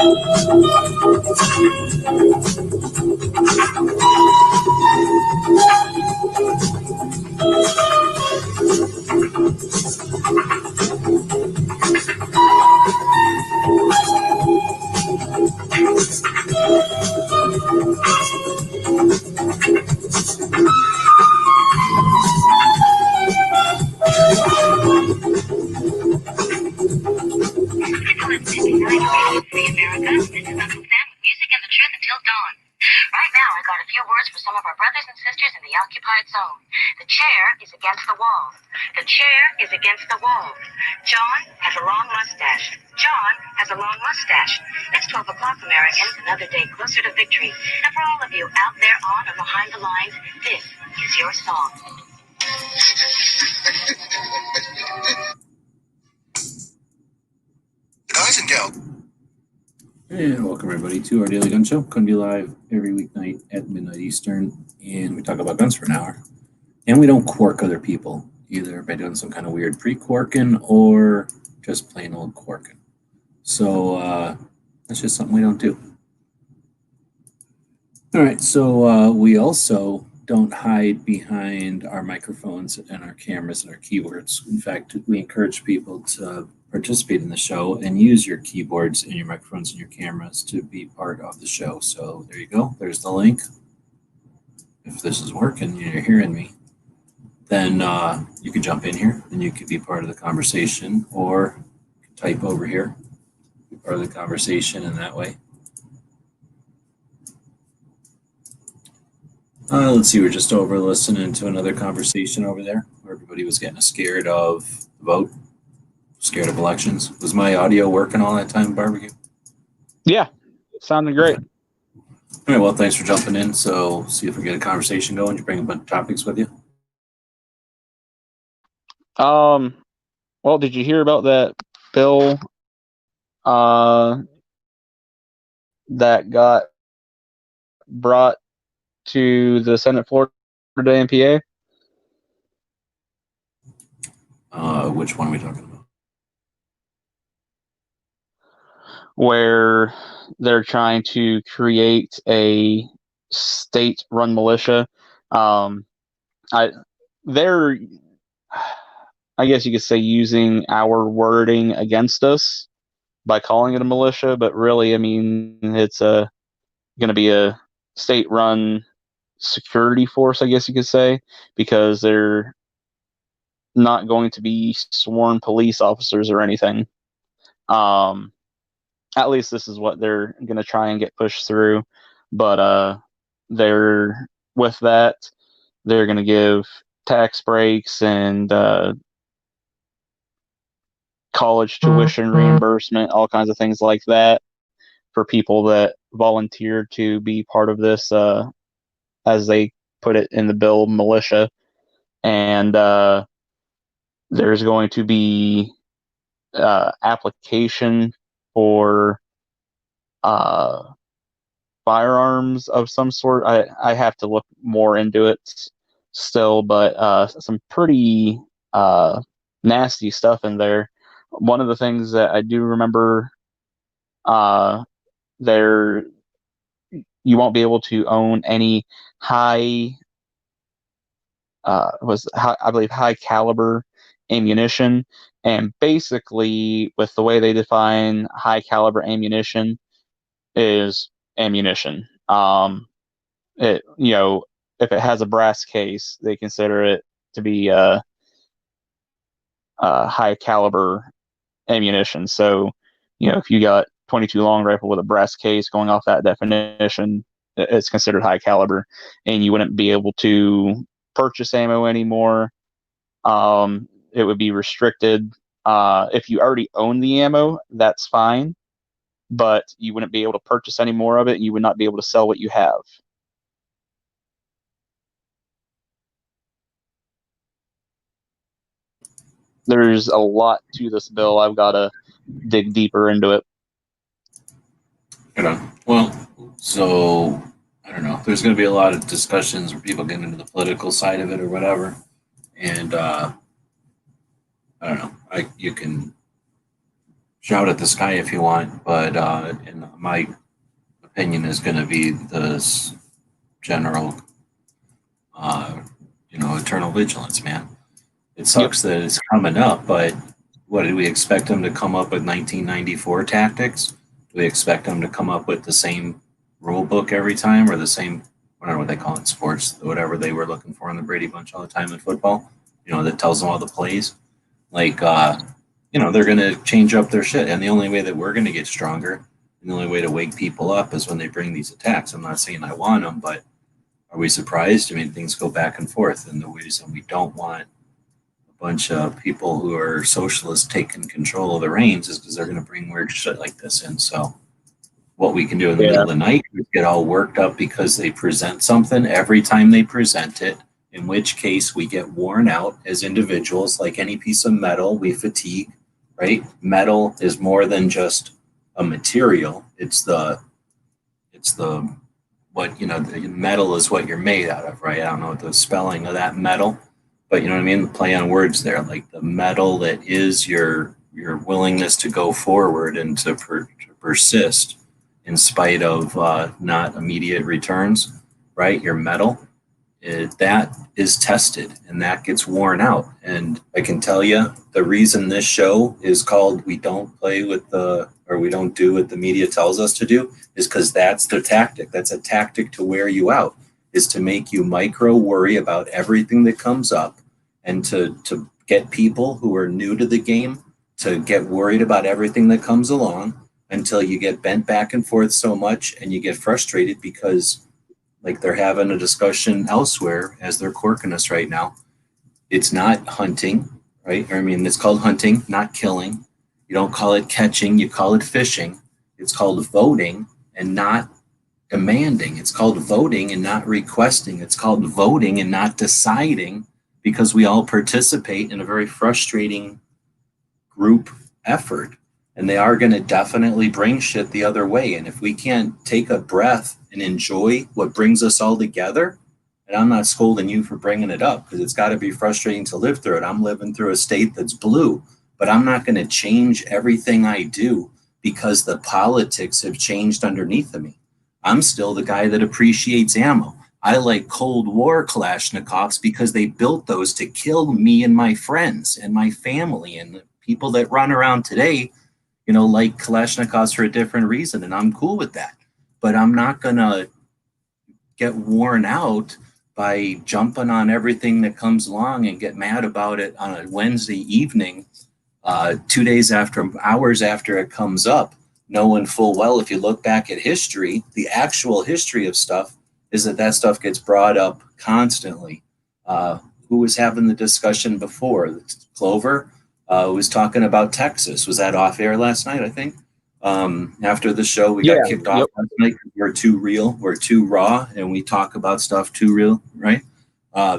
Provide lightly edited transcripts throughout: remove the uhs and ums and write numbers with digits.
The chair is against the wall. The chair is against the wall. John has a long mustache. John has a long mustache. It's 12 o'clock, Americans, another day closer to victory. And for all of you out there on or behind the lines, this is your song. Guys and gals. And welcome everybody to our Daily Gun Show. Come to you live every weeknight at midnight Eastern, and we talk about guns for an hour. And we don't cork other people, either by doing some kind of weird pre-corking or just plain old corking. So that's just something we don't do. All right, so we also don't hide behind our microphones and our cameras and our keyboards. In fact, we encourage people to participate in the show and use your keyboards and your microphones and your cameras to be part of the show. So there you go. There's the link. If this is working and you're hearing me, then you can jump in here and you could be part of the conversation, or type over here, be part of the conversation in that way. Let's see, we're just over listening to another conversation over there where everybody was getting scared of the vote, scared of elections. Was my audio working all that time, Barbecue? Yeah, it sounded great. Okay. All right, well, thanks for jumping in. So see if we get a conversation going. You bring a bunch of topics with you. Well, did you hear about that bill that got brought to the Senate floor today in PA? Which one are we talking about? Where they're trying to create a state-run militia. I guess you could say using our wording against us by calling it a militia, but really, I mean, it's going to be a state-run security force, I guess you could say, because they're not going to be sworn police officers or anything. At least this is what they're going to try and get pushed through. But with that, they're going to give tax breaks and college tuition reimbursement, all kinds of things like that for people that volunteer to be part of this, as they put it in the bill, militia. And there's going to be application for firearms of some sort. I have to look more into it still, but some pretty nasty stuff in there. One of the things that I do remember, you won't be able to own any high caliber ammunition. And basically, with the way they define high caliber ammunition, is ammunition. If it has a brass case, they consider it to be high caliber ammunition. So, if you got 22 long rifle with a brass case, going off that definition, it's considered high caliber, and you wouldn't be able to purchase ammo anymore. It would be restricted. If you already own the ammo, that's fine, but you wouldn't be able to purchase any more of it, and you would not be able to sell what you have. There's a lot to this bill. I've got to dig deeper into it. Well, so I don't know. There's going to be a lot of discussions where people get into the political side of it or whatever, and I don't know. You can shout at the sky if you want, but in my opinion is going to be the general, uh, eternal vigilance, man. It Yep. sucks that it's coming up, but what did we expect them to come up with 1994 tactics? Do we expect them to come up with the same rule book every time or the same, I don't know what they call it in sports, whatever they were looking for in the Brady Bunch all the time in football, that tells them all the plays? Like, they're going to change up their shit. And the only way that we're going to get stronger and the only way to wake people up is when they bring these attacks. I'm not saying I want them, but are we surprised? I mean, things go back and forth. And the reason we don't want bunch of people who are socialists taking control of the reins is because they're going to bring weird shit like this in. So what we can do in the middle of the night is get all worked up because they present something every time they present it, in which case we get worn out as individuals. Like any piece of metal, we fatigue, right? Metal is more than just a material. The metal is what you're made out of, right? I don't know what the spelling of that metal, but you know what I mean? The play on words there, like the metal that is your willingness to go forward and to persist in spite of not immediate returns, right? Your metal, that is tested and that gets worn out. And I can tell you the reason this show is called We Don't Play with we don't do what the media tells us to do is because that's the tactic. That's a tactic to wear you out, is to make you micro worry about everything that comes up and to get people who are new to the game to get worried about everything that comes along until you get bent back and forth so much and you get frustrated because like they're having a discussion elsewhere as they're corking us right now. It's not hunting, right? I mean, it's called hunting, not killing. You don't call it catching, you call it fishing. It's called voting and not demanding. It's called voting and not requesting. It's called voting and not deciding, because we all participate in a very frustrating group effort. And they are going to definitely bring shit the other way. And if we can't take a breath and enjoy what brings us all together, and I'm not scolding you for bringing it up because it's got to be frustrating to live through it. I'm living through a state that's blue, but I'm not going to change everything I do because the politics have changed underneath of me. I'm still the guy that appreciates ammo. I like Cold War Kalashnikovs because they built those to kill me and my friends and my family, and the people that run around today, like Kalashnikovs for a different reason. And I'm cool with that, but I'm not going to get worn out by jumping on everything that comes along and get mad about it on a Wednesday evening, 2 days after, hours after it comes up, knowing full well, if you look back at history, the actual history of stuff is that stuff gets brought up constantly. Who was having the discussion before? Clover was talking about Texas. Was that off air last night, I think? After the show, we got kicked off last night because we're too real, we're too raw, and we talk about stuff too real, right?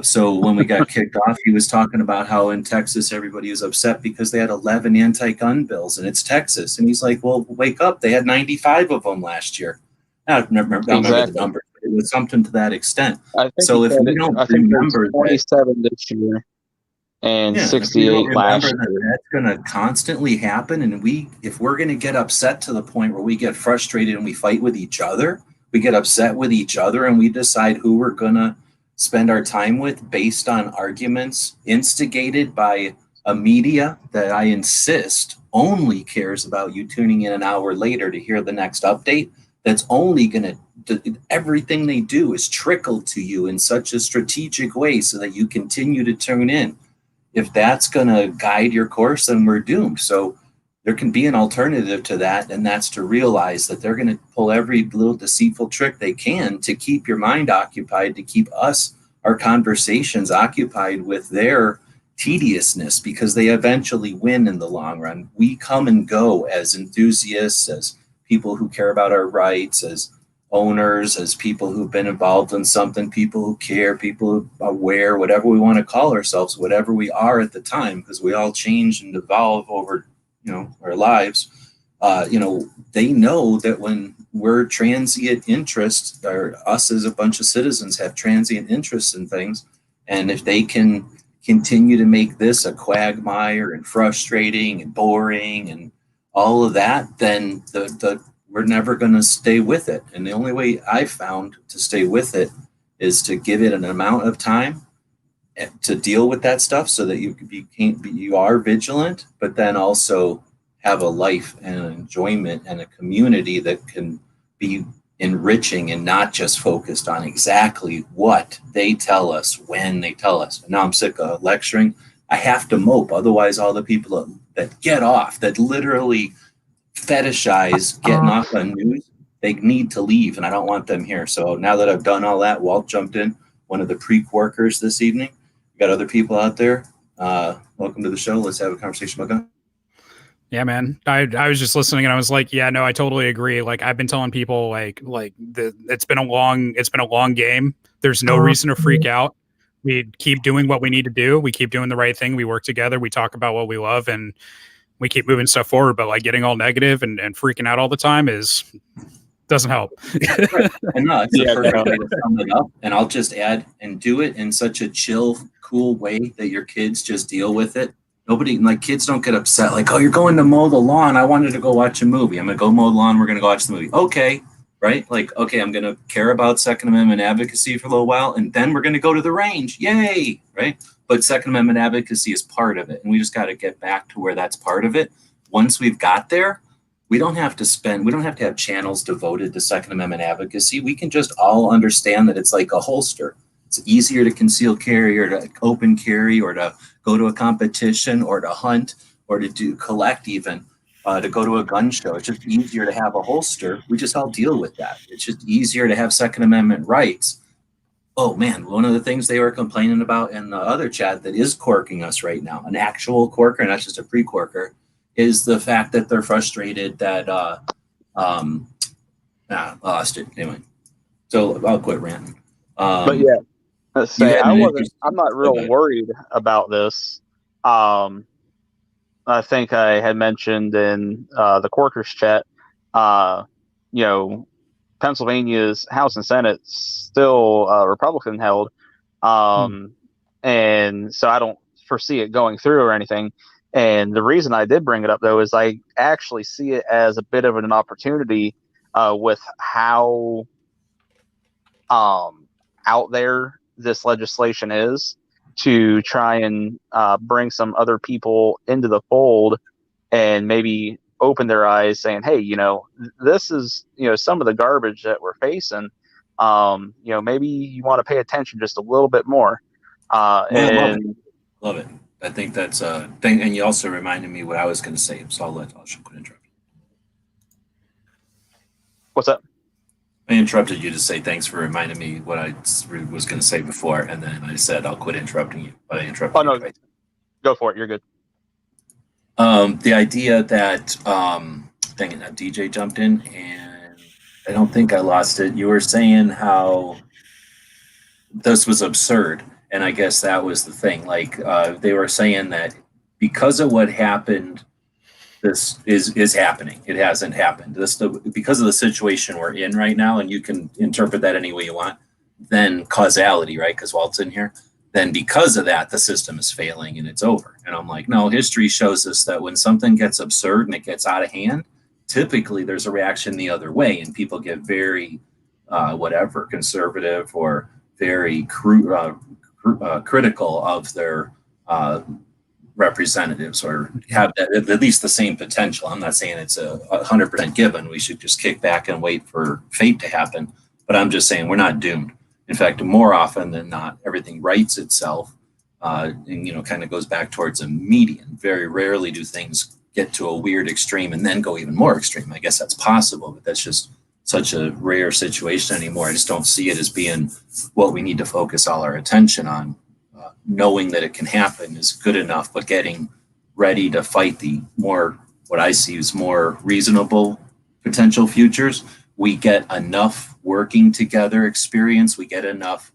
So when we got kicked off, he was talking about how in Texas everybody was upset because they had 11 anti-gun bills, and it's Texas. And he's like, well, wake up. They had 95 of them last year. I don't remember the number. It was something to that extent. So if we don't remember 27 this year and 68 last year, that's going to constantly happen. And if we're going to get upset to the point where we get frustrated and we fight with each other, we get upset with each other and we decide who we're going to spend our time with based on arguments instigated by a media that I insist only cares about you tuning in an hour later to hear the next update. That's only going to, everything they do is trickled to you in such a strategic way so that you continue to tune in. If that's going to guide your course, then we're doomed. So there can be an alternative to that, and that's to realize that they're going to pull every little deceitful trick they can to keep your mind occupied, to keep us, our conversations, occupied with their tediousness, because they eventually win in the long run. We come and go as enthusiasts, as people who care about our rights, as owners, as people who've been involved in something, people who care, people who are aware, whatever we want to call ourselves, whatever we are at the time, because we all change and evolve over our lives. They know that when we're transient interests, or us as a bunch of citizens have transient interests in things, and if they can continue to make this a quagmire and frustrating and boring and all of that, then we're never going to stay with it. And the only way I've found to stay with it is to give it an amount of time to deal with that stuff, so that you are vigilant, but then also have a life and an enjoyment and a community that can be enriching and not just focused on exactly what they tell us when they tell us. And now I'm sick of lecturing. I have to mope. Otherwise, all the people that get off, that literally fetishize getting off on news, they need to leave, and I don't want them here. So now that I've done all that, Walt jumped in, one of the pre-quarkers this evening. We got other people out there. Welcome to the show. Let's have a conversation about that. Yeah, man. I was just listening and I was like, yeah, no, I totally agree. Like I've been telling people it's been a long game. There's no reason to freak out. We keep doing what we need to do. We keep doing the right thing. We work together. We talk about what we love, and we keep moving stuff forward. But like getting all negative and freaking out all the time doesn't help. And no, it's the perfect way to sum it up. And I'll just add, and do it in such a chill, cool way that your kids just deal with it. Kids don't get upset like, oh, you're going to mow the lawn. I wanted to go watch a movie. I'm going to go mow the lawn. We're going to go watch the movie. Okay. Right? Like, okay, I'm going to care about Second Amendment advocacy for a little while, and then we're going to go to the range. Yay. Right? But Second Amendment advocacy is part of it. And we just got to get back to where that's part of it. Once we've got there, we don't have to have channels devoted to Second Amendment advocacy. We can just all understand that it's like a holster. It's easier to conceal carry or to open carry or to go to a competition or to hunt or to collect even, to go to a gun show. It's just easier to have a holster. We just all deal with that. It's just easier to have Second Amendment rights. Oh man, one of the things they were complaining about in the other chat that is corking us right now, an actual corker, not just a pre-corker, is the fact that they're frustrated that lost it anyway. So I'll quit ranting. But yeah, let's say I'm not real worried about this. I think I had mentioned in the Corkers chat, Pennsylvania's House and Senate still Republican held, and so I don't foresee it going through or anything. And the reason I did bring it up, though, is I actually see it as a bit of an opportunity with how out there this legislation is, to try and bring some other people into the fold and maybe open their eyes, saying, hey, this is, some of the garbage that we're facing. Maybe you want to pay attention just a little bit more. Love it. I think that's a thing. And you also reminded me what I was going to say. So I'll quit interrupting. What's up? I interrupted you to say thanks for reminding me what I was going to say before. And then I said, I'll quit interrupting you. But I interrupted you. No, go for it. You're good. The idea that, DJ jumped in and I don't think I lost it. You were saying how this was absurd. And I guess that was the thing. Like they were saying that because of what happened, this is happening. It hasn't happened. Because of the situation we're in right now, and you can interpret that any way you want, then causality, right? Because Walt's in here. Then because of that, the system is failing and it's over. And I'm like, no, history shows us that when something gets absurd and it gets out of hand, typically there's a reaction the other way, and people get very conservative or very critical of their representatives, or have at least the same potential. I'm not saying it's 100% given. We should just kick back and wait for fate to happen. But I'm just saying we're not doomed. In fact, more often than not, everything rights itself, and kind of goes back towards a median. Very rarely do things get to a weird extreme and then go even more extreme. I guess that's possible, but that's just such a rare situation anymore. I just don't see it as being what we need to focus all our attention on. Knowing that it can happen is good enough, but getting ready to fight the what I see as more reasonable potential futures, we get enough working together experience, we get enough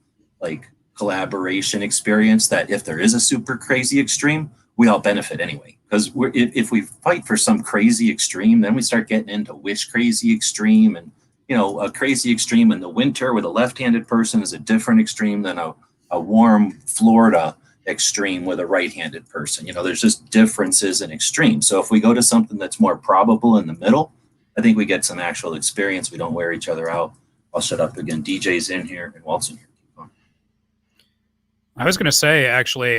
collaboration experience that if there is a super crazy extreme, we all benefit anyway. Because if we fight for some crazy extreme, then we start getting into which crazy extreme, and a crazy extreme in the winter with a left-handed person is a different extreme than a warm Florida extreme with a right-handed person. There's just differences in extremes. So if we go to something that's more probable in the middle, I think we get some actual experience. We don't wear each other out. I'll shut up again. DJ's in here and Walt's in here. I was going to say, actually,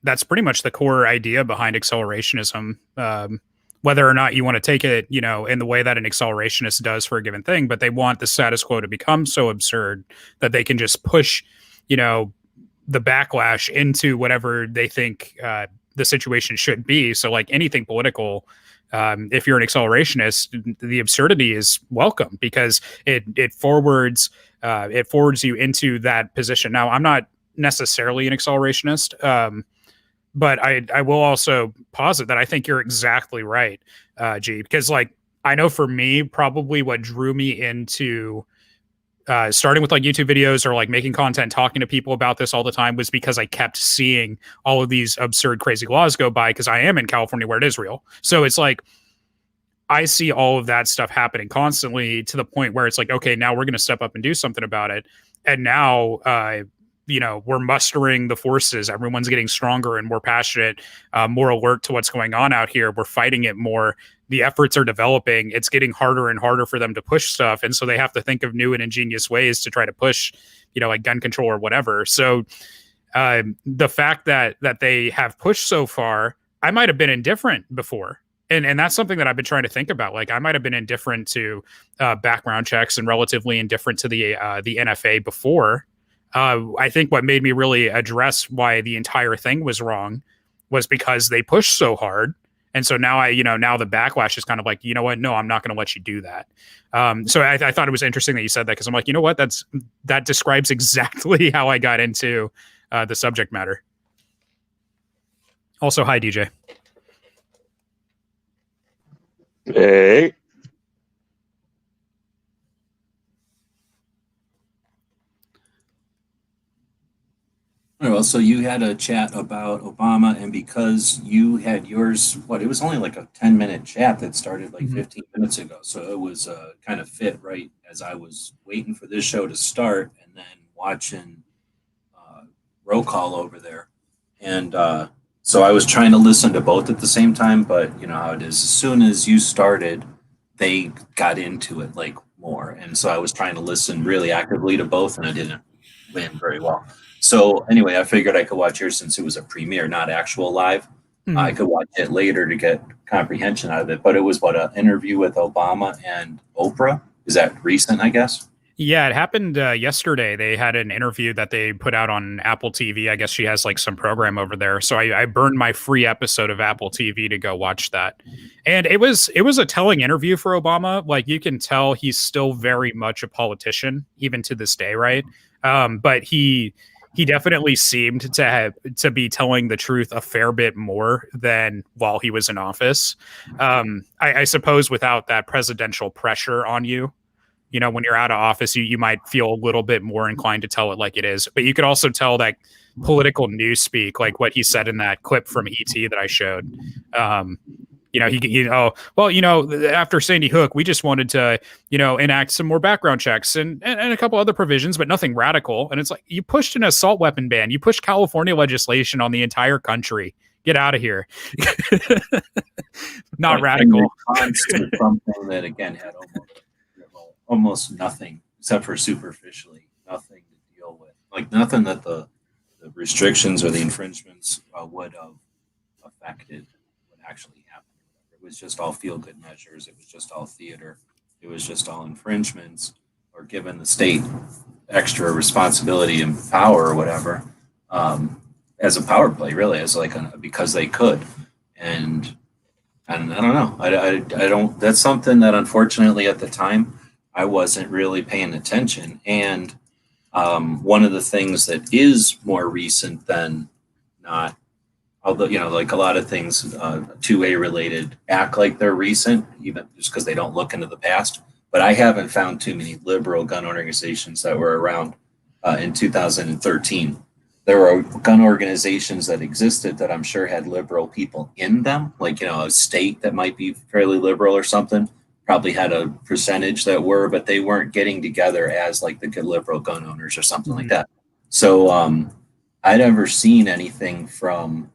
that's pretty much the core idea behind accelerationism. Whether or not you want to take it, in the way that an accelerationist does for a given thing, but they want the status quo to become so absurd that they can just push, the backlash into whatever they think the situation should be. So like anything political, if you're an accelerationist, the absurdity is welcome because it forwards you into that position. Now, I'm not necessarily an accelerationist, but I will also posit that I think you're exactly right, G, because like I know for me, probably what drew me into starting with like YouTube videos or like making content, talking to people about this all the time was because I kept seeing all of these absurd, crazy laws go by because I am in California where it is real. So it's like, I see all of that stuff happening constantly to the point where it's like, okay, now we're going to step up and do something about it. And now, we're mustering the forces. Everyone's getting stronger and more passionate, more alert to what's going on out here. We're fighting it more. The efforts are developing. It's getting harder and harder for them to push stuff. And so they have to think of new and ingenious ways to try to push, like gun control or whatever. So the fact that they have pushed so far, I might have been indifferent before. And that's something that I've been trying to think about. Like I might have been indifferent to background checks and relatively indifferent to the NFA before. I think what made me really address why the entire thing was wrong was because they pushed so hard. And so now now the backlash is kind of like, you know what? No, I'm not going to let you do that. So I thought it was interesting that you said that because I'm like, you know what? That describes exactly how I got into the subject matter. Also, hi, DJ. Hey. Well, so you had a chat about Obama, and because you had yours, it was only like a 10-minute chat that started like 15 minutes ago. So it was kind of fit right as I was waiting for this show to start and then watching roll call over there. And so I was trying to listen to both at the same time, but you know how it is. As soon as you started, they got into it like more. And so I was trying to listen really actively to both, and I didn't land very well. So anyway, I figured I could watch yours since it was a premiere, not actual live. I could watch it later to get comprehension out of it. But it was an interview with Obama and Oprah. Is that recent, I guess? Yeah, it happened yesterday. They had an interview that they put out on Apple TV. I guess she has like some program over there. So I burned my free episode of Apple TV to go watch that. And it was a telling interview for Obama. Like you can tell he's still very much a politician, even to this day, right? But he definitely seemed to be telling the truth a fair bit more than while he was in office. I suppose without that presidential pressure on you, when you're out of office, you might feel a little bit more inclined to tell it like it is. But you could also tell that political newspeak, like what he said in that clip from ET that I showed. After Sandy Hook, we just wanted to, enact some more background checks and a couple other provisions, but nothing radical. And it's like you pushed an assault weapon ban. You pushed California legislation on the entire country. Get out of here. Not radical. Something that again had almost nothing except for superficially nothing to deal with. Like nothing that the restrictions or the infringements would have affected what actually happened. It was just all feel-good measures. It was just all theater. It was just all infringements or giving the state extra responsibility and power or whatever as a power play, really, as like because they could. And I don't know. I don't. That's something that unfortunately at the time I wasn't really paying attention. And one of the things that is more recent than not, although, like a lot of things 2A related act like they're recent, even just because they don't look into the past. But I haven't found too many liberal gun organizations that were around in 2013. There were gun organizations that existed that I'm sure had liberal people in them, like, a state that might be fairly liberal or something. Probably had a percentage that were, but they weren't getting together as like the good liberal gun owners or something like that. So I'd ever seen anything from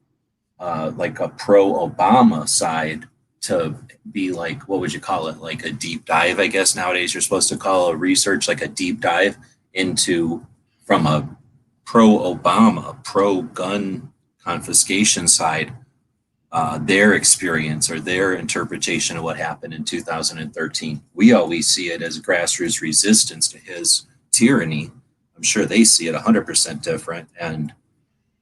like a pro-Obama side to be like, what would you call it? Like a deep dive, I guess nowadays you're supposed to call a research like a deep dive into from a pro-Obama, pro-gun confiscation side, their experience or their interpretation of what happened in 2013. We always see it as grassroots resistance to his tyranny. I'm sure they see it 100% different, and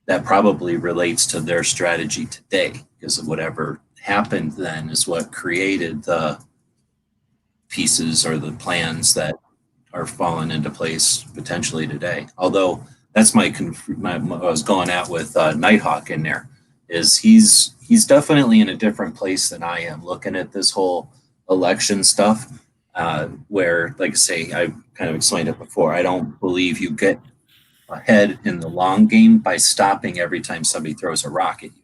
that probably relates to their strategy today, because of whatever happened then is what created the pieces or the plans that are falling into place potentially today. Although that's my I was going at with Nighthawk in there, is he's definitely in a different place than I am looking at this whole election stuff, where, like I say, I kind of explained it before, I don't believe you get ahead in the long game by stopping every time somebody throws a rock at you.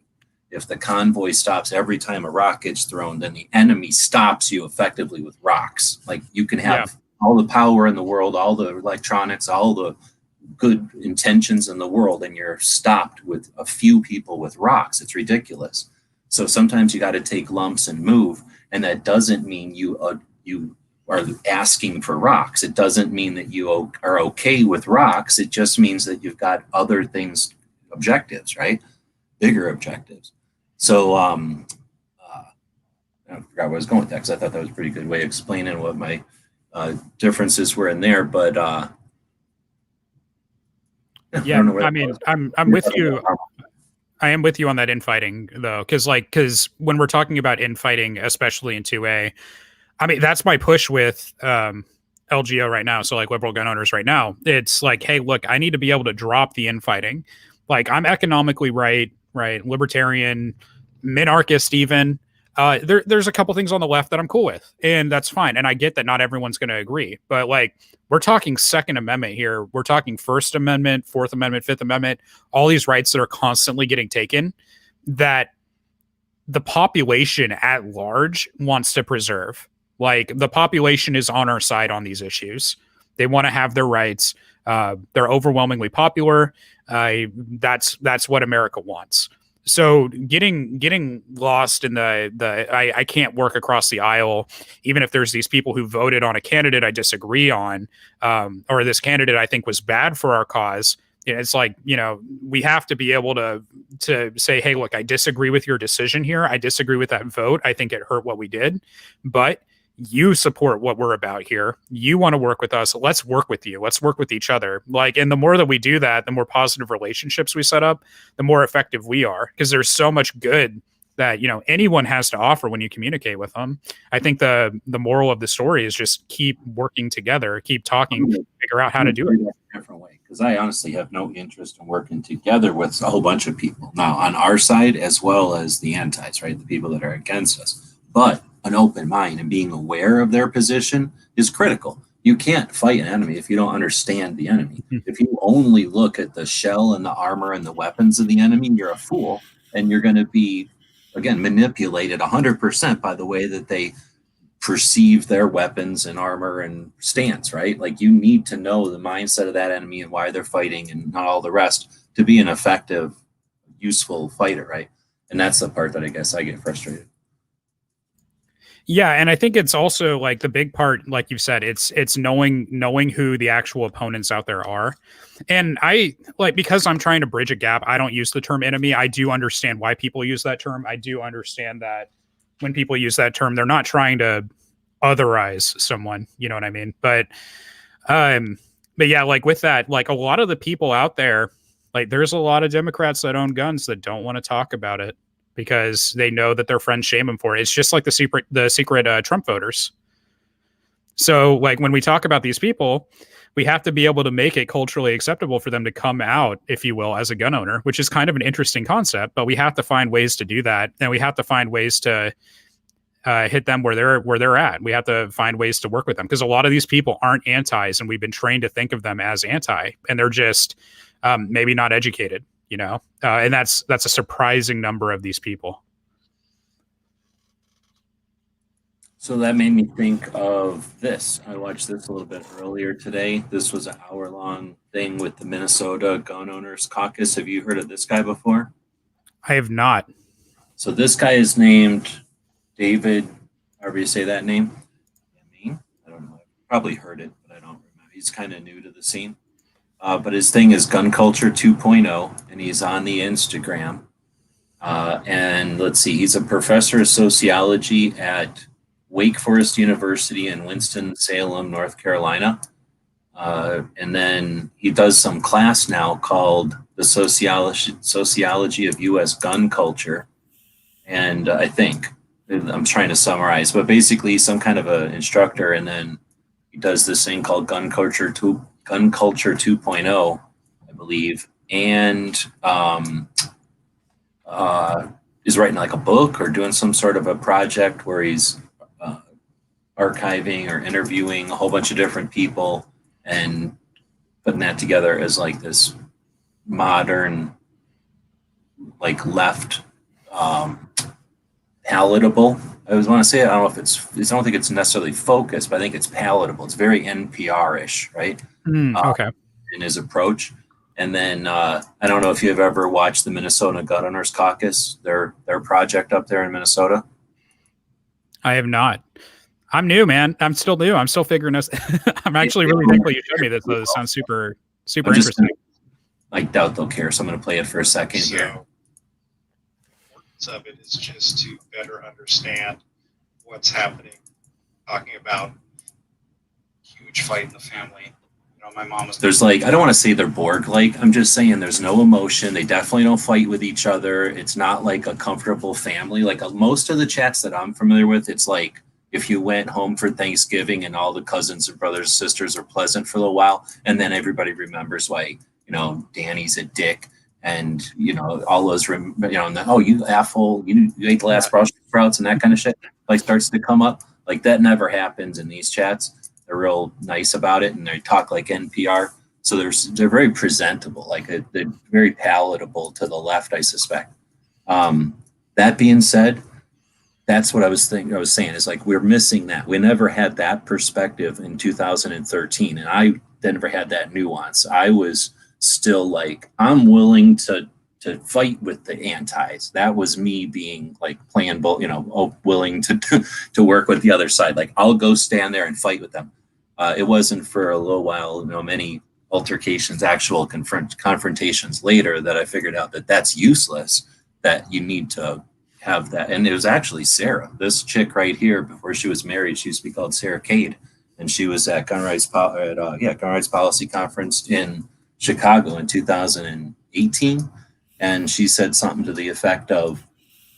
If the convoy stops every time a rock gets thrown, then the enemy stops you effectively with rocks. Like, you can have all the power in the world, all the electronics, all the good intentions in the world, and you're stopped with a few people with rocks. It's ridiculous. So sometimes you got to take lumps and move, and that doesn't mean you are asking for rocks. It doesn't mean that you are okay with rocks. It just means that you've got other things, objectives, right? Bigger objectives. So I forgot where I was going with that, because I thought that was a pretty good way of explaining what my differences were in there. But yeah, I mean, I'm with you. I am with you on that infighting, though, because when we're talking about infighting, especially in 2A, I mean, that's my push with LGO right now. So, like, liberal gun owners right now, it's like, hey, look, I need to be able to drop the infighting. Like, I'm economically right, libertarian, minarchist even. There's a couple things on the left that I'm cool with, and that's fine. And I get that not everyone's going to agree, but like, we're talking Second Amendment here. We're talking First Amendment, Fourth Amendment, Fifth Amendment, all these rights that are constantly getting taken that the population at large wants to preserve. Like, the population is on our side on these issues. They want to have their rights. They're overwhelmingly popular. That's what America wants. So getting lost in I can't work across the aisle, even if there's these people who voted on a candidate I disagree on, or this candidate I think was bad for our cause. It's like, we have to be able to say, hey, look, I disagree with your decision here. I disagree with that vote. I think it hurt what we did, but you support what we're about here. You want to work with us. Let's work with you. Let's work with each other. Like, and the more that we do that, the more positive relationships we set up, the more effective we are, because there's so much good that, anyone has to offer when you communicate with them. I think the moral of the story is just keep working together, keep talking, figure out how to do it a different way. Because I honestly have no interest in working together with a whole bunch of people now on our side, as well as the antis, right? The people that are against us. But an open mind and being aware of their position is critical. You can't fight an enemy if you don't understand the enemy. If you only look at the shell and the armor and the weapons of the enemy, you're a fool, and you're going to be, again, manipulated 100% by the way that they perceive their weapons and armor and stance, right? Like, you need to know the mindset of that enemy and why they're fighting and not all the rest to be an effective, useful fighter, right? And that's the part that I guess I get frustrated. Yeah, and I think it's also like the big part, like you said, it's knowing who the actual opponents out there are. And I, like, because I'm trying to bridge a gap, I don't use the term enemy. I do understand why people use that term. I do understand that when people use that term, they're not trying to otherize someone, you know what I mean? But yeah, like with that, like a lot of the people out there, like there's a lot of Democrats that own guns that don't want to talk about it, because they know that their friends shame them for it. It's just like the secret Trump voters. So, like, when we talk about these people, we have to be able to make it culturally acceptable for them to come out, if you will, as a gun owner, which is kind of an interesting concept, but we have to find ways to do that. And we have to find ways to hit them where they're at. We have to find ways to work with them, because a lot of these people aren't antis, and we've been trained to think of them as anti, and they're just maybe not educated. And that's a surprising number of these people. So that made me think of this. I watched this a little bit earlier today. This was an hour-long thing with the Minnesota Gun Owners Caucus. Have you heard of this guy before? I have not. So this guy is named David, however you say that name. I don't know. I've probably heard it, but I don't remember. He's kind of new to the scene. But his thing is Gun Culture 2.0, and he's on the Instagram. And let's see, he's a professor of sociology at Wake Forest University in Winston-Salem, North Carolina. And then he does some class now called the Sociology of U.S. Gun Culture. And I think, I'm trying to summarize, but basically some kind of an instructor. And then he does this thing called Gun Culture 2.0, I believe. And is writing like a book or doing some sort of a project where he's archiving or interviewing a whole bunch of different people and putting that together as like this modern, like left, palatable. I always want to say, I don't know if I don't think it's necessarily focused, but I think it's palatable. It's very NPR-ish, right? Okay. In his approach. And then I don't know if you've ever watched the Minnesota Gun Owners Caucus, their project up there in Minnesota. I have not. I'm new, man. I'm still new. I'm still figuring this. I'm actually really thankful you showed me this. This sounds super interesting. I doubt they'll care, so I'm going to play it for a second here. The importance of it is just to better understand what's happening. Talking about huge fight in the family. You know, my mom was. There's like, I don't want to say they're Borg-like. I'm just saying there's no emotion. They definitely don't fight with each other. It's not like a comfortable family. Like most of the chats that I'm familiar with, it's like if you went home for Thanksgiving and all the cousins and brothers and sisters are pleasant for a little while, and then everybody remembers why, you know, Danny's a dick, and you know all those, you know, and then, oh, you asshole, you ate the last Brussels sprouts and that kind of shit, like starts to come up. Like that never happens in these chats. They're real nice about it, and they talk like NPR. So they're very presentable, like they're very palatable to the left, I suspect. That being said, that's what I was saying is like we're missing that. We never had that perspective in 2013, and I never had that nuance. I was still like, I'm willing to fight with the antis. That was me being like playing both, you know, willing to work with the other side. Like I'll go stand there and fight with them. It wasn't for a little while, you know, many altercations, actual confrontations later that I figured out that that's useless, that you need to have that. And it was actually Sarah, this chick right here, before she was married, she used to be called Sarah Cade. And she was at Gun Rights Policy Conference in Chicago in 2018. And she said something to the effect of,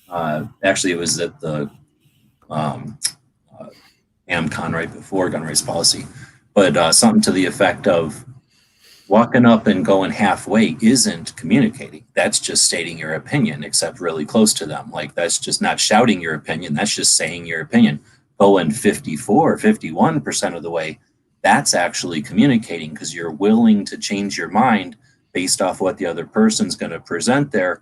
actually it was at the AmCon right before Gun Rights Policy, but something to the effect of, walking up and going halfway isn't communicating. That's just stating your opinion, except really close to them. Like that's just not shouting your opinion. That's just saying your opinion. Going 54, 51% of the way, that's actually communicating because you're willing to change your mind based off what the other person's going to present there.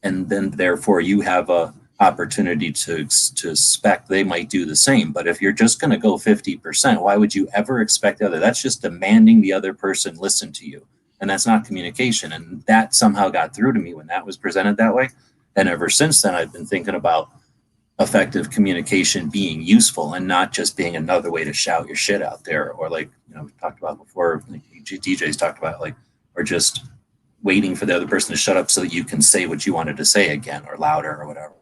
And then therefore you have a opportunity to expect they might do the same. But if you're just going to go 50%, why would you ever expect the other? That's just demanding the other person listen to you. And that's not communication. And that somehow got through to me when that was presented that way. And ever since then, I've been thinking about effective communication being useful and not just being another way to shout your shit out there. Or like, you know, we talked about before, like DJs talked about, like, or just waiting for the other person to shut up so that you can say what you wanted to say again or louder or whatever.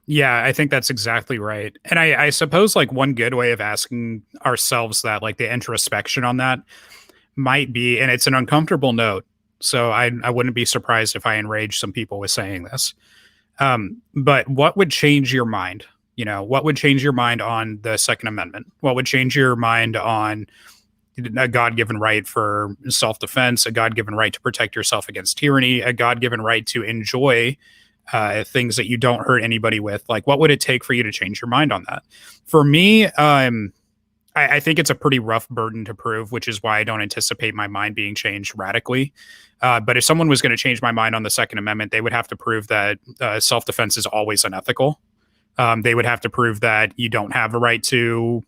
Yeah, I think that's exactly right. And I suppose like one good way of asking ourselves that, like the introspection on that might be, and it's an uncomfortable note, so I wouldn't be surprised if I enrage some people with saying this. But what would change your mind? You know, what would change your mind on the Second Amendment? What would change your mind on a God-given right for self-defense, a God-given right to protect yourself against tyranny, a God-given right to enjoy things that you don't hurt anybody with? Like, what would it take for you to change your mind on that? For me, I think it's a pretty rough burden to prove, which is why I don't anticipate my mind being changed radically. But if someone was going to change my mind on the Second Amendment, they would have to prove that self-defense is always unethical. They would have to prove that you don't have a right to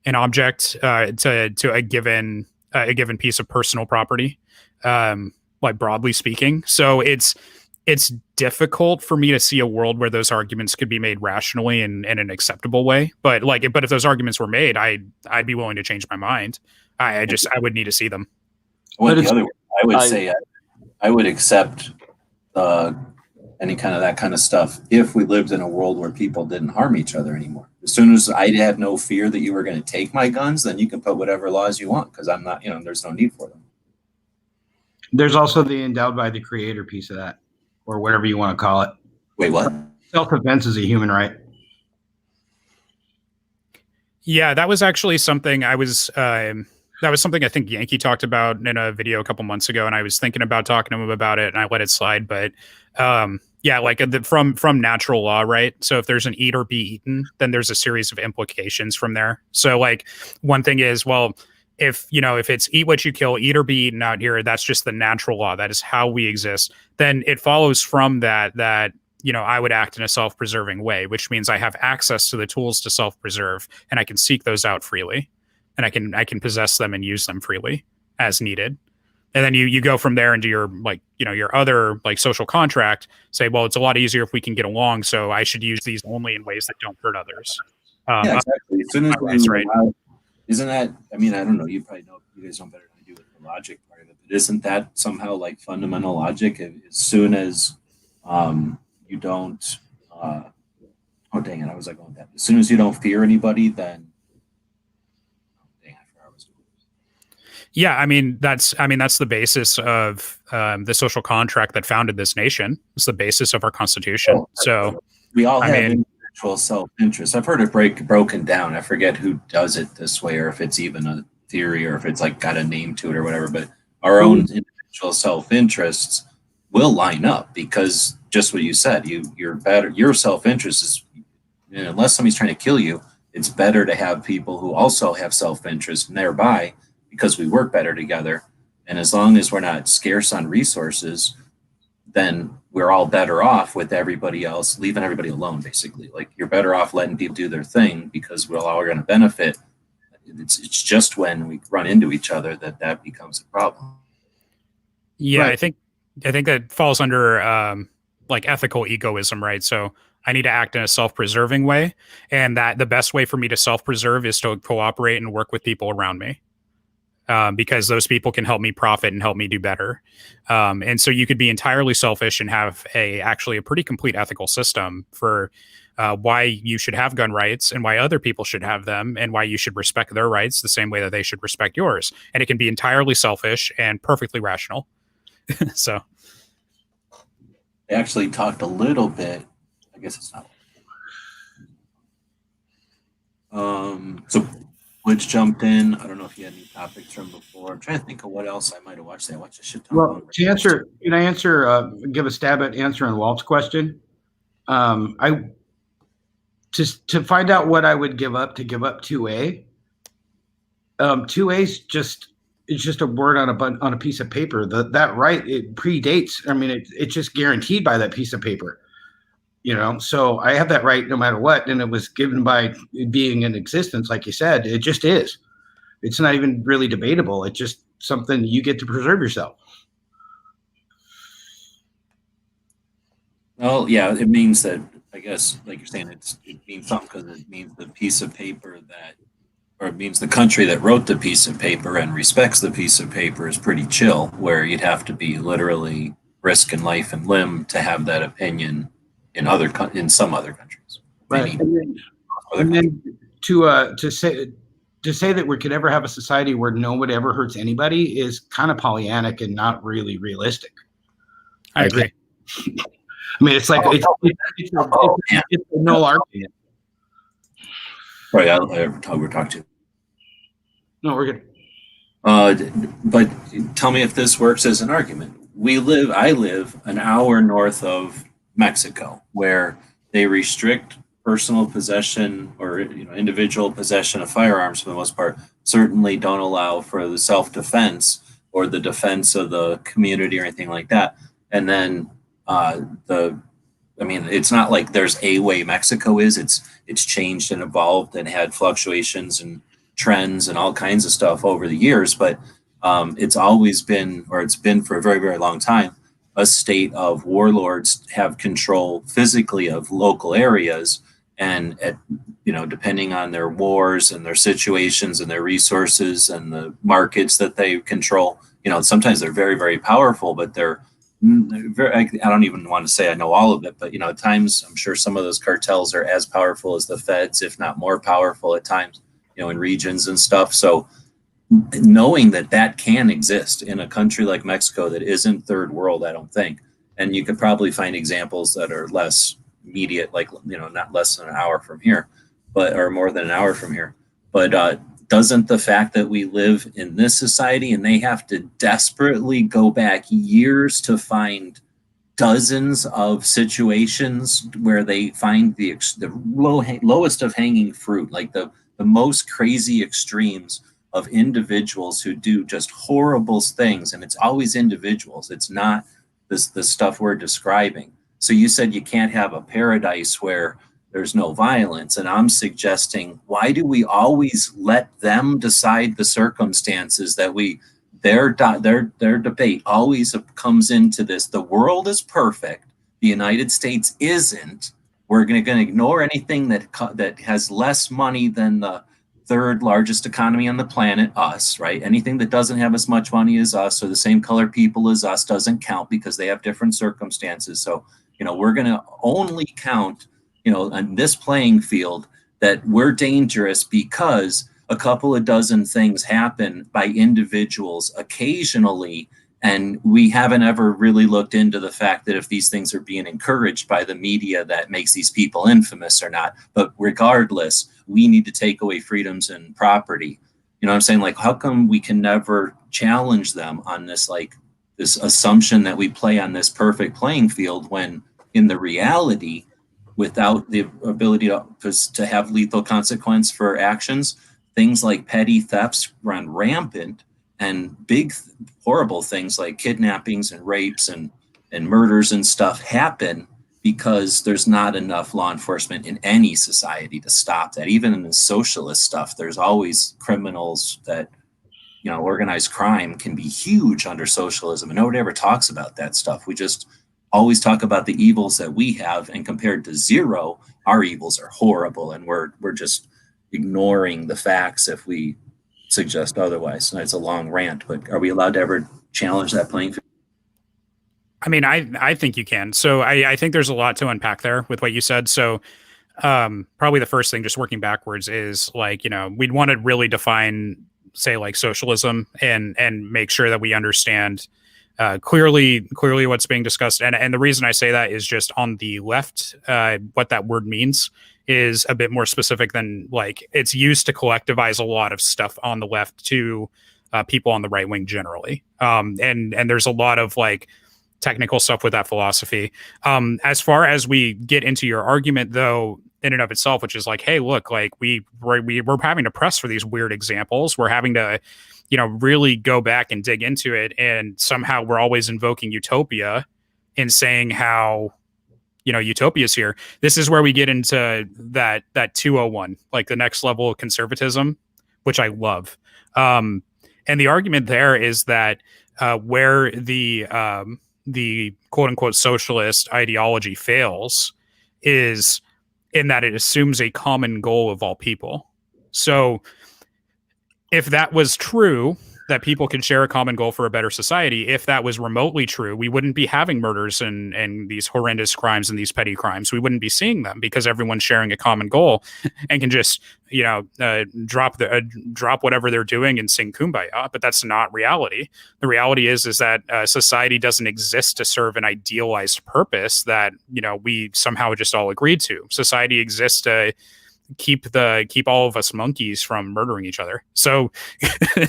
an object, to a given piece of personal property, like broadly speaking. So it's difficult for me to see a world where those arguments could be made rationally and in an acceptable way. But if those arguments were made, I'd be willing to change my mind. I would need to see them. Well, the other way, I would say I would accept any kind of that kind of stuff if we lived in a world where people didn't harm each other anymore. As soon as I had no fear that you were going to take my guns, then you can put whatever laws you want, because I'm not, there's no need for them. There's also the endowed by the creator piece of that, or whatever you want to call it. Wait, what? Self-defense is a human right. Yeah, that was actually something that was something I think Yankee talked about in a video a couple months ago, and I was thinking about talking to him about it, and I let it slide. But yeah, like from natural law, right? So if there's an eat or be eaten, then there's a series of implications from there. So like one thing is, well, if it's eat what you kill, eat or be eaten out here, that's just the natural law. That is how we exist. Then it follows from that I would act in a self-preserving way, which means I have access to the tools to self-preserve, and I can seek those out freely, and I can possess them and use them freely as needed. And then you go from there into your your other social contract. Say, well, it's a lot easier if we can get along, so I should use these only in ways that don't hurt others. Yeah, exactly. As soon as that's right. Isn't that? I mean, I don't know. You probably know. You guys know better than I do with the logic part of it. But isn't that somehow like fundamental logic? As soon as you don't. Oh dang it! I was like going with that. As soon as you don't fear anybody, then. Yeah, I mean that's the basis of the social contract that founded this nation. It's the basis of our Constitution. So we all have individual self-interest. I've heard it broken down. I forget who does it this way, or if it's even a theory, or if it's like got a name to it or whatever. But our own individual self-interests will line up, because just what you said, you're better. Your self-interest is, unless somebody's trying to kill you, it's better to have people who also have self-interest nearby, because we work better together. And as long as we're not scarce on resources, then we're all better off with everybody else, leaving everybody alone, basically. Like, you're better off letting people do their thing, because we're all going to benefit. It's just when we run into each other that becomes a problem. Yeah, right. I think that falls under like ethical egoism, right? So I need to act in a self-preserving way, and that the best way for me to self-preserve is to cooperate and work with people around me. Because those people can help me profit and help me do better. And so you could be entirely selfish and have actually a pretty complete ethical system for why you should have gun rights and why other people should have them, and why you should respect their rights the same way that they should respect yours. And it can be entirely selfish and perfectly rational. So I actually talked a little bit. I guess it's not. So Woods jumped in. I don't know if you had any topics from before. I'm trying to think of what else I might have watched. I watched a shit ton. Well, give a stab at answering Walt's question? To find out what I would give up to give up 2A. 2A is just a word on a piece of paper. That right, it predates. I mean, it's just guaranteed by that piece of paper. So I have that right no matter what, and it was given by being in existence, like you said. It just is. It's not even really debatable. It's just something you get to preserve yourself. Well, yeah, it means that, I guess, like you're saying, it means something, because it means the piece of paper or it means the country that wrote the piece of paper and respects the piece of paper is pretty chill, where you'd have to be literally risking life and limb to have that opinion in some other countries. Right. And then to say that we could ever have a society where no one ever hurts anybody is kind of Pollyannic and not really realistic. I agree. I mean, it's like it's a no argument. Right, we're talking to. No, we're good. But tell me if this works as an argument. I live an hour north of Mexico, where they restrict personal possession or individual possession of firearms for the most part. Certainly don't allow for the self-defense or the defense of the community or anything like that. And then the I mean, it's not like there's a way Mexico is. It's changed and evolved and had fluctuations and trends and all kinds of stuff over the years. But it's always been, or it's been for a very, very long time, a state of warlords have control physically of local areas, and at, depending on their wars and their situations and their resources and the markets that they control, sometimes they're very, very powerful, but they're very, I don't even want to say I know all of it, but at times I'm sure some of those cartels are as powerful as the feds, if not more powerful at times, in regions and stuff. So knowing that can exist in a country like Mexico that isn't third world, I don't think. And you could probably find examples that are less immediate, like, not less than an hour from here, or more than an hour from here. But doesn't the fact that we live in this society and they have to desperately go back years to find dozens of situations where they find the lowest of hanging fruit, like the most crazy extremes of individuals who do just horrible things, and it's always individuals. It's not the stuff we're describing. So you said you can't have a paradise where there's no violence, and I'm suggesting, why do we always let them decide the circumstances that their debate always comes into this? The world is perfect. The United States isn't. We're going to ignore anything that has less money than the third largest economy on the planet, us, right? Anything that doesn't have as much money as us or the same color people as us doesn't count because they have different circumstances. So, we're going to only count, on this playing field, that we're dangerous because a couple of dozen things happen by individuals occasionally. And we haven't ever really looked into the fact that if these things are being encouraged by the media that makes these people infamous or not. But regardless, we need to take away freedoms and property. You know what I'm saying? Like, how come we can never challenge them on this, like, this assumption that we play on this perfect playing field, when in the reality, without the ability to have lethal consequence for actions, things like petty thefts run rampant, and big horrible things like kidnappings and rapes and murders and stuff happen because there's not enough law enforcement in any society to stop that. Even in the socialist stuff, there's always criminals that, organized crime can be huge under socialism, and nobody ever talks about that stuff. We just always talk about the evils that we have, and compared to zero, our evils are horrible, and we're just ignoring the facts if we suggest otherwise. And it's a long rant, but are we allowed to ever challenge that playing field? I mean, I think you can. So I think there's a lot to unpack there with what you said. So probably the first thing, just working backwards, is like, we'd want to really define, say, like socialism, and make sure that we understand clearly what's being discussed. And the reason I say that is just on the left, what that word means is a bit more specific than, like, it's used to collectivize a lot of stuff on the left to people on the right wing generally. And there's a lot of, like, technical stuff with that philosophy. As far as we get into your argument, though, in and of itself, which is like, hey, look, like, we're having to press for these weird examples. We're having to, really go back and dig into it. And somehow we're always invoking utopia and saying how, utopia is here. This is where we get into that 201, like the next level of conservatism, which I love. And the argument there is that where the quote unquote socialist ideology fails is in that it assumes a common goal of all people. So if that was true, that people can share a common goal for a better society, if that was remotely true, we wouldn't be having murders and these horrendous crimes and these petty crimes. We wouldn't be seeing them because everyone's sharing a common goal and can just, drop whatever they're doing and sing Kumbaya. But that's not reality. The reality is that society doesn't exist to serve an idealized purpose that, we somehow just all agreed to. Society exists to keep all of us monkeys from murdering each other. So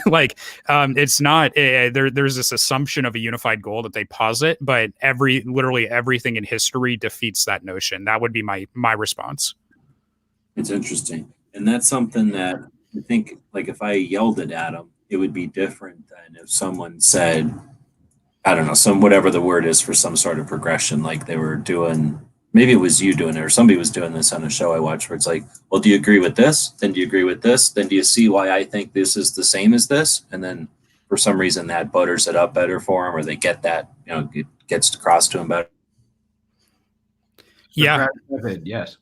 like it's not there's this assumption of a unified goal that they posit, but literally everything in history defeats that notion. That would be my response. It's interesting, and that's something that I think, like, if I yelled at Adam, it would be different than if someone said, I don't know, whatever the word is for some sort of progression, like they were doing maybe it was you doing it or somebody was doing this on a show I watched where it's like, well, do you agree with this? Then do you agree with this? Then do you see why I think this is the same as this? And then for some reason that butters it up better for them, or they get that, it gets across to them better. Yeah. Yes.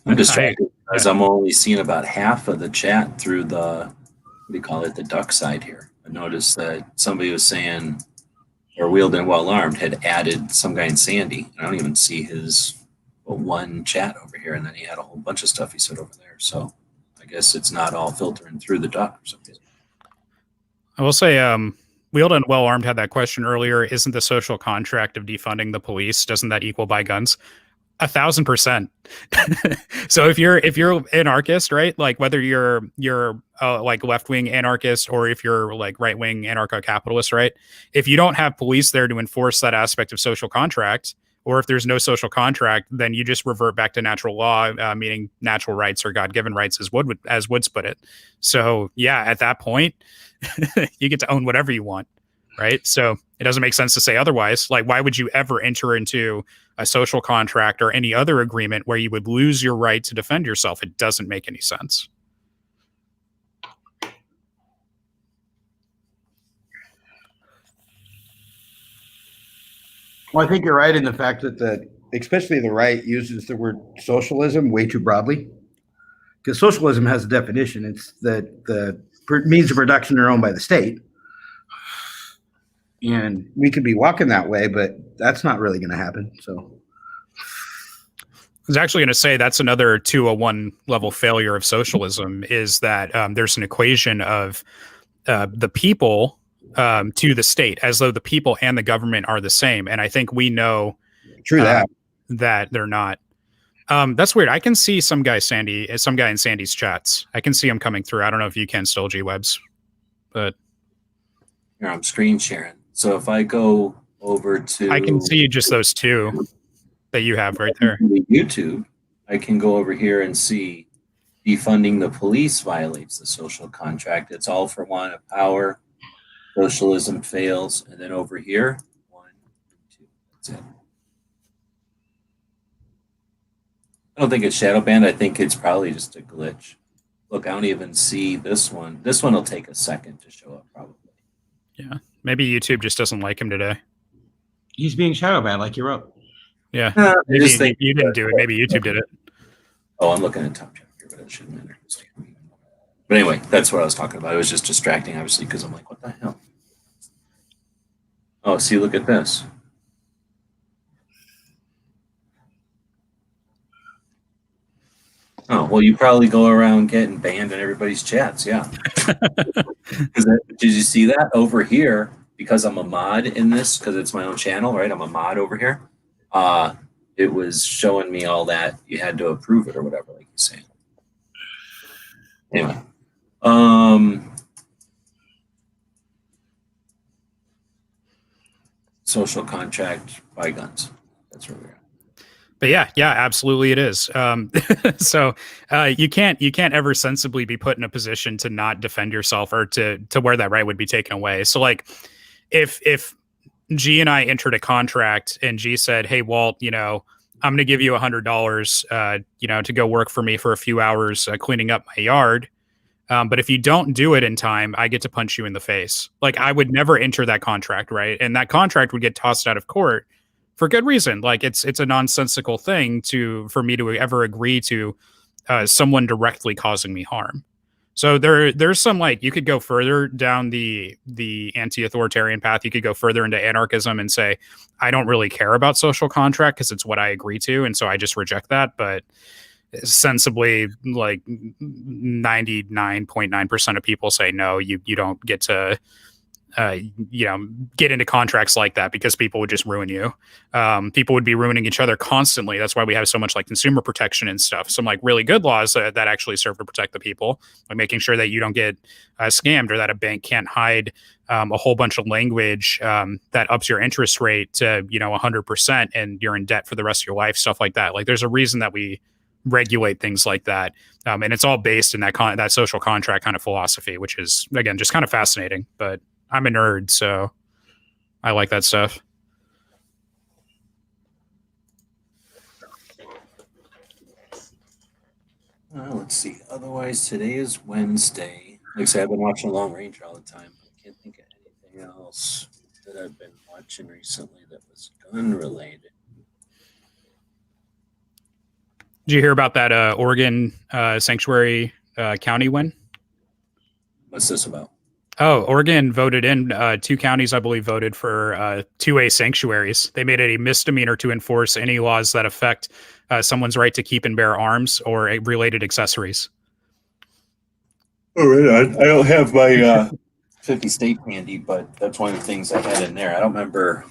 I'm distracted because I'm only seeing about half of the chat through the, what do you call it, the duck side here. I noticed that somebody was saying, or Wheeled and Well Armed had added some guy in Sandy. I don't even see his one chat over here, and then he had a whole bunch of stuff he said over there. So I guess it's not all filtering through the duck or something. I will say, Wheeled and Well Armed had that question earlier. Isn't the social contract of defunding the police, doesn't that equal by-guns? 1,000%. So if you're anarchist, right? Like whether you're like left-wing anarchist or if you're like right-wing anarcho-capitalist, right? If you don't have police there to enforce that aspect of social contract, or if there's no social contract, then you just revert back to natural law, meaning natural rights or God-given rights, as Woods put it. So yeah, at that point, you get to own whatever you want, right? So it doesn't make sense to say otherwise. Like, why would you ever enter into a social contract or any other agreement where you would lose your right to defend yourself? It doesn't make any sense. Well, I think you're right in the fact that especially the right uses the word socialism way too broadly, because socialism has a definition. It's that the means of production are owned by the state. And we could be walking that way, but that's not really going to happen. So I was actually going to say that's another 201 level failure of socialism is that there's an equation of the people to the state, as though the people and the government are the same. And I think we know that they're not. That's weird. I can see some guy in Sandy's chats. I can see him coming through. I don't know if you can still, G-Webs, but here I'm screen sharing. So if I go over to, I can see just those two that you have right there. YouTube, I can go over here and see defunding the police violates the social contract. It's all for want of power. Socialism fails. And then over here, 1, 2, that's it. I don't think it's shadow banned. I think it's probably just a glitch. Look, I don't even see this one. This one will take a second to show up probably. Yeah. Maybe YouTube just doesn't like him today. He's being shadow banned like you wrote. Yeah. Maybe you didn't do it. Maybe YouTube did it. Oh, I'm looking at top chat here, but it shouldn't matter. But anyway, that's what I was talking about. It was just distracting, obviously, because I'm like, what the hell? Oh, see, look at this. Oh, well, you probably go around getting banned in everybody's chats, yeah. Did you see that over here? Because I'm a mod in this, because it's my own channel, right? I'm a mod over here. It was showing me all that. You had to approve it or whatever, like you're saying. Anyway. Social contract by guns. That's where we're at. But yeah, absolutely it is. So you can't ever sensibly be put in a position to not defend yourself or to where that right would be taken away. So like if G and I entered a contract and G said, hey, Walt, I'm going to give you $100, to go work for me for a few hours cleaning up my yard. But if you don't do it in time, I get to punch you in the face. Like I would never enter that contract, right? And that contract would get tossed out of court for good reason. Like it's a nonsensical thing for me to ever agree to someone directly causing me harm. So there's some, like, you could go further down the anti-authoritarian path. You could go further into anarchism and say, I don't really care about social contract because it's what I agree to, and so I just reject that. But sensibly, like 99.9% of people say no, you don't get to get into contracts like that because people would just ruin you. People would be ruining each other constantly. That's why we have so much like consumer protection and stuff. Some like really good laws that actually serve to protect the people, like making sure that you don't get scammed, or that a bank can't hide a whole bunch of language that ups your interest rate to 100% and you're in debt for the rest of your life, stuff like that. Like there's a reason that we regulate things like that. And it's all based in that social contract kind of philosophy, which is, again, just kind of fascinating. But I'm a nerd, so I like that stuff. Let's see. Otherwise, today is Wednesday. Like I said, I've been watching Long Ranger all the time. I can't think of anything else that I've been watching recently that was gun related. Did you hear about that Oregon sanctuary county win? What's this about? Oh, Oregon voted in 2 counties, I believe, voted for 2A sanctuaries. They made it a misdemeanor to enforce any laws that affect someone's right to keep and bear arms or related accessories. Oh, right on. I don't have my 50 state handy, but that's one of the things I had in there. I don't remember.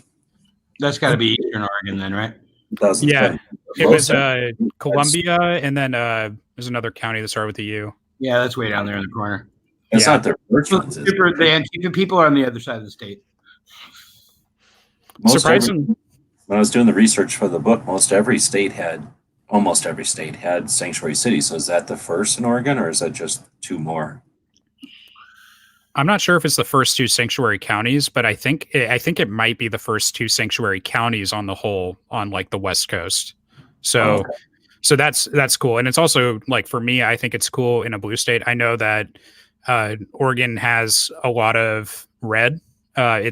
That's got to be Eastern Oregon then, right? Yeah, it was Columbia, and then there's another county that started with a U. Yeah, that's way down there in the corner. It's not their first ones. The Antifa people are on the other side of the state. Surprising. When I was doing the research for the book, almost every state had sanctuary cities. So is that the first in Oregon, or is that just 2 more? I'm not sure if it's the first 2 sanctuary counties, but I think it might be the first 2 sanctuary counties on the whole on like the West Coast. So, So that's cool, and it's also like for me, I think it's cool in a blue state. I know that Oregon has a lot of red. I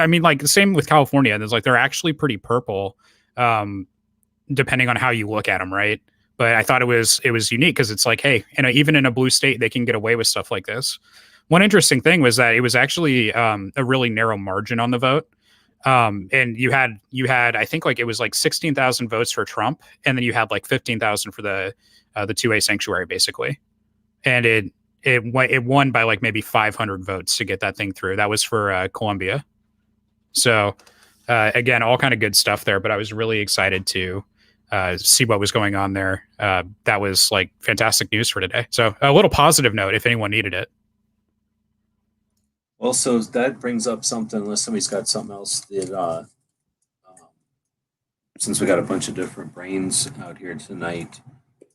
mean, like the same with California. There's like they're actually pretty purple, depending on how you look at them, right? But I thought it was unique because it's like, hey, even in a blue state, they can get away with stuff like this. One interesting thing was that it was actually a really narrow margin on the vote. And you had I think like it was like 16,000 votes for Trump, and then you had like 15,000 for the 2A sanctuary, basically. And it won by like maybe 500 votes to get that thing through. That was for Columbia. So again, all kind of good stuff there. But I was really excited to see what was going on there. That was like fantastic news for today. So a little positive note if anyone needed it. Well, so that brings up something, unless somebody's got something else that, since we got a bunch of different brains out here tonight,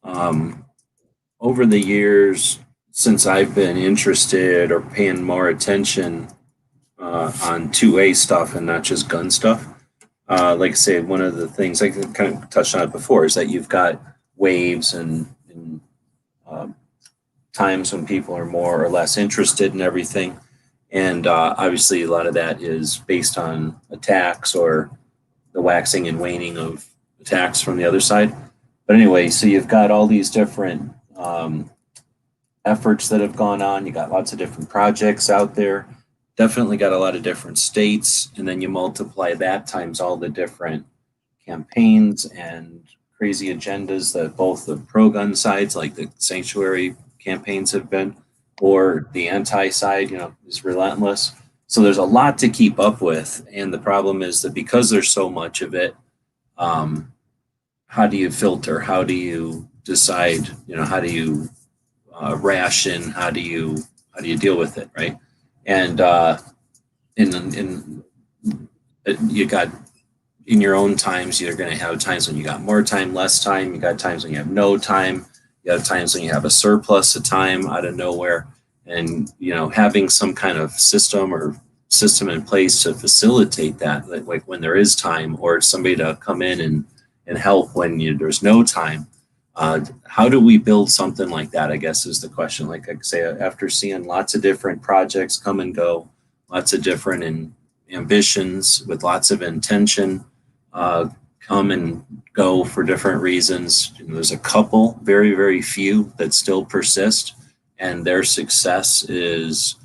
over the years, since I've been interested or paying more attention on 2A stuff and not just gun stuff, like I say, one of the things I kind of touched on it before is that you've got waves and times when people are more or less interested in everything. And obviously, a lot of that is based on attacks or the waxing and waning of attacks from the other side. But anyway, so you've got all these different efforts that have gone on. You got lots of different projects out there. Definitely got a lot of different states. And then you multiply that times all the different campaigns and crazy agendas that both the pro-gun sides, like the sanctuary campaigns have been, or the anti-side, is relentless. So there's a lot to keep up with. And the problem is that because there's so much of it, how do you filter? How do you decide, how do you ration? How do you deal with it, right? And you got in your own times, you're going to have times when you got more time, less time. You got times when you have no time. You have times when you have a surplus of time out of nowhere, and having some kind of system in place to facilitate that, like when there is time, or somebody to come in and help when there's no time. How do we build something like that, I guess, is the question. Like I say, after seeing lots of different projects come and go, lots of different ambitions with lots of intention come and go for different reasons. There's a couple, very, very few, that still persist, and their success is,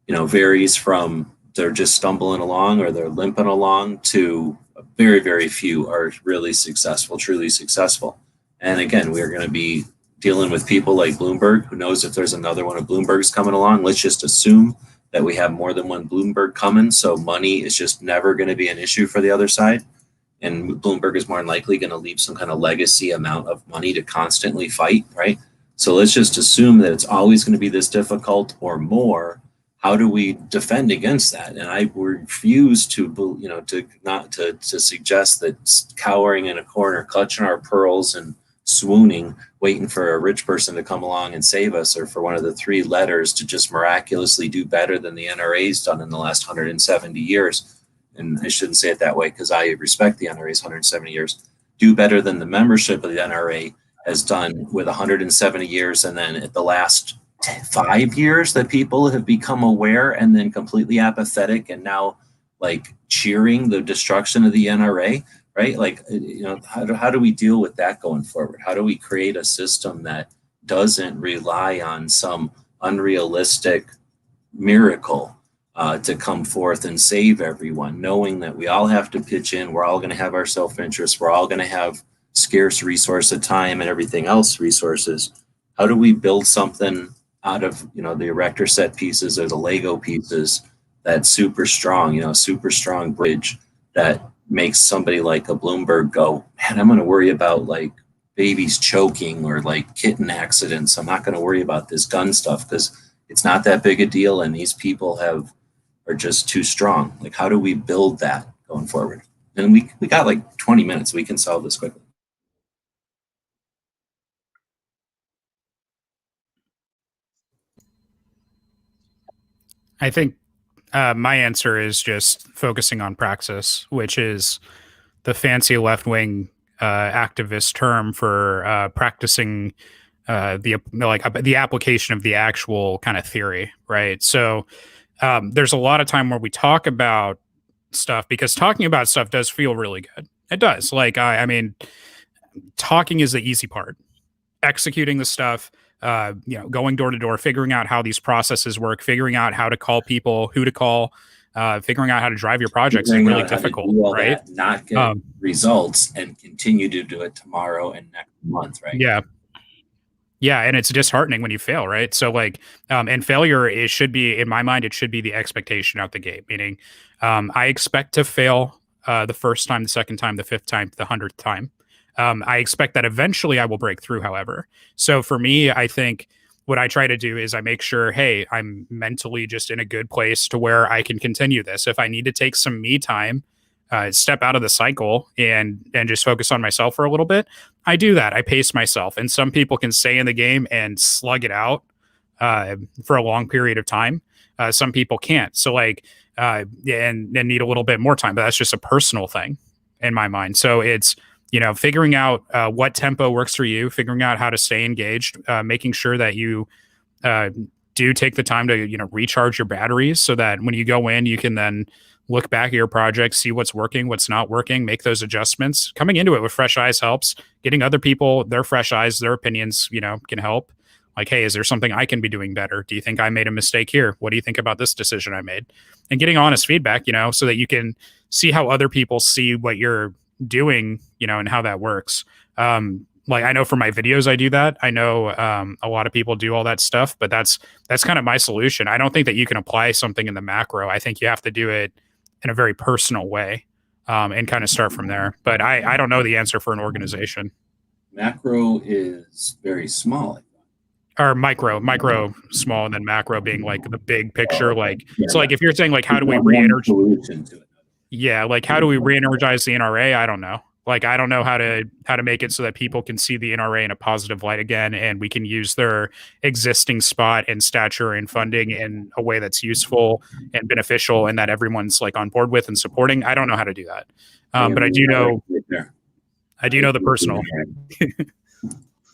varies from they're just stumbling along or they're limping along to very, very few are really successful, truly successful. And again, we're going to be dealing with people like Bloomberg. Who knows if there's another one of Bloomberg's coming along? Let's just assume that we have more than one Bloomberg coming. So money is just never going to be an issue for the other side. And Bloomberg is more than likely going to leave some kind of legacy amount of money to constantly fight, right? So let's just assume that it's always going to be this difficult or more. How do we defend against that? And I refuse to suggest that cowering in a corner, clutching our pearls, and swooning, waiting for a rich person to come along and save us, or for one of the three letters to just miraculously do better than the NRA's done in the last 170 years. And I shouldn't say it that way because I respect the NRA's 170 years. Do better than the membership of the NRA has done with 170 years, and then at the last 5 years that people have become aware and then completely apathetic and now like cheering the destruction of the NRA, right? Like, you know, how do we deal with that going forward? How do we create a system that doesn't rely on some unrealistic miracle to come forth and save everyone, knowing that we all have to pitch in, we're all going to have our self-interest, we're all going to have scarce resource of time and everything else resources. How do we build something out of, you know, the erector set pieces or the Lego pieces that's super strong, you know, super strong bridge that makes somebody like a Bloomberg go, man, I'm going to worry about like babies choking or like kitten accidents. I'm not going to worry about this gun stuff because it's not that big a deal, and these people are just too strong. Like, how do we build that going forward? And we got like 20 minutes. We can solve this quickly. I think my answer is just focusing on praxis, which is the fancy left-wing activist term for practicing the application of the actual kind of theory, right? So there's a lot of time where we talk about stuff because talking about stuff does feel really good. It does. Like I mean, talking is the easy part. Executing the stuff, going door to door, figuring out how these processes work, figuring out how to call people, who to call, figuring out how to drive your projects is really difficult, right? That, not get results and continue to do it tomorrow and next month, right? Yeah. Yeah, and it's disheartening when you fail, right? So like, and failure, it should be, in my mind, it should be the expectation out the gate, meaning I expect to fail the first time, the second time, the fifth time, the 100th time. I expect that eventually I will break through, however. So for me, I think what I try to do is I make sure, hey, I'm mentally just in a good place to where I can continue this. If I need to take some me time, step out of the cycle and just focus on myself for a little bit, I do that. I pace myself. And some people can stay in the game and slug it out for a long period of time. Some people can't. So like, and need a little bit more time, but that's just a personal thing in my mind. So it's, figuring out what tempo works for you, figuring out how to stay engaged, making sure that you do take the time to, recharge your batteries so that when you go in, you can then look back at your project, see what's working, what's not working, make those adjustments. Coming into it with fresh eyes helps. Getting other people, their fresh eyes, their opinions, can help. Like, hey, is there something I can be doing better? Do you think I made a mistake here? What do you think about this decision I made? And getting honest feedback, so that you can see how other people see what you're doing, and how that works. Like I know for my videos, I do that. I know a lot of people do all that stuff, but that's kind of my solution. I don't think that you can apply something in the macro. I think you have to do it in a very personal way and kind of start from there. But I don't know the answer for an organization. Macro is very small. Or micro small, and then macro being like the big picture. Like, so like if you're saying like, how do we re-energize? Yeah. Like how do we re-energize the NRA? I don't know. Like, I don't know how to make it so that people can see the NRA in a positive light again, and we can use their existing spot and stature and funding in a way that's useful and beneficial, and that everyone's like on board with and supporting. I don't know how to do that, but I do know the personal.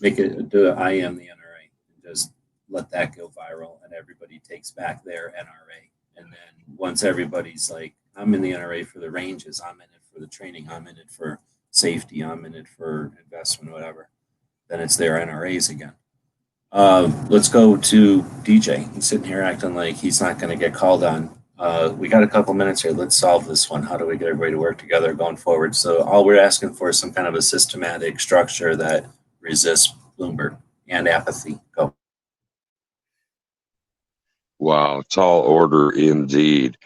Make it do it. I am the NRA. Just let that go viral, and everybody takes back their NRA. And then once everybody's like, I'm in the NRA for the ranges, I'm in it for the training, I'm in it for safety, I'm in it for investment, whatever, then it's their NRAs again. Let's go to DJ. He's sitting here acting like he's not going to get called on. We got a couple minutes here. Let's solve this one. How do we get everybody to work together going forward? So all we're asking for is some kind of a systematic structure that resists Bloomberg and apathy. Go. Wow, tall order indeed.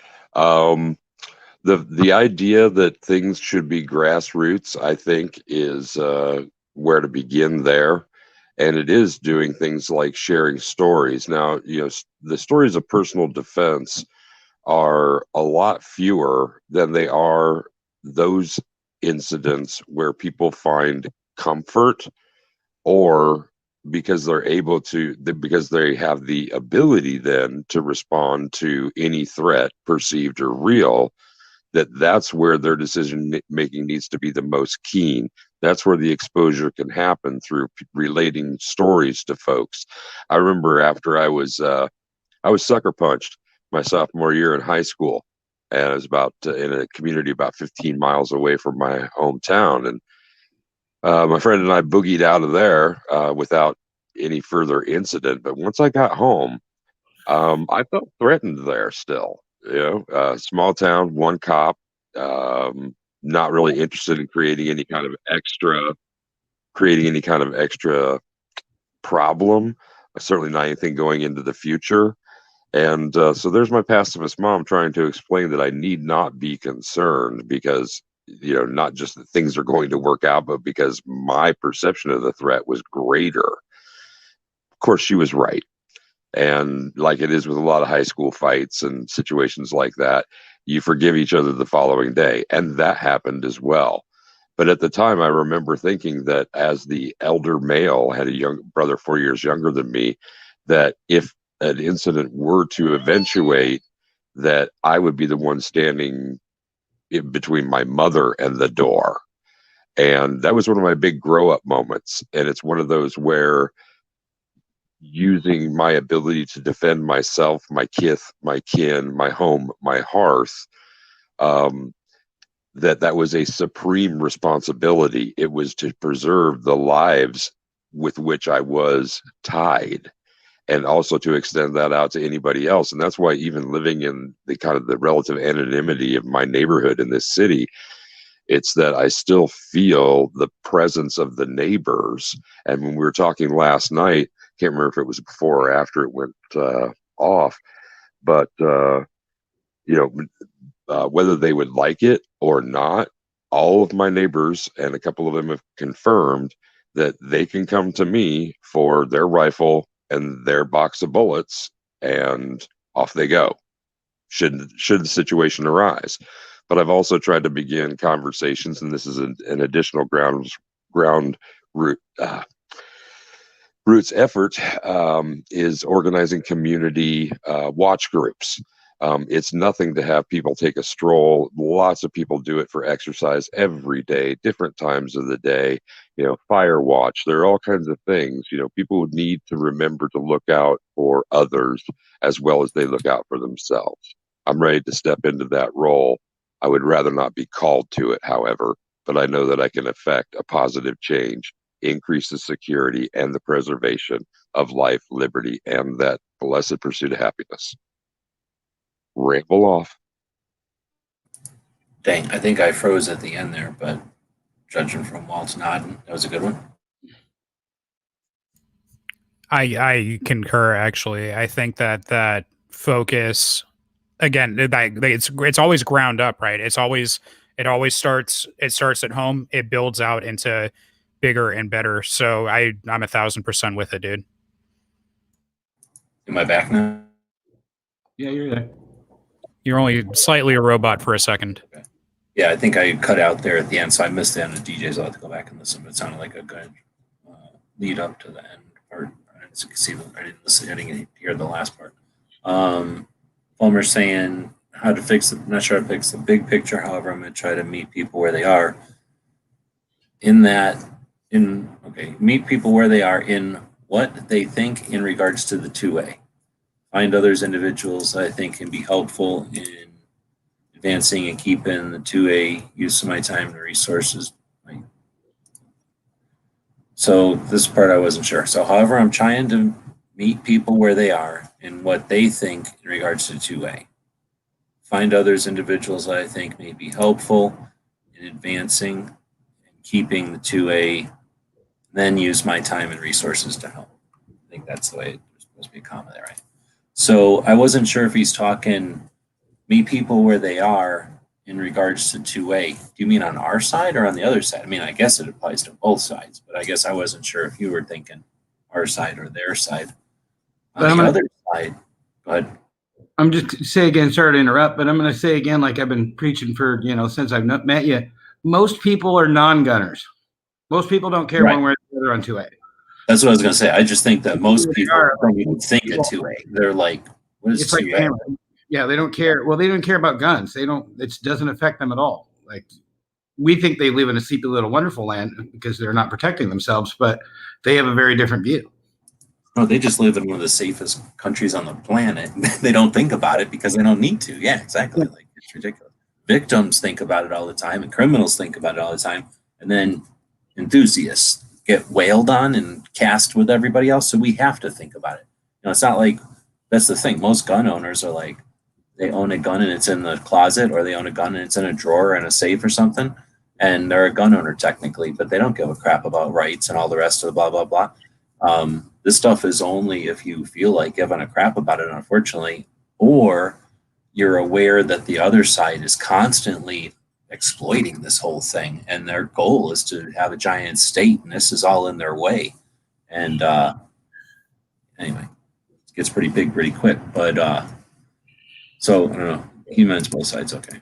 The idea that things should be grassroots, I think, is where to begin there. And it is doing things like sharing stories. Now, the stories of personal defense are a lot fewer than they are those incidents where people find comfort or because they're able to, because they have the ability then to respond to any threat, perceived or real, that's where their decision making needs to be the most keen. That's where the exposure can happen through relating stories to folks. I remember after I was sucker punched my sophomore year in high school, and I was about in a community about 15 miles away from my hometown, and my friend and I boogied out of there without any further incident. But once I got home, I felt threatened there still. Small town, one cop, not really interested in creating any kind of extra problem. Certainly not anything going into the future. And so there's my pacifist mom trying to explain that I need not be concerned because, not just that things are going to work out, but because my perception of the threat was greater. Of course, she was right. And like it is with a lot of high school fights and situations like that, you forgive each other the following day. And that happened as well. But at the time, I remember thinking that as the elder male, had a young brother 4 years younger than me, that if an incident were to eventuate, that I would be the one standing in between my mother and the door. And that was one of my big grow up moments. And it's one of those where using my ability to defend myself, my kith, my kin, my home, my hearth, that was a supreme responsibility. It was to preserve the lives with which I was tied, and also to extend that out to anybody else. And that's why even living in the kind of the relative anonymity of my neighborhood in this city, it's that I still feel the presence of the neighbors. And when we were talking last night, can't remember if it was before or after it went off, but whether they would like it or not, all of my neighbors, and a couple of them have confirmed that they can come to me for their rifle and their box of bullets, and off they go, should the situation arise. But I've also tried to begin conversations, and this is an additional Roots effort, is organizing community watch groups. It's nothing to have people take a stroll. Lots of people do it for exercise every day, different times of the day, fire watch. There are all kinds of things. People would need to remember to look out for others as well as they look out for themselves. I'm ready to step into that role. I would rather not be called to it, however, but I know that I can affect a positive change, increase the security and the preservation of life, liberty, and that blessed pursuit of happiness. Ramble off. Dang, I think I froze at the end there, but judging from Walt's nodding, that was a good one. I concur. Actually, I think that focus, again, it's always ground up, right? It always starts at home. It builds out into bigger and better. So I'm 1,000% with it, dude. Am I back now? Yeah, you're there. You're only slightly a robot for a second. Okay. Yeah, I think I cut out there at the end, so I missed the end of DJ's. I'll have to go back and listen, but it sounded like a good lead up to the end part. I didn't hear the last part. Fulmer saying I'm not sure how to fix the big picture. However, I'm going to try to meet people where they are. Meet people where they are in what they think in regards to the 2A. Find others, individuals that I think can be helpful in advancing and keeping the 2A, use of my time and resources. So this part I wasn't sure. So however, I'm trying to meet people where they are and what they think in regards to 2A. Find others, individuals that I think may be helpful in advancing and keeping the 2A, then use my time and resources to help. I think that's the way there's supposed to be a comma there, right? So I wasn't sure if he's talking meet people where they are in regards to 2A. Do you mean on our side or on the other side? I mean, I guess it applies to both sides, but I guess I wasn't sure if you were thinking our side or their side. On the other side, but I'm just say again, sorry to interrupt, but I'm going to say again, like I've been preaching for, since I've not met you, most people are non-gunners. Most people don't care one way or the other on 2A. That's what I was going to say. I just think that most They people are. don't even think of 2A. They're like, what is It's like 2A? yeah, they don't care. Well, they don't care about guns. They don't. It doesn't affect them at all. Like we think they live in a sleepy little wonderful land because they're not protecting themselves, but they have a very different view. No, they just live in one of the safest countries on the planet. They don't think about it because they don't need to. Yeah, exactly. Like it's ridiculous. Victims think about it all the time, and criminals think about it all the time, and then enthusiasts get wailed on and cast with everybody else. So we have to think about it. It's not like that's the thing. Most gun owners are like they own a gun and it's in the closet, or they own a gun and it's in a drawer or in a safe or something, and they're a gun owner technically, but they don't give a crap about rights and all the rest of the blah blah blah. This stuff is only if you feel like giving a crap about it, unfortunately, or you're aware that the other side is constantly exploiting this whole thing, and their goal is to have a giant state, and this is all in their way. And anyway, it gets pretty big pretty quick. But so I don't know. Humans both sides, okay.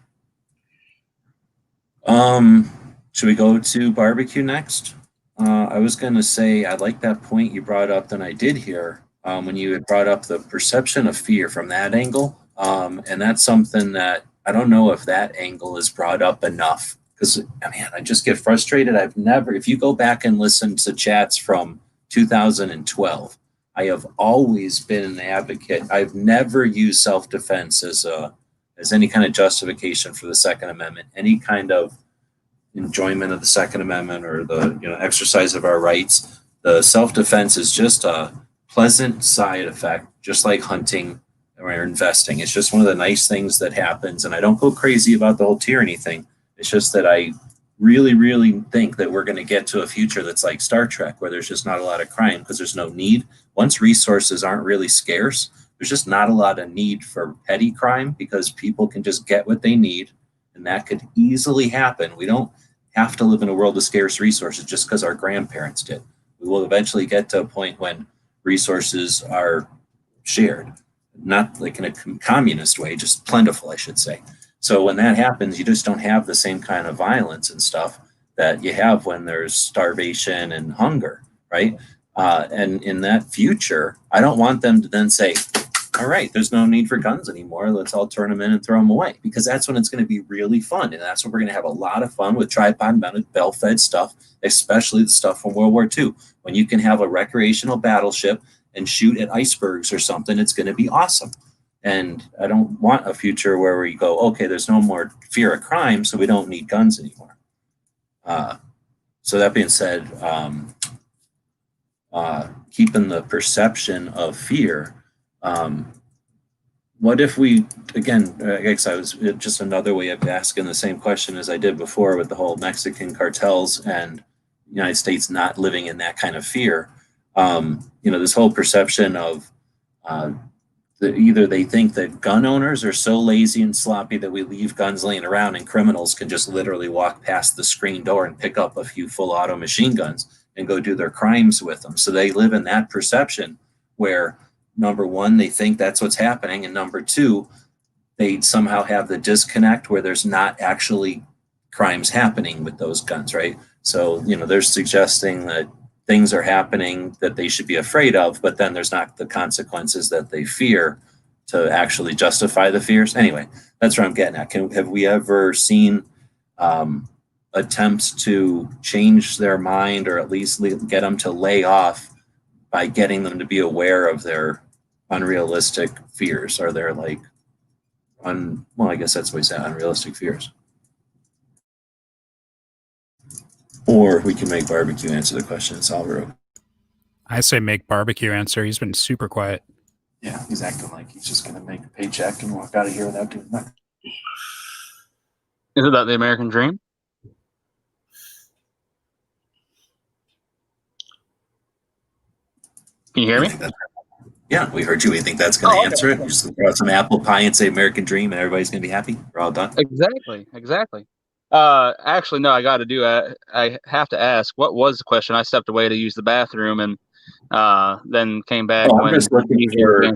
Should we go to barbecue next? I was going to say, I like that point you brought up that I did here when you had brought up the perception of fear from that angle. And that's something that I don't know if that angle is brought up enough because, man, I just get frustrated. If you go back and listen to chats from 2012, I have always been an advocate. I've never used self-defense as any kind of justification for the Second Amendment, any kind of enjoyment of the Second Amendment or the exercise of our rights. The self-defense is just a pleasant side effect, just like hunting or investing. It's just one of the nice things that happens. And I don't go crazy about the whole tyranny thing. It's just that I really, really think that we're going to get to a future that's like Star Trek, where there's just not a lot of crime because there's no need. Once resources aren't really scarce, there's just not a lot of need for petty crime because people can just get what they need. And that could easily happen. We don't have to live in a world of scarce resources just because our grandparents did. We will eventually get to a point when resources are shared, not like in a communist way, just plentiful, I should say. So when that happens, you just don't have the same kind of violence and stuff that you have when there's starvation and hunger, right? And in that future, I don't want them to then say, all right, there's no need for guns anymore. Let's all turn them in and throw them away, because that's when it's going to be really fun. And that's when we're going to have a lot of fun with tripod mounted bell-fed stuff, especially the stuff from World War II. When you can have a recreational battleship and shoot at icebergs or something, it's going to be awesome. And I don't want a future where we go, okay, there's no more fear of crime, so we don't need guns anymore. So that being said, keeping the perception of fear, what if we, again, I guess I was just another way of asking the same question as I did before with the whole Mexican cartels and the United States not living in that kind of fear. This whole perception of either they think that gun owners are so lazy and sloppy that we leave guns laying around and criminals can just literally walk past the screen door and pick up a few full auto machine guns and go do their crimes with them. So they live in that perception where, number one, they think that's what's happening. And number two, they somehow have the disconnect where there's not actually crimes happening with those guns, right? So, they're suggesting that things are happening that they should be afraid of, but then there's not the consequences that they fear to actually justify the fears. Anyway, that's where I'm getting at. Have we ever seen attempts to change their mind, or at least get them to lay off by getting them to be aware of their unrealistic fears? Are there I guess that's what we say, unrealistic fears. Or we can make barbecue answer the question. It's Alvaro. I say make barbecue answer. He's been super quiet. Yeah, he's acting like he's just going to make a paycheck and walk out of here without doing nothing. Isn't that the American dream? Can you hear me? Yeah, we heard you. We think that's going to answer it. You just throw out some apple pie and say American dream and everybody's going to be happy. We're all done. Exactly. Actually, no, I got to do it. I have to ask, what was the question? I stepped away to use the bathroom and then came back. I'm just looking for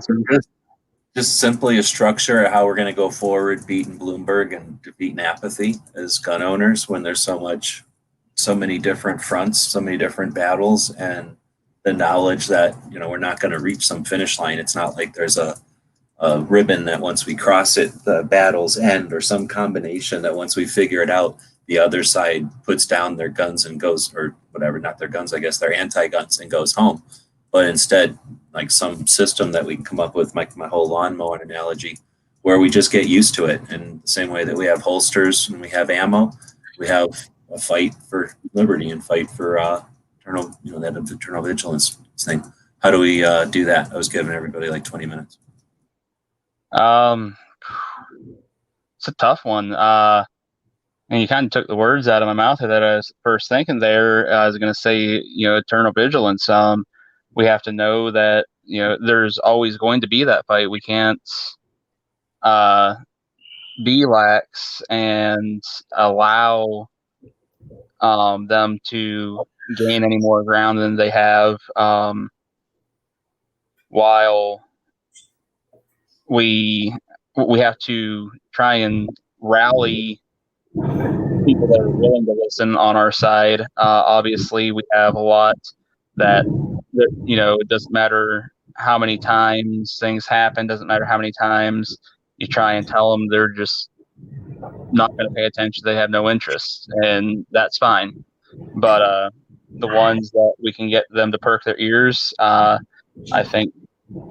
just simply a structure of how we're going to go forward, beating Bloomberg and defeating apathy as gun owners when there's so many different fronts, so many different battles, and the knowledge that, we're not going to reach some finish line. It's not like there's a ribbon that once we cross it, the battles end, or some combination that once we figure it out, the other side puts down their guns and goes, or whatever, not their guns, I guess their anti-guns, and goes home. But instead, like some system that we can come up with, my whole lawnmower analogy, where we just get used to it. And the same way that we have holsters and we have ammo, we have a fight for liberty and fight for eternal, that eternal vigilance thing. How do we do that? I was giving everybody like 20 minutes. It's a tough one. And you kind of took the words out of my mouth that I was first thinking there. I was going to say, eternal vigilance. We have to know that, there's always going to be that fight. We can't be lax and allow them to gain any more ground than they have, while we have to try and rally people that are willing to listen on our side. Obviously, we have a lot that it doesn't matter how many times things happen, doesn't matter how many times you try and tell them, they're just not going to pay attention. They have no interest, and that's fine. But the ones that we can get them to perk their ears, I think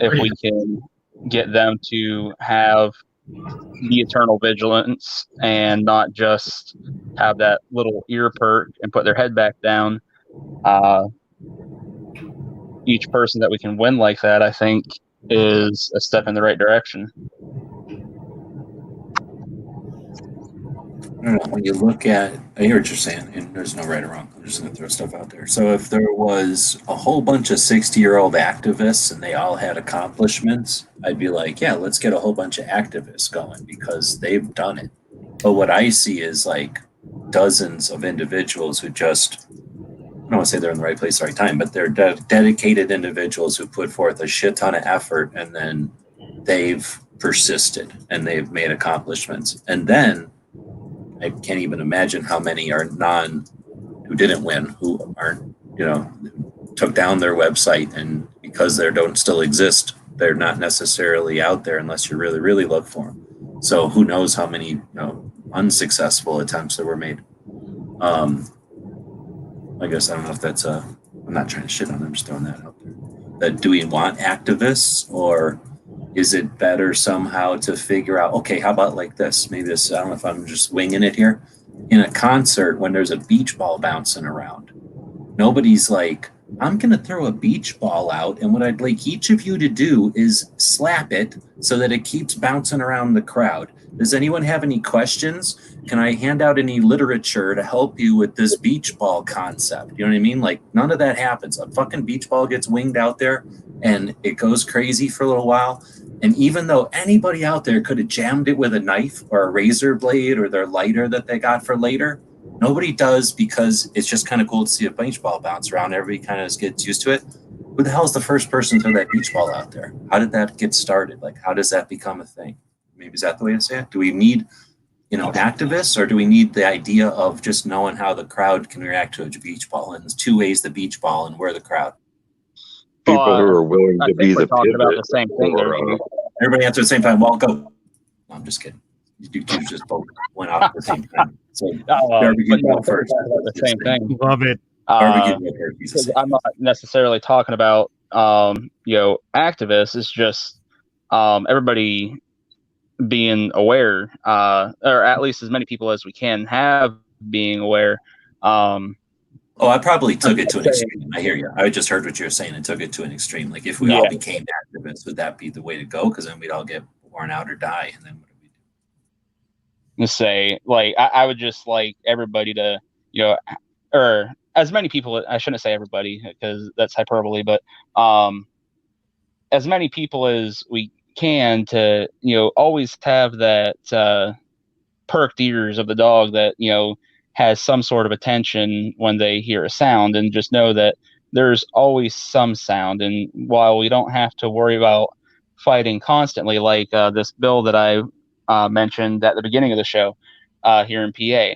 if we can get them to have the eternal vigilance and not just have that little ear perk and put their head back down, each person that we can win like that, I think, is a step in the right direction. I don't know, when you look at, I hear what you're saying, and there's no right or wrong. I'm just going to throw stuff out there. So if there was a whole bunch of 60-year-old activists and they all had accomplishments, I'd be like, yeah, let's get a whole bunch of activists going because they've done it. But what I see is like dozens of individuals who just, I don't want to say they're in the right place, the right time, but they're dedicated individuals who put forth a shit ton of effort, and then they've persisted and they've made accomplishments. And then I can't even imagine how many are who didn't win, who aren't, took down their website, and because they don't still exist, they're not necessarily out there unless you really, really look for them. So who knows how many, unsuccessful attempts that were made. I guess I don't know if that's I'm not trying to shit on them, I'm just throwing that out there. That do we want activists, or is it better somehow to figure out, okay, how about like this? Maybe this, I don't know if I'm just winging it here. In a concert, when there's a beach ball bouncing around, nobody's like, I'm going to throw a beach ball out, and what I'd like each of you to do is slap it so that it keeps bouncing around the crowd. Does anyone have any questions? Can I hand out any literature to help you with this beach ball concept? You know what I mean? Like, none of that happens. A fucking beach ball gets winged out there, and it goes crazy for a little while. And even though anybody out there could have jammed it with a knife or a razor blade or their lighter that they got for later, nobody does, because it's just kind of cool to see a beach ball bounce around. Everybody kind of gets used to it. Who the hell is the first person to throw that beach ball out there? How did that get started? Like, how does that become a thing? Maybe is that the way to say it? Do we need, activists, or do we need the idea of just knowing how the crowd can react to a beach ball? And there's two ways the beach ball, and we're the crowd. People who are willing to be the talking pivot. about the same thing there. Everybody answer at the same time. Well, go. No, I'm just kidding. You two just both went out at the same time. So barbecue go first. The same thing. Love it. Barbecue go first. I'm not necessarily talking about activists. It's just everybody being aware, or at least as many people as we can have being aware. I probably took it to an extreme. I hear you. I just heard what you were saying and took it to an extreme. Like, if we all became activists, would that be the way to go? Because then we'd all get worn out or die. And then what do we do? To say, like, I would just like everybody to, or as many people, I shouldn't say everybody because that's hyperbole, but as many people as we can to, always have that perked ears of the dog that, has some sort of attention when they hear a sound, and just know that there's always some sound. And while we don't have to worry about fighting constantly, like this bill that I mentioned at the beginning of the show here in PA,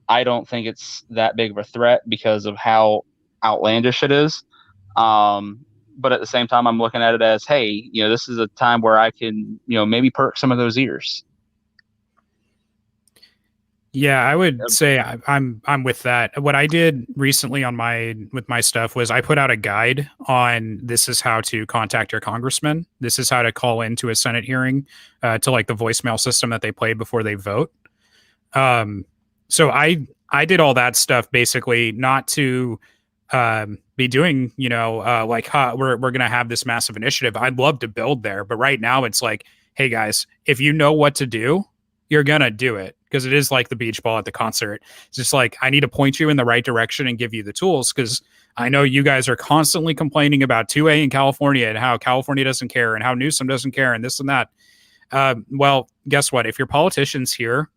I don't think it's that big of a threat because of how outlandish it is. But at the same time, I'm looking at it as, hey, this is a time where I can, maybe perk some of those ears. Yeah, I would say I'm with that. What I did recently with my stuff was I put out a guide on this is how to contact your congressman. This is how to call into a Senate hearing, to like the voicemail system that they play before they vote. So I did all that stuff basically not to be doing, we're gonna have this massive initiative. I'd love to build there, but right now it's like, hey guys, if you know what to do, you're gonna do it, because it is like the beach ball at the concert. It's just like, I need to point you in the right direction and give you the tools, because I know you guys are constantly complaining about 2A in California and how California doesn't care and how Newsom doesn't care and this and that. Well, guess what? If your politicians hear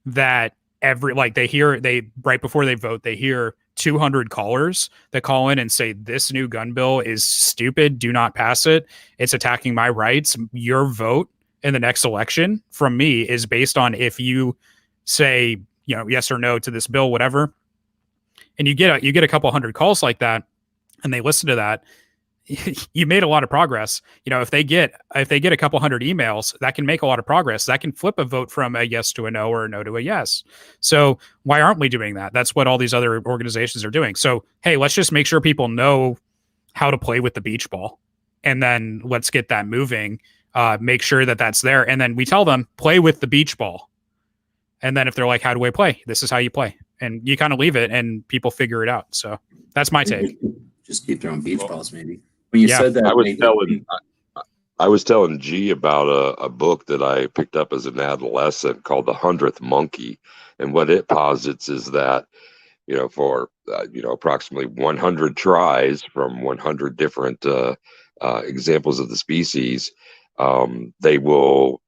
that they right before they vote, they hear 200 callers that call in and say, this new gun bill is stupid, do not pass it, it's attacking my rights, your vote in the next election from me is based on if you say, yes or no to this bill, whatever, and you get a couple hundred calls like that and they listen to that, you made a lot of progress. If they get a couple hundred emails, that can make a lot of progress. That can flip a vote from a yes to a no or a no to a yes. So why aren't we doing that? That's what all these other organizations are doing. So, hey, let's just make sure people know how to play with the beach ball, and then let's get that moving. Make sure that that's there. And then we tell them, play with the beach ball. And then if they're like, how do I play? This is how you play. And you kind of leave it and people figure it out. So that's my take. Just keep throwing beach balls, maybe. When you said that, I was telling G about a book that I picked up as an adolescent called The 100th Monkey. And what it posits is that, for, approximately 100 tries from 100 different examples of the species, they will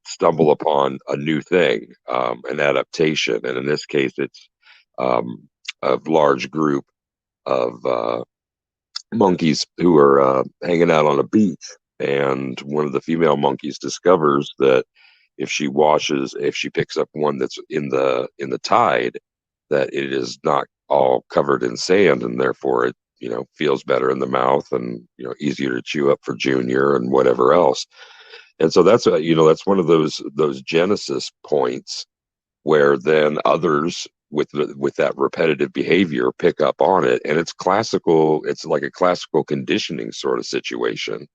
stumble upon a new thing, an adaptation. And in this case, it's a large group of monkeys who are hanging out on a beach. And one of the female monkeys discovers that if she picks up one that's in the tide, that it is not all covered in sand, and therefore it feels better in the mouth and easier to chew up for Junior and whatever else. And so that's that's one of those genesis points where then others with that repetitive behavior pick up on it, and it's like a classical conditioning sort of situation,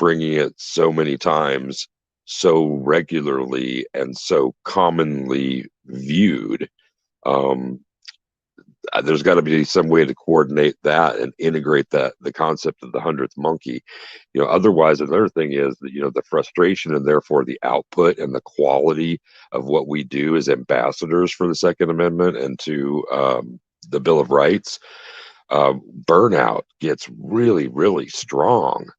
bringing it so many times, so regularly, and so commonly viewed. There's got to be some way to coordinate that and integrate the concept of the 100th monkey. Otherwise, another thing is that, the frustration and therefore the output and the quality of what we do as ambassadors for the Second Amendment and to the Bill of Rights, burnout gets really, really strong.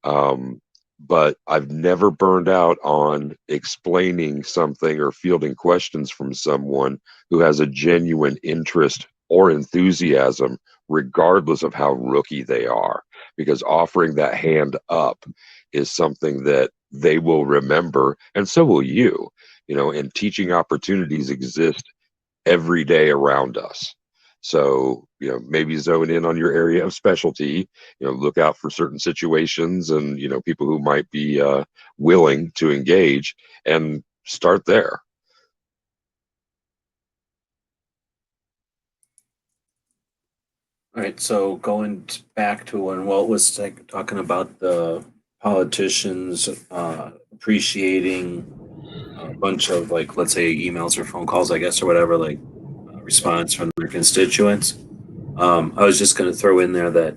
But I've never burned out on explaining something or fielding questions from someone who has a genuine interest or enthusiasm, regardless of how rookie they are, because offering that hand up is something that they will remember, and so will you. And teaching opportunities exist every day around us. So, maybe zone in on your area of specialty, look out for certain situations and, people who might be willing to engage, and start there. All right, so going back to when Walt was talking about the politicians appreciating a bunch of, like, let's say emails or phone calls, I guess, or whatever, like response from their constituents. I was just going to throw in there that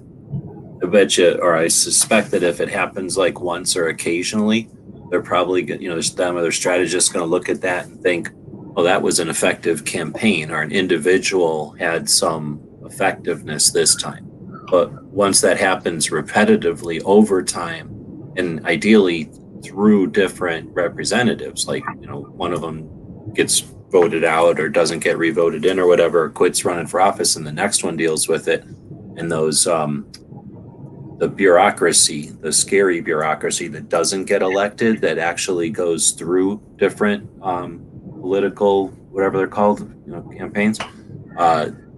I bet you, or I suspect that if it happens like once or occasionally, they're probably, them or their strategist going to look at that and think, oh, that was an effective campaign, or an individual had some effectiveness this time. But once that happens repetitively over time, and ideally through different representatives, like, one of them gets voted out or doesn't get revoted in or whatever, quits running for office, and the next one deals with it, and those the bureaucracy, the scary bureaucracy that doesn't get elected, that actually goes through different political, whatever they're called, campaigns,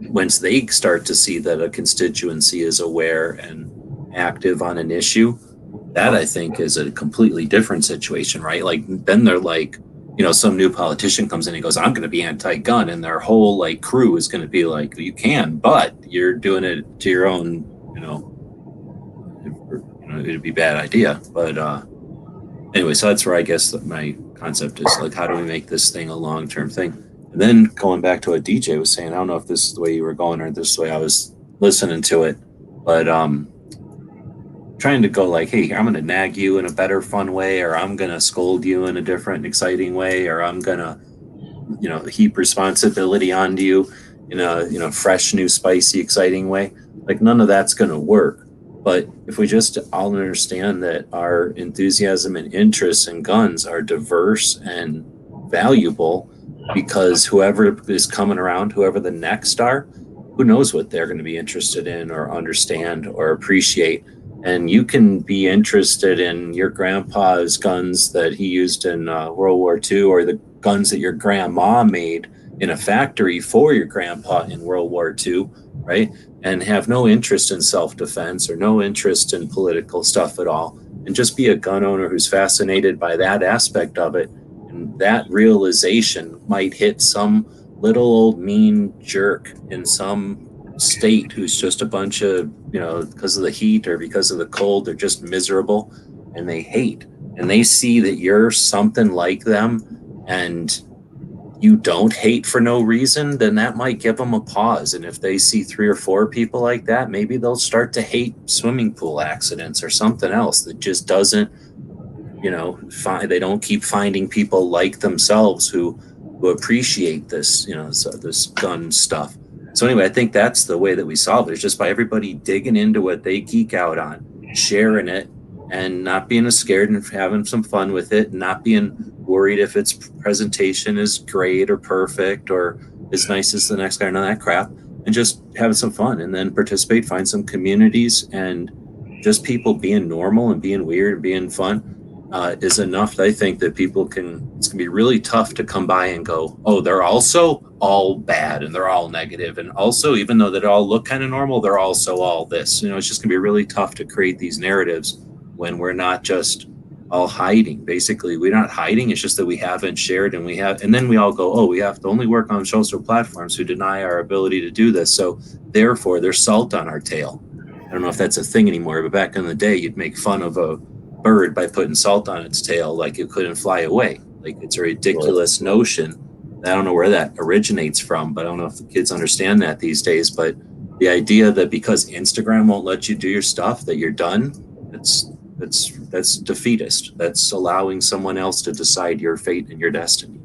once they start to see that a constituency is aware and active on an issue, that I think is a completely different situation, right? Like then they're like, you know, some new politician comes in and goes, I'm going to be anti-gun, and their whole like crew is going to be like, you can, but you're doing it to your own, it'd be a bad idea. But anyway, so that's where I guess that my concept is like, how do we make this thing a long-term thing? And then going back to what DJ was saying, I don't know if this is the way you were going or this is the way I was listening to it, but trying to go like, hey, I'm going to nag you in a better, fun way, or I'm going to scold you in a different, exciting way, or I'm going to, heap responsibility onto you in a, fresh, new, spicy, exciting way. Like none of that's going to work. But if we just all understand that our enthusiasm and interests in guns are diverse and valuable, because whoever is coming around, whoever the next are, who knows what they're going to be interested in or understand or appreciate. And you can be interested in your grandpa's guns that he used in World War II, or the guns that your grandma made in a factory for your grandpa in World War II, right? And have no interest in self-defense or no interest in political stuff at all. And just be a gun owner who's fascinated by that aspect of it. And that realization might hit some little old mean jerk in some state who's just a bunch of, because of the heat or because of the cold, they're just miserable and they hate. And they see that you're something like them and you don't hate for no reason, then that might give them a pause. And if they see 3 or 4 people like that, maybe they'll start to hate swimming pool accidents or something else that just doesn't, they don't keep finding people like themselves who appreciate this, this gun stuff. So anyway, I think that's the way that we solve it. It's just by everybody digging into what they geek out on, sharing it, and not being scared and having some fun with it, and not being worried if its presentation is great or perfect or as nice as the next guy, none of that crap, and just having some fun and then participate, find some communities, and just people being normal and being weird and being fun is enough. I think that it's going to be really tough to come by and go, oh, they're also all bad and they're all negative. And also, even though they all look kind of normal, they're also all this. It's just going to be really tough to create these narratives when we're not just all hiding. Basically, we're not hiding. It's just that we haven't shared, and then we all go, oh, we have to only work on social platforms who deny our ability to do this. So therefore, there's salt on our tail. I don't know if that's a thing anymore, but back in the day, you'd make fun of a bird by putting salt on its tail like it couldn't fly away. Like it's a ridiculous notion. I don't know where that originates from, but I don't know if the kids understand that these days. But the idea that because Instagram won't let you do your stuff, that you're done, that's defeatist. That's allowing someone else to decide your fate and your destiny.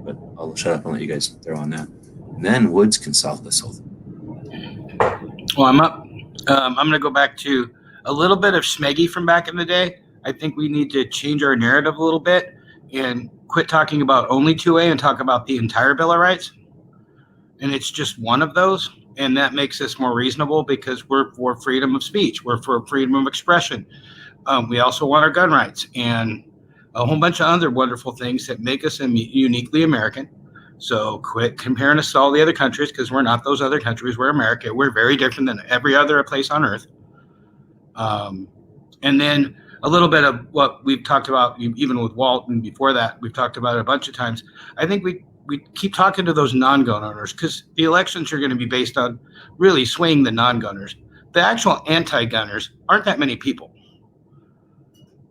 But I'll shut up and let you guys throw on that. And then Woods can solve this whole thing. Well, I'm up. I'm going to go back to a little bit of Smeggy from back in the day. I think we need to change our narrative a little bit and quit talking about only 2A and talk about the entire Bill of Rights. And it's just one of those. And that makes us more reasonable because we're for freedom of speech. We're for freedom of expression. We also want our gun rights and a whole bunch of other wonderful things that make us uniquely American. So quit comparing us to all the other countries, because we're not those other countries. We're America. We're very different than every other place on earth. And then a little bit of what we've talked about, even with Walt, and before that, we've talked about it a bunch of times. I think we keep talking to those non-gun owners, because the elections are going to be based on really swaying the non-gunners. The actual anti-gunners aren't that many people.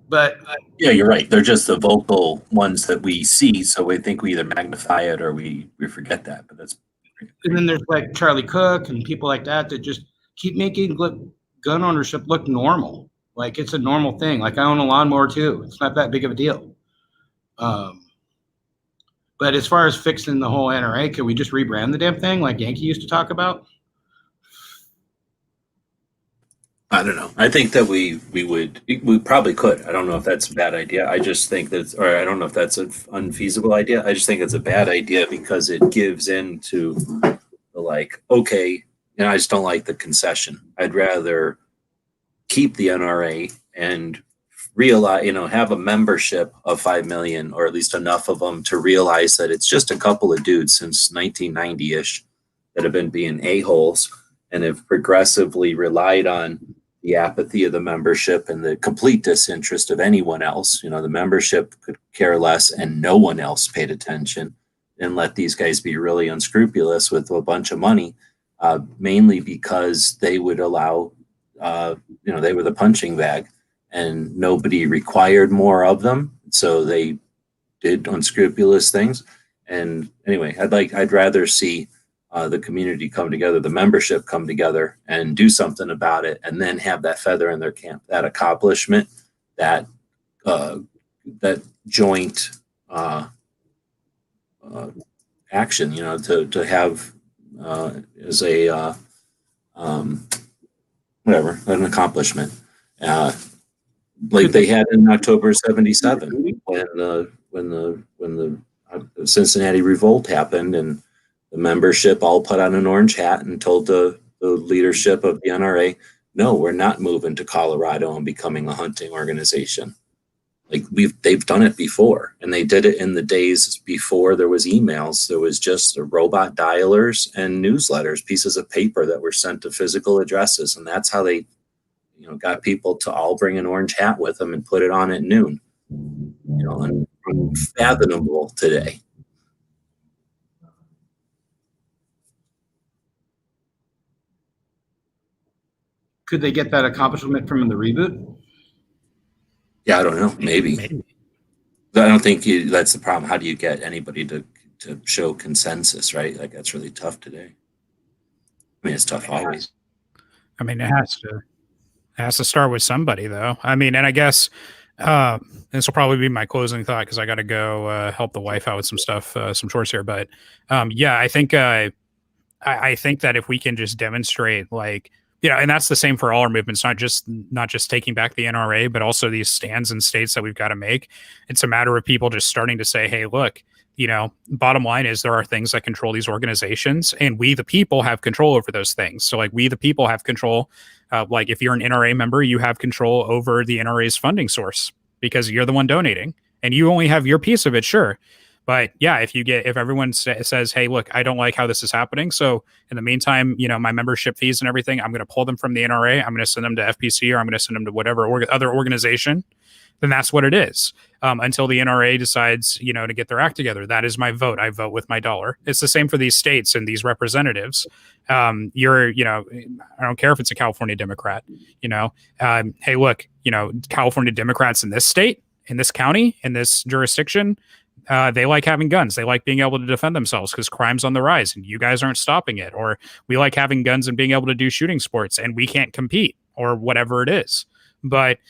But yeah, you're right. They're just the vocal ones that we see. So we think we either magnify it or we forget that. But that's. And then there's like Charlie Cook and people like that just keep making gun ownership look normal. Like it's a normal thing. Like I own a lawnmower too. It's not that big of a deal. But as far as fixing the whole NRA, can we just rebrand the damn thing like Yankee used to talk about? I don't know. I think that we probably could. I don't know if that's a bad idea. I just think or I don't know if that's an unfeasible idea. I just think it's a bad idea because it gives in to the okay, I just don't like the concession. I'd rather keep the NRA and realize, have a membership of 5 million, or at least enough of them to realize that it's just a couple of dudes since 1990-ish that have been being a-holes and have progressively relied on the apathy of the membership and the complete disinterest of anyone else. You know, the membership could care less and no one else paid attention, and let these guys be really unscrupulous with a bunch of money, mainly because they would allow, they were the punching bag and nobody required more of them. So they did unscrupulous things. And anyway, I'd rather see the community come together, the membership come together and do something about it, and then have that feather in their camp, that accomplishment, that joint action, to have as a whatever, an accomplishment, like they had in October '77 when the Cincinnati Revolt happened, and the membership all put on an orange hat and told the leadership of the NRA, no, we're not moving to Colorado and becoming a hunting organization. Like they've done it before, and they did it in the days before there was emails. There was just robot dialers and newsletters, pieces of paper that were sent to physical addresses, and that's how they, got people to all bring an orange hat with them and put it on at noon. Unfathomable today. Could they get that accomplishment from the reboot? Yeah, I don't know. Maybe. I don't think that's the problem. How do you get anybody to show consensus, right? Like, that's really tough today. I mean, it's tough always. I mean, it has to start with somebody, though. I mean, and I guess this will probably be my closing thought, because I got to go help the wife out with some stuff, some chores here. But yeah, I think that if we can just demonstrate, like, and that's the same for all our movements, not just taking back the NRA, but also these stands in states that we've got to make. It's a matter of people just starting to say, hey, look, bottom line is there are things that control these organizations, and we, the people, have control over those things. So, like, we, the people, have control. Like, if you're an NRA member, you have control over the NRA's funding source because you're the one donating, and you only have your piece of it, sure. But yeah, if everyone says, hey, look, I don't like how this is happening, so in the meantime, my membership fees and everything, I'm going to pull them from the NRA, I'm going to send them to FPC, or I'm going to send them to whatever other organization, then that's what it is. Until the NRA decides, to get their act together. That is my vote. I vote with my dollar. It's the same for these states and these representatives. I don't care if it's a California Democrat, hey, look, California Democrats in this state, in this county, in this jurisdiction, they like having guns. They like being able to defend themselves because crime's on the rise and you guys aren't stopping it. Or we like having guns and being able to do shooting sports and we can't compete, or whatever it is. But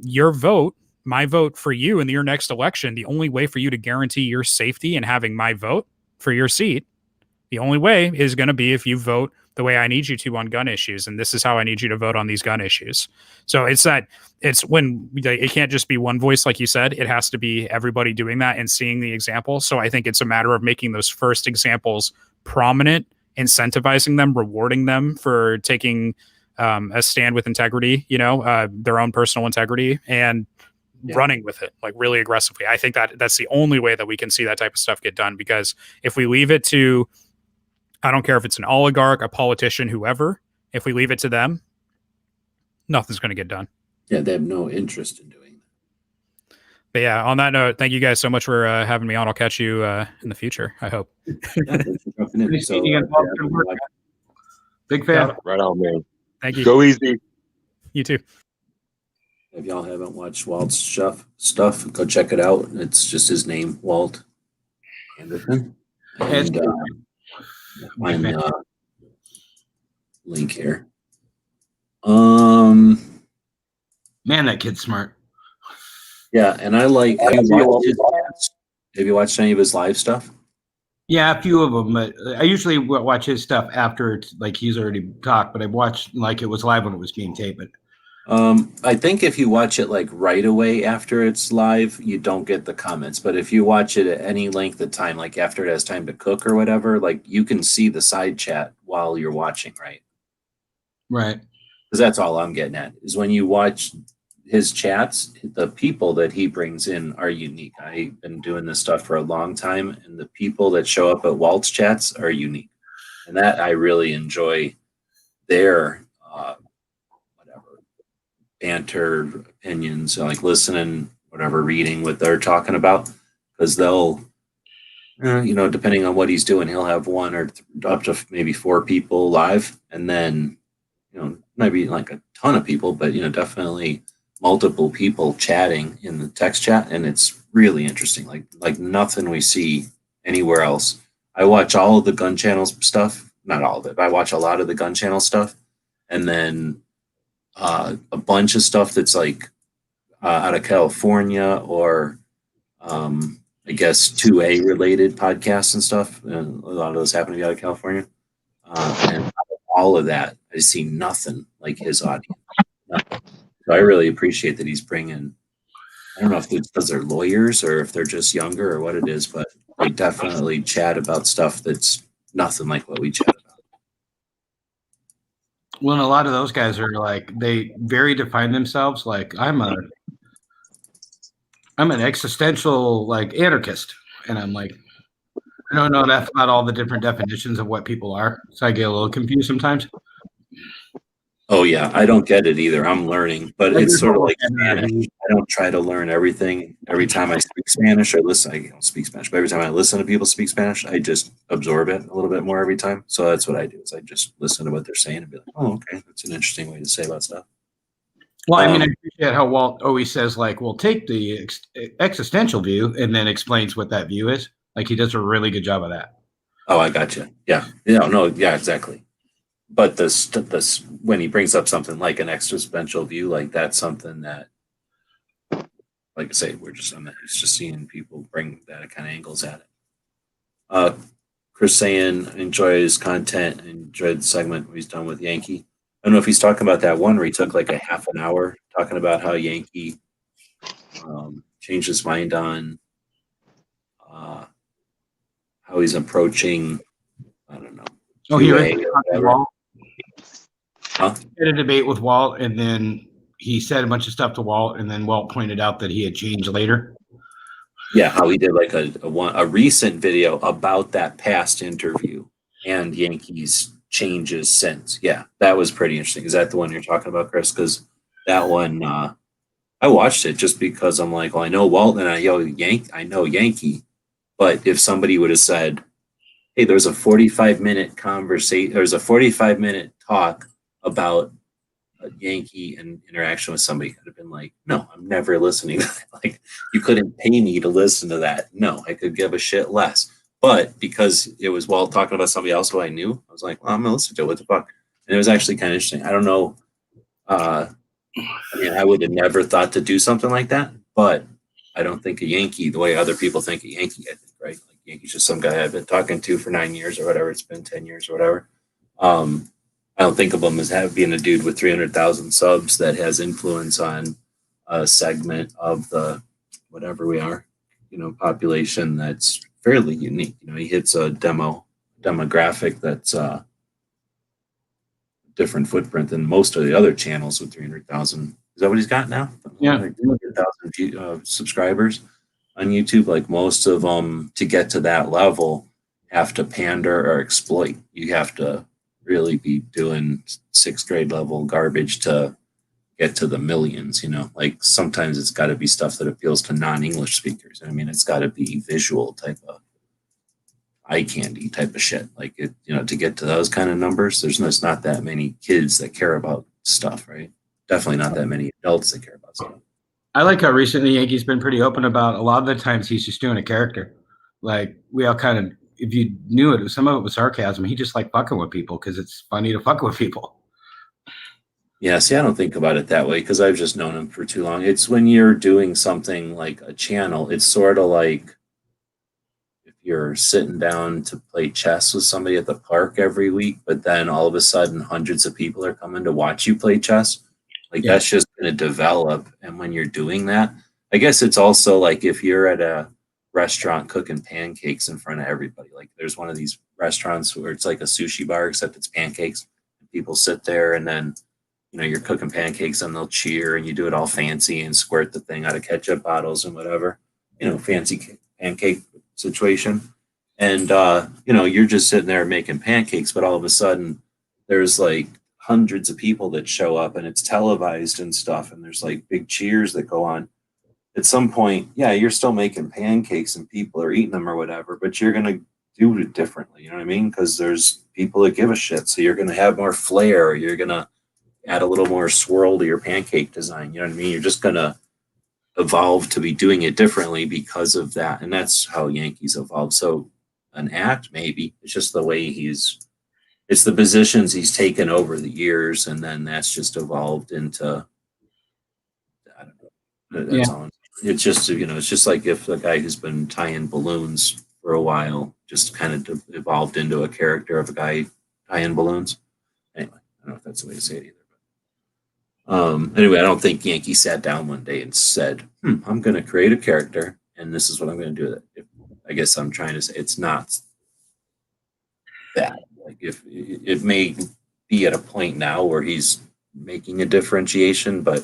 your vote, my vote for you in your next election, the only way for you to guarantee your safety and having my vote for your seat, the only way is going to be if you vote the way I need you to on gun issues. And this is how I need you to vote on these gun issues. So it can't just be one voice, like you said. It has to be everybody doing that and seeing the example. So I think it's a matter of making those first examples prominent, incentivizing them, rewarding them for taking a stand with integrity, their own personal integrity, and running with it, like, really aggressively. I think that's the only way that we can see that type of stuff get done, because if we leave it to, I don't care if it's an oligarch, a politician, whoever, if we leave it to them, nothing's going to get done. Yeah, they have no interest in doing that. But yeah, on that note, thank you guys so much for having me on. I'll catch you in the future, I hope. Big fan. Yeah, right on, man. Thank you. Go easy. You too. If y'all haven't watched Walt's stuff, go check it out. It's just his name, Walt Anderson. And find link here. Man, that kid's smart. Yeah, and I like. Have you watched any of his live stuff? Yeah, a few of them. But I usually watch his stuff after it's like he's already talked. But I watched like it was live when it was being taped. I think if you watch it like right away after it's live, you don't get the comments. But if you watch it at any length of time, like after it has time to cook or whatever, like you can see the side chat while you're watching, right? Right. Because that's all I'm getting at, is when you watch his chats, the people that he brings in are unique. I've been doing this stuff for a long time, and the people that show up at Walt's chats are unique. and that I really enjoy their whatever banter opinions, like listening, whatever, reading what they're talking about, because they'll, depending on what he's doing, he'll have one or up to maybe 4 people live, and then maybe like a ton of people, but definitely multiple people chatting in the text chat, and it's really interesting, like nothing we see anywhere else. I watch all of the gun channels stuff, not all of it, but I watch a lot of the gun channel stuff, and then a bunch of stuff that's like out of California, or I guess 2A related podcasts and stuff. And a lot of those happen to be out of California. And out of all of that, I see nothing like his audience. Nothing. So I really appreciate that he's bringing, I don't know if it's because they're lawyers or if they're just younger or what it is, but they definitely chat about stuff that's nothing like what we chat about. Well, and a lot of those guys are like, they very define themselves. Like, I'm an existential like anarchist, and I'm like, I don't know enough about all the different definitions of what people are, so I get a little confused sometimes. Oh yeah, I don't get it either. I'm learning, but it's sort of like Spanish. I don't try to learn everything every time I speak Spanish or listen. I don't speak Spanish, but every time I listen to people speak Spanish, I just absorb it a little bit more every time. So that's what I do. Is I just listen to what they're saying and be like, oh, okay, that's an interesting way to say about stuff. Well, I mean, I appreciate how Walt always says, like, we'll take the existential view and then explains what that view is. Like, he does a really good job of that. Oh, I got you. Yeah. Yeah, exactly. But this when he brings up something like an existential view, like that's something that, like I say, it's just seeing people bring that kind of angles at it. Chris saying enjoys content, enjoyed the segment he's done with Yankee. I don't know if he's talking about that one where he took like a half an hour talking about how Yankee changed his mind on how he's approaching, I don't know. Oh, he had a debate with Walt, and then he said a bunch of stuff to Walt, and then Walt pointed out that he had changed later. Yeah, how he did like a recent video about that past interview and Yankees changes since. Yeah, that was pretty interesting. Is that the one you're talking about, Chris? Because that one, I watched it just because I'm like, well, I know Walt and I know Yankee, but if somebody would have said, hey, there's a 45-minute conversation, there's a 45-minute talk about a Yankee and interaction with somebody, I'd have been like, no, I'm never listening. Like, you couldn't pay me to listen to that. No, I could give a shit less. But because it was Walt talking about somebody else who I knew, I was like, well, I'm gonna listen to it. What the fuck? And it was actually kind of interesting. I don't know. I mean, I would have never thought to do something like that, but I don't think a Yankee the way other people think a Yankee, I think, right? Like Yankee's just some guy I've been talking to for 9 years or whatever. It's been 10 years or whatever. I don't think of him as being a dude with 300,000 subs that has influence on a segment of the whatever we are, population that's fairly unique. He hits a demographic that's different footprint than most of the other channels with 300,000. Is that what he's got now? Yeah, 300,000 subscribers on YouTube. Like most of them, to get to that level, have to pander or exploit. You have to really be doing 6th grade level garbage to get to the millions. Like sometimes it's got to be stuff that appeals to non-English speakers. I mean, it's got to be visual type of eye candy type of shit. Like it, to get to those kind of numbers, there's not that many kids that care about stuff, right? Definitely not that many adults that care about stuff. I like how recently Yankee's been pretty open about a lot of the times he's just doing a character. Like we all kind of, if you knew it, some of it was sarcasm. He just like fucking with people because it's funny to fuck with people. Yeah, see, I don't think about it that way because I've just known him for too long. It's when you're doing something like a channel, it's sort of like if you're sitting down to play chess with somebody at the park every week, but then all of a sudden hundreds of people are coming to watch you play chess. Like that's just going to develop. And when you're doing that, I guess it's also like if you're at a restaurant cooking pancakes in front of everybody. Like there's one of these restaurants where it's like a sushi bar, except it's pancakes. People sit there and then, you're cooking pancakes and they'll cheer and you do it all fancy and squirt the thing out of ketchup bottles and whatever, fancy pancake situation. And you're just sitting there making pancakes, but all of a sudden there's like hundreds of people that show up and it's televised and stuff, and there's like big cheers that go on. At some point, yeah, you're still making pancakes and people are eating them or whatever, but you're gonna do it differently, you know what I mean? Because there's people that give a shit. So you're gonna have more flair, you're gonna add a little more swirl to your pancake design, you know what I mean? You're just gonna evolve to be doing it differently because of that. And that's how Yankees evolve. So an act, maybe. It's just the way it's the positions he's taken over the years, and then that's just evolved into, I don't know. That's all. It's just, it's just like if a guy who's been tying balloons for a while just kind of evolved into a character of a guy tying balloons. Anyway, I don't know if that's the way to say it either. Anyway, I don't think Yankee sat down one day and said, I'm going to create a character and this is what I'm going to do with it. I guess I'm trying to say it's not that. Like, if it may be at a point now where he's making a differentiation, but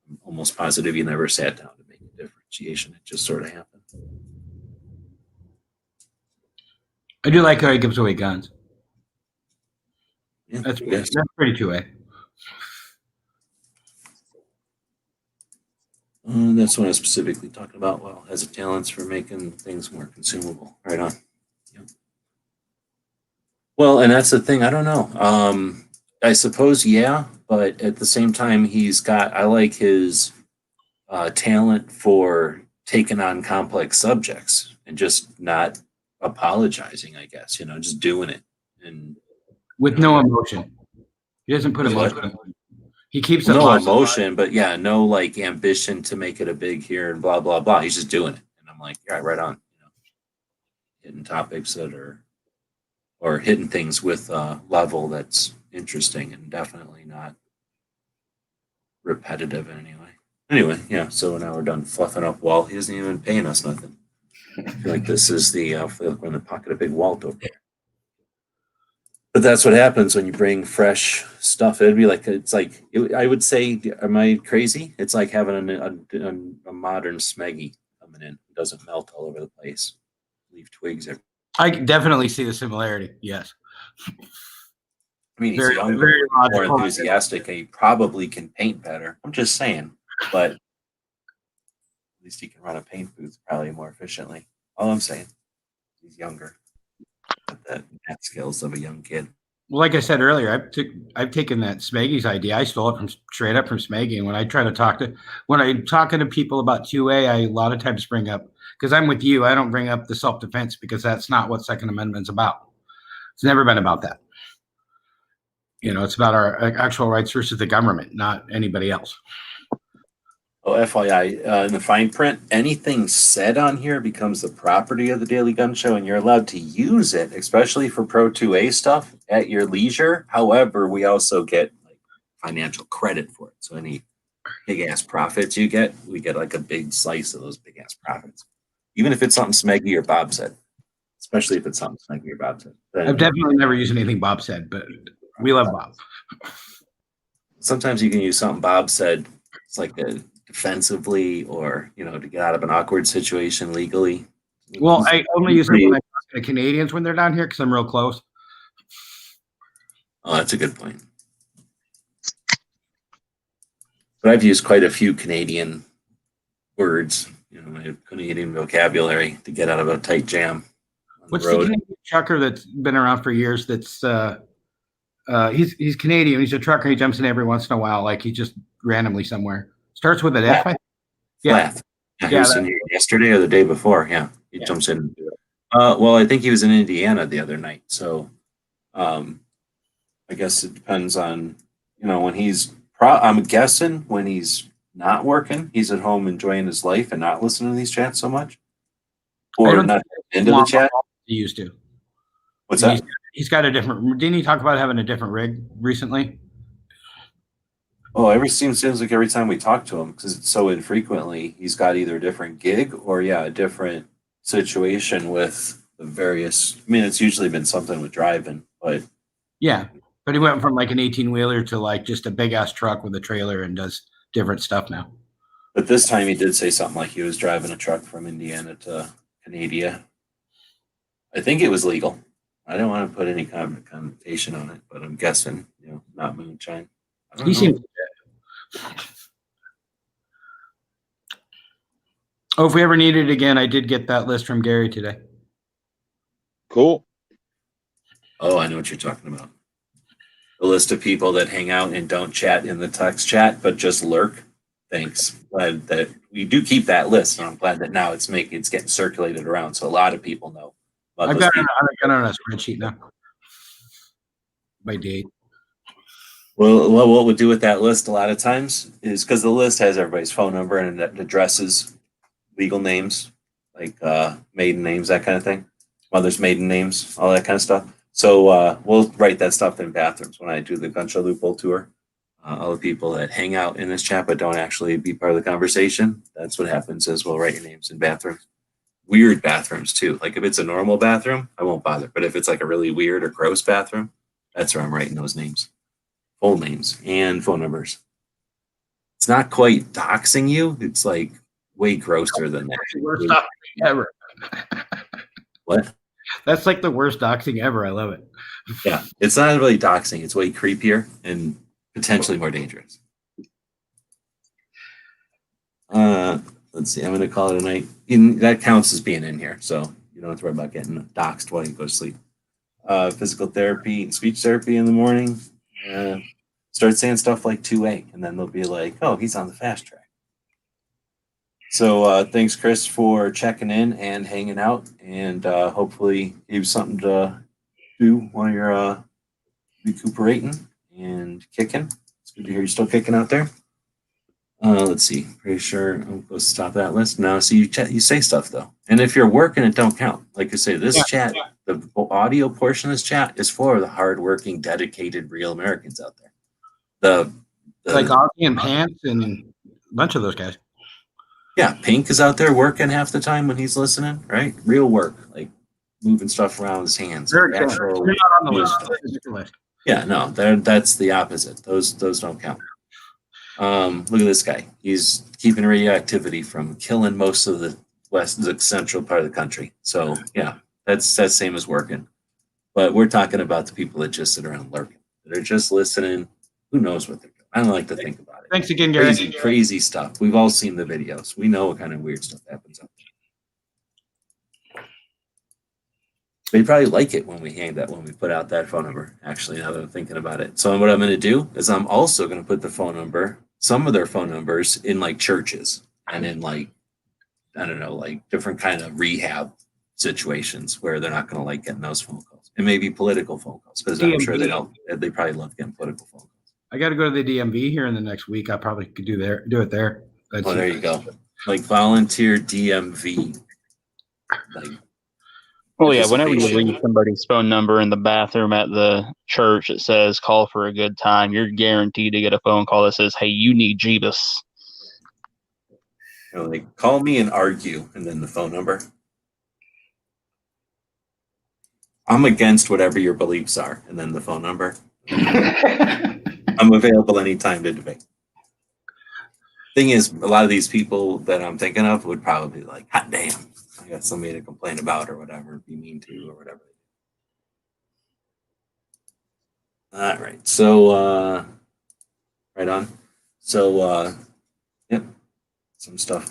I'm almost positive he never sat down to make a differentiation. It just sort of happened. I do like how he gives away guns. Yeah, That's pretty 2A. That's what I was specifically talking about. Well, has a talents for making things more consumable. Right on. Yep. Well, and that's the thing. I don't know. I suppose, yeah, but at the same time, I like his talent for taking on complex subjects and just not apologizing, I guess, just doing it. And with no emotion. He doesn't put emotion. He keeps it no emotion, but yeah, no like ambition to make it a big here and blah blah blah. He's just doing it, and I'm like, yeah, right on. Hitting topics that are, or hitting things with a level that's interesting and definitely not repetitive in any way. Anyway, yeah. So now we're done fluffing up Walt. He isn't even paying us nothing. I feel like this is the we're in the pocket of big Walt over there. But that's what happens when you bring fresh stuff. It'd be like I would say, am I crazy? It's like having a modern Smeggy coming in. It doesn't melt all over the place. Leave twigs everywhere. I definitely see the similarity. Yes. I mean, he's younger, more enthusiastic, and he probably can paint better. I'm just saying, but at least he can run a paint booth probably more efficiently. All I'm saying, he's younger. The math skills of a young kid. Well, like I said earlier, I've taken that Smeggy's idea. I stole it straight up from Smeggy. And when I try to when I'm talking to people about 2A, I a lot of times bring up, because I'm with you, I don't bring up the self-defense because that's not what Second Amendment's about. It's never been about that. It's about our actual rights versus the government, not anybody else. Oh, FYI, in the fine print, anything said on here becomes the property of the Daily Gun Show, and you're allowed to use it, especially for Pro 2A stuff, at your leisure. However, we also get like financial credit for it. So any big ass profits you get, we get like a big slice of those big ass profits, even if it's something Smeggy or Bob said. Especially if it's something Smeggy or Bob said. I've definitely never used anything Bob said, but we love Bob. Sometimes you can use something Bob said. It's like defensively, or to get out of an awkward situation legally. Well, I only use it when I talk to the Canadians when they're down here because I'm real close. Oh, that's a good point. But I've used quite a few Canadian words, I have Canadian vocabulary to get out of a tight jam on What's the road. The Canadian trucker that's been around for years? That's he's Canadian. He's a trucker. He jumps in every once in a while, like he just randomly somewhere. Starts with an F. Yeah. He was in here yesterday or the day before. Yeah, he jumps in. Well, I think he was in Indiana the other night. So, I guess it depends on when he's. I'm guessing when he's not working, he's at home enjoying his life and not listening to these chats so much, or not into the chat. He used to. What's that? He's got a different. Didn't he talk about having a different rig recently? Oh, seems like every time we talk to him, because it's so infrequently, he's got either a different gig or a different situation with the various. I mean, it's usually been something with driving, but yeah, but he went from like an 18-wheeler to like just a big ass truck with a trailer and does different stuff now. But this time he did say something like he was driving a truck from Indiana to Canada. I think it was legal. I don't want to put any kind of connotation on it, but I'm guessing, not moonshine. I don't He know. seems. Oh, if we ever need it again, I did get that list from Gary today. Cool. Oh, I know what you're talking about. The list of people that hang out and don't chat in the text chat, but just lurk. Thanks. Glad that we do keep that list, and I'm glad that now it's getting circulated around, so a lot of people know. I've got it on a spreadsheet now by date. Well, what we'll do with that list a lot of times is because the list has everybody's phone number and addresses, legal names, like maiden names, that kind of thing, mother's maiden names, all that kind of stuff. So we'll write that stuff in bathrooms when I do the gun show loophole tour. All the people that hang out in this chat but don't actually be part of the conversation, that's what happens is we'll write your names in bathrooms. Weird bathrooms too. Like if it's a normal bathroom, I won't bother. But if it's like a really weird or gross bathroom, that's where I'm writing those names. Full names and phone numbers. It's not quite doxing you. It's like way grosser than that. Worst doxing ever. What? That's like the worst doxing ever. I love it. Yeah, it's not really doxing. It's way creepier and potentially more dangerous. Let's see. I'm going to call it a night. That counts as being in here, so you don't have to worry about getting doxed while you go to sleep. Physical therapy and speech therapy in the morning. Start saying stuff like 2A, and then they'll be like, oh, he's on the fast track. So thanks, Chris, for checking in and hanging out, and hopefully gave you something to do while you're recuperating and kicking. It's good to hear you're still kicking out there. Let's see. Pretty sure I'll go stop that list now. So you say stuff though, and if you're working, it don't count. Like I say, this chat, the audio portion of this chat is for the hardworking, dedicated, real Americans out there. The like Ozzy and Pants and a bunch of those guys. Yeah, Pink is out there working half the time when he's listening, right? Real work, like moving stuff around with his hands. They're not on the list. Yeah, no, that's the opposite. Those don't count. Look at this guy. He's keeping radioactivity from killing most of the central part of the country. So yeah, that's same as working. But we're talking about the people that just sit around lurking. They're just listening. Who knows what they're doing? I don't like to think about it. Thanks again, Gary. Crazy stuff. We've all seen the videos. We know what kind of weird stuff happens out there. They probably like it when we put out that phone number, actually, now that I'm thinking about it. So what I'm going to do is I'm also going to put the phone number, some of their phone numbers in like churches and in like, I don't know, like different kind of rehab situations where they're not going to like getting those phone calls. And maybe political phone calls, because I'm sure they probably love getting political phone calls. I got to go to the DMV here in the next week. I probably could do it there. Oh, there you go. Like volunteer DMV. Like, well, yeah, whenever you leave somebody's phone number in the bathroom at the church, it says call for a good time. You're guaranteed to get a phone call that says, hey, you need Jeebus. Like call me and argue, and then the phone number. I'm against whatever your beliefs are, and then the phone number. I'm available anytime to debate. Thing is, a lot of these people that I'm thinking of would probably be like, hot damn, I got somebody to complain about or whatever, be mean to or whatever. All right, so right on. So yep, some stuff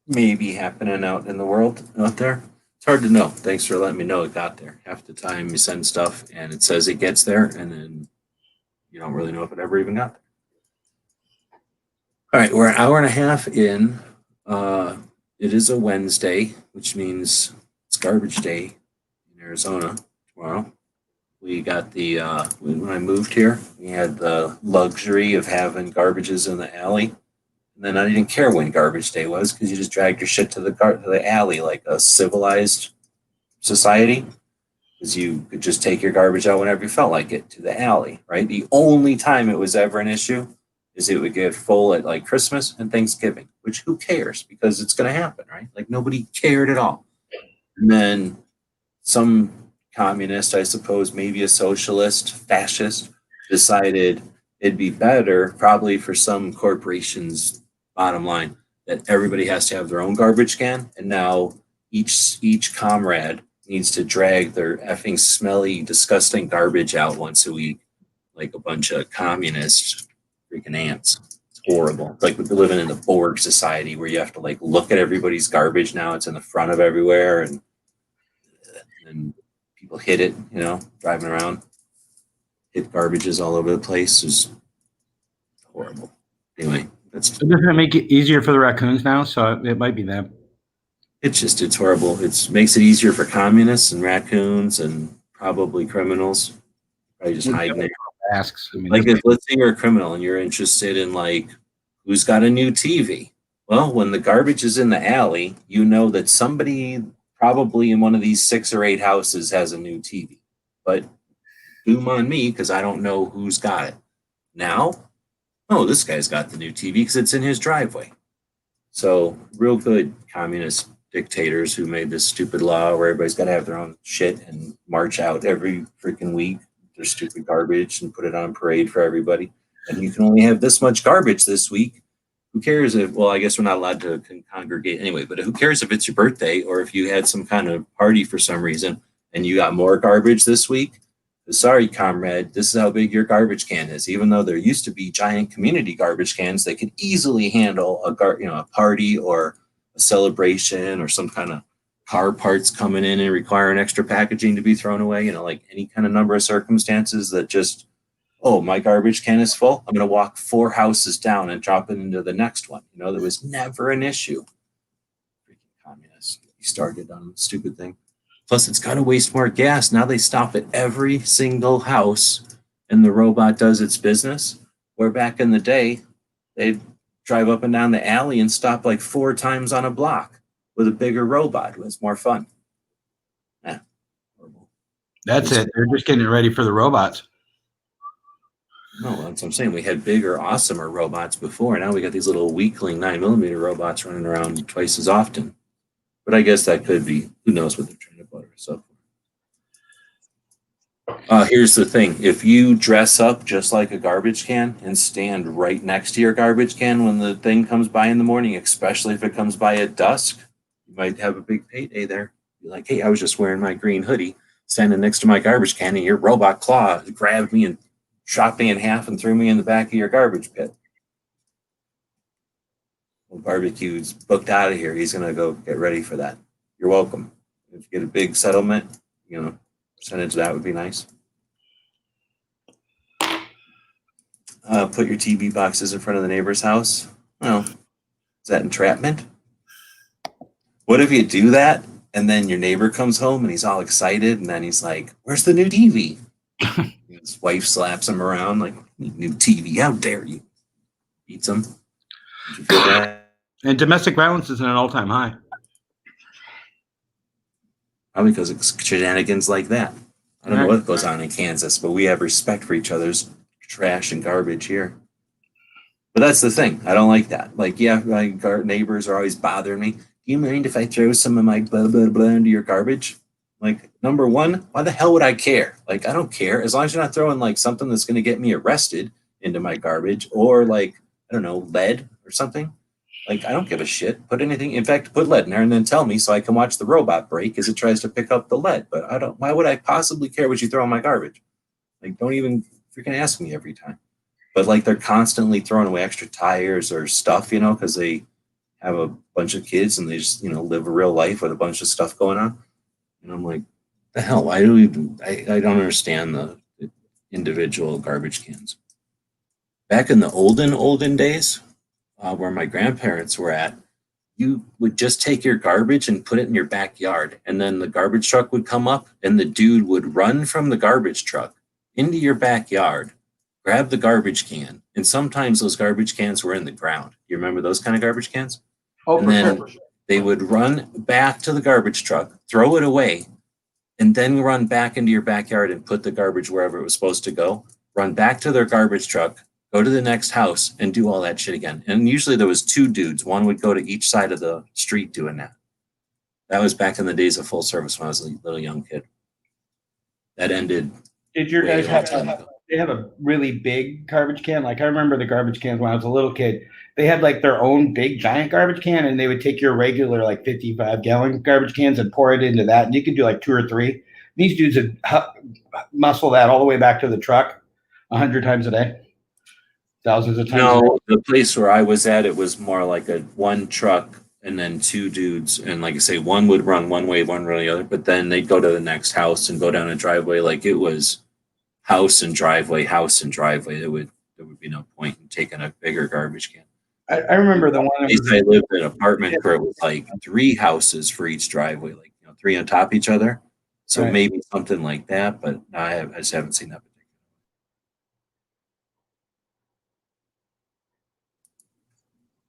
maybe happening out in the world out there. It's hard to know. Thanks for letting me know it got there. Half the time you send stuff and it says it gets there, and then you don't really know if it ever even got there. All right, we're an hour and a half in. It is a Wednesday, which means it's garbage day in Arizona tomorrow. We got when I moved here, we had the luxury of having garbages in the alley. And then I didn't care when garbage day was, because you just dragged your shit to the alley like a civilized society. Because you could just take your garbage out whenever you felt like it to the alley, right? The only time it was ever an issue is it would get full at like Christmas and Thanksgiving, which who cares? Because it's going to happen, right? Like nobody cared at all. And then some communist, I suppose, maybe a socialist, fascist, decided it'd be better probably for some corporations, bottom line, that everybody has to have their own garbage can. And now each comrade needs to drag their effing smelly, disgusting garbage out once a week, like a bunch of communist freaking ants. It's horrible. It's like we're living in the Borg society where you have to like look at everybody's garbage now. It's in the front of everywhere, and people hit it, you know, driving around, hit garbages all over the place. It's horrible. Anyway, that's. So doesn't it make it easier for the raccoons now? So it might be them. It's horrible. It makes it easier for communists and raccoons and probably criminals. Probably just hiding there. Asks. I mean, Like if let's say you're a criminal and you're interested in like who's got a new TV. Well, when the garbage is in the alley, you know that somebody probably in one of these 6 or 8 houses has a new TV. But boom on me because I don't know who's got it. Now, oh, this guy's got the new TV because it's in his driveway. So real good communist dictators who made this stupid law where everybody's got to have their own shit and march out every freaking week their stupid garbage and put it on parade for everybody. And you can only have this much garbage this week. Who cares if, well, I guess we're not allowed to congregate anyway, but who cares if it's your birthday or if you had some kind of party for some reason and you got more garbage this week? Sorry, comrade, this is how big your garbage can is. Even though there used to be giant community garbage cans that could easily handle a party or a celebration or some kind of car parts coming in and requiring extra packaging to be thrown away, you know, like any kind of number of circumstances that just, oh, my garbage can is full. I'm going to walk 4 houses down and drop it into the next one. You know, there was never an issue. Freaking communists. He started on a stupid thing. Plus, it's got to waste more gas. Now they stop at every single house and the robot does its business. Where back in the day, they'd drive up and down the alley and stop like 4 times on a block with a bigger robot. It was more fun. Horrible. That's it. They're just getting ready for the robots. No, that's what I'm saying. We had bigger, awesomer robots before. Now we got these little weakling 9mm robots running around twice as often. But I guess that could be, who knows what they're trying to butter us up for. Here's the thing. If you dress up just like a garbage can and stand right next to your garbage can when the thing comes by in the morning, especially if it comes by at dusk, you might have a big payday there. Be like, hey, I was just wearing my green hoodie, standing next to my garbage can, and your robot claw grabbed me and chopped me in half and threw me in the back of your garbage pit. Well, barbecue's booked out of here. He's going to go get ready for that. You're welcome. If you get a big settlement, you know, percentage of that would be nice. Put your TV boxes in front of the neighbor's house. Well, is that entrapment? What if you do that and then your neighbor comes home and he's all excited and then he's like, where's the new TV? His wife slaps him around like, new TV, how dare you? Beats him. Did you feel bad? And domestic violence is at an all-time high. Probably because of shenanigans like that. I don't know what goes on in Kansas, but we have respect for each other's trash and garbage here. But that's the thing. I don't like that. Like, yeah, my neighbors are always bothering me. Do you mind if I throw some of my blah, blah, blah into your garbage? Like, number one, why the hell would I care? Like, I don't care. As long as you're not throwing, like, something that's going to get me arrested into my garbage or, like, I don't know, lead or something. Like, I don't give a shit. Put anything, in fact, put lead in there and then tell me so I can watch the robot break as it tries to pick up the lead. But I don't, why would I possibly care what you throw in my garbage? Like, don't even freaking ask me every time. But, like, they're constantly throwing away extra tires or stuff, you know, because they have a bunch of kids and they just, you know, live a real life with a bunch of stuff going on. And I'm like, the hell? Why do we? I don't understand the individual garbage cans. Back in the olden days, where my grandparents were at, you would just take your garbage and put it in your backyard, and then the garbage truck would come up, and the dude would run from the garbage truck into your backyard, grab the garbage can, and sometimes those garbage cans were in the ground. You remember those kind of garbage cans? Oh, and then they would run back to the garbage truck, throw it away, and then run back into your backyard and put the garbage wherever it was supposed to go, run back to their garbage truck, go to the next house and do all that shit again. And usually there was 2 dudes. One would go to each side of the street doing that. That was back in the days of full service when I was a little young kid. That ended. Did your guys have they have a really big garbage can. Like I remember the garbage cans when I was a little kid. They had like their own big giant garbage can, and they would take your regular like 55-gallon garbage cans and pour it into that, and you could do like 2 or 3. These dudes would muscle that all the way back to the truck 100 times a day, thousands of times a day. No, the place where I was at, it was more like a one truck and then 2 dudes. And like I say, one would run one way, one run the other, but then they'd go to the next house and go down a driveway. Like it was house and driveway, house and driveway. There would be no point in taking a bigger garbage can. I remember the one that was, I lived in an apartment where it was like 3 houses for each driveway, like 3 on top of each other. So Right. maybe something like that, but I just haven't seen that.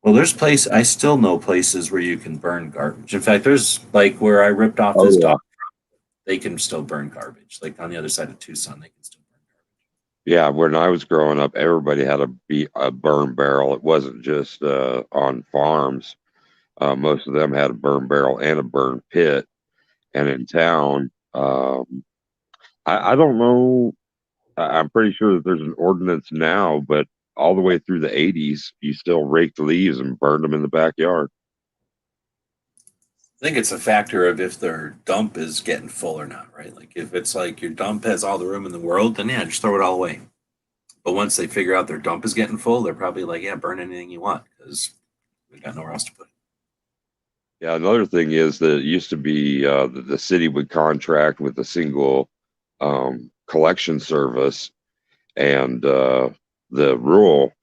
Well, I still know places where you can burn garbage. In fact, there's like where I ripped off this dog, they can still burn garbage. Like on the other side of Tucson, they can still burn garbage. Yeah, when I was growing up, everybody had a burn barrel. It wasn't just on farms. Most of them had a burn barrel and a burn pit. And in town, I don't know. I'm pretty sure that there's an ordinance now, but all the way through the 80s, you still raked leaves and burned them in the backyard. I think it's a factor of if their dump is getting full or not, right? Like if it's like your dump has all the room in the world, then yeah, just throw it all away. But once they figure out their dump is getting full, they're probably like, yeah, burn anything you want because we got nowhere else to put it. Yeah, another thing is that it used to be the city would contract with a single collection service, and the rural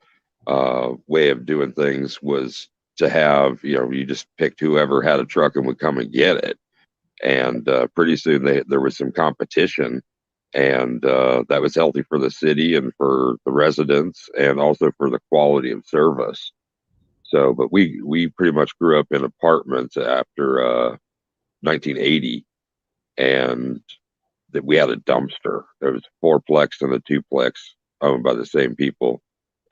way of doing things was to have, you just picked whoever had a truck and would come and get it. And pretty soon there was some competition, and that was healthy for the city and for the residents and also for the quality of service. So, but we pretty much grew up in apartments after 1980, and that we had a dumpster. There was a 4-plex and a 2-plex owned by the same people,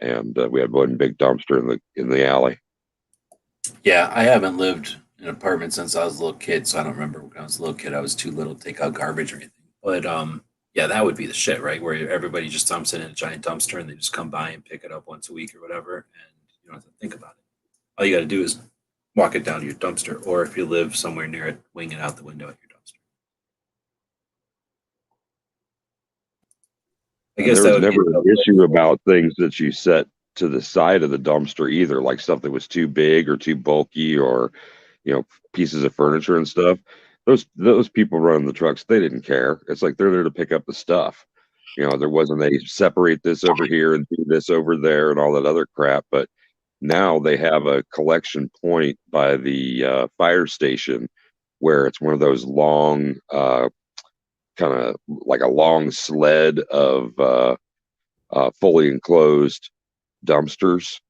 and we had one big dumpster in the alley. Yeah, I haven't lived in an apartment since I was a little kid, so I don't remember when I was a little kid. I was too little to take out garbage or anything. But yeah, that would be the shit, right? Where everybody just dumps it in a giant dumpster and they just come by and pick it up once a week or whatever, and you don't have to think about it. All you got to do is walk it down to your dumpster, or if you live somewhere near it, wing it out the window at your dumpster. I guess there that was would never an issue about things that you set to the side of the dumpster either, like stuff that was too big or too bulky, or pieces of furniture and stuff. Those people running the trucks, they didn't care. It's like they're there to pick up the stuff. There wasn't a separate this over here and do this over there and all that other crap. But now they have a collection point by the fire station where it's one of those long, kind of like a long sled of fully enclosed dumpsters,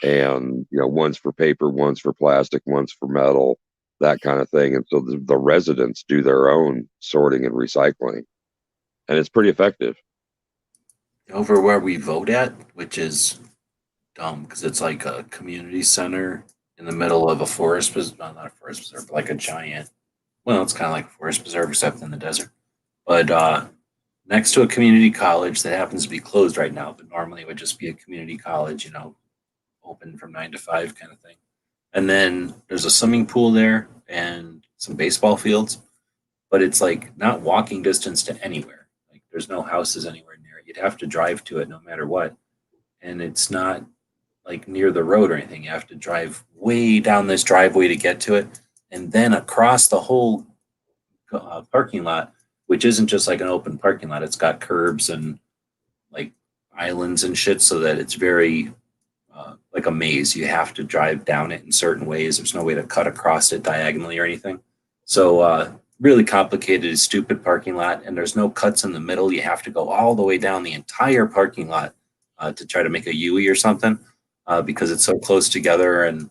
and one's for paper, one's for plastic, one's for metal, that kind of thing. And so the residents do their own sorting and recycling, and it's pretty effective. over where we vote at, which is dumb because it's like a community center in the middle of a forest, not a forest preserve, but like a giant. Well, it's kind of like a forest preserve except in the desert. But next to a community college that happens to be closed right now, but normally it would just be a community college, open from 9 to 5 kind of thing. And then there's a swimming pool there and some baseball fields, but it's like not walking distance to anywhere. Like there's no houses anywhere near it. You'd have to drive to it no matter what. And it's not like near the road or anything. You have to drive way down this driveway to get to it. And then across the whole parking lot, which isn't just like an open parking lot. It's got curbs and like islands and shit so that it's very like a maze. You have to drive down it in certain ways. There's no way to cut across it diagonally or anything. So really complicated, stupid parking lot. And there's no cuts in the middle. You have to go all the way down the entire parking lot to try to make a U-E or something because it's so close together. And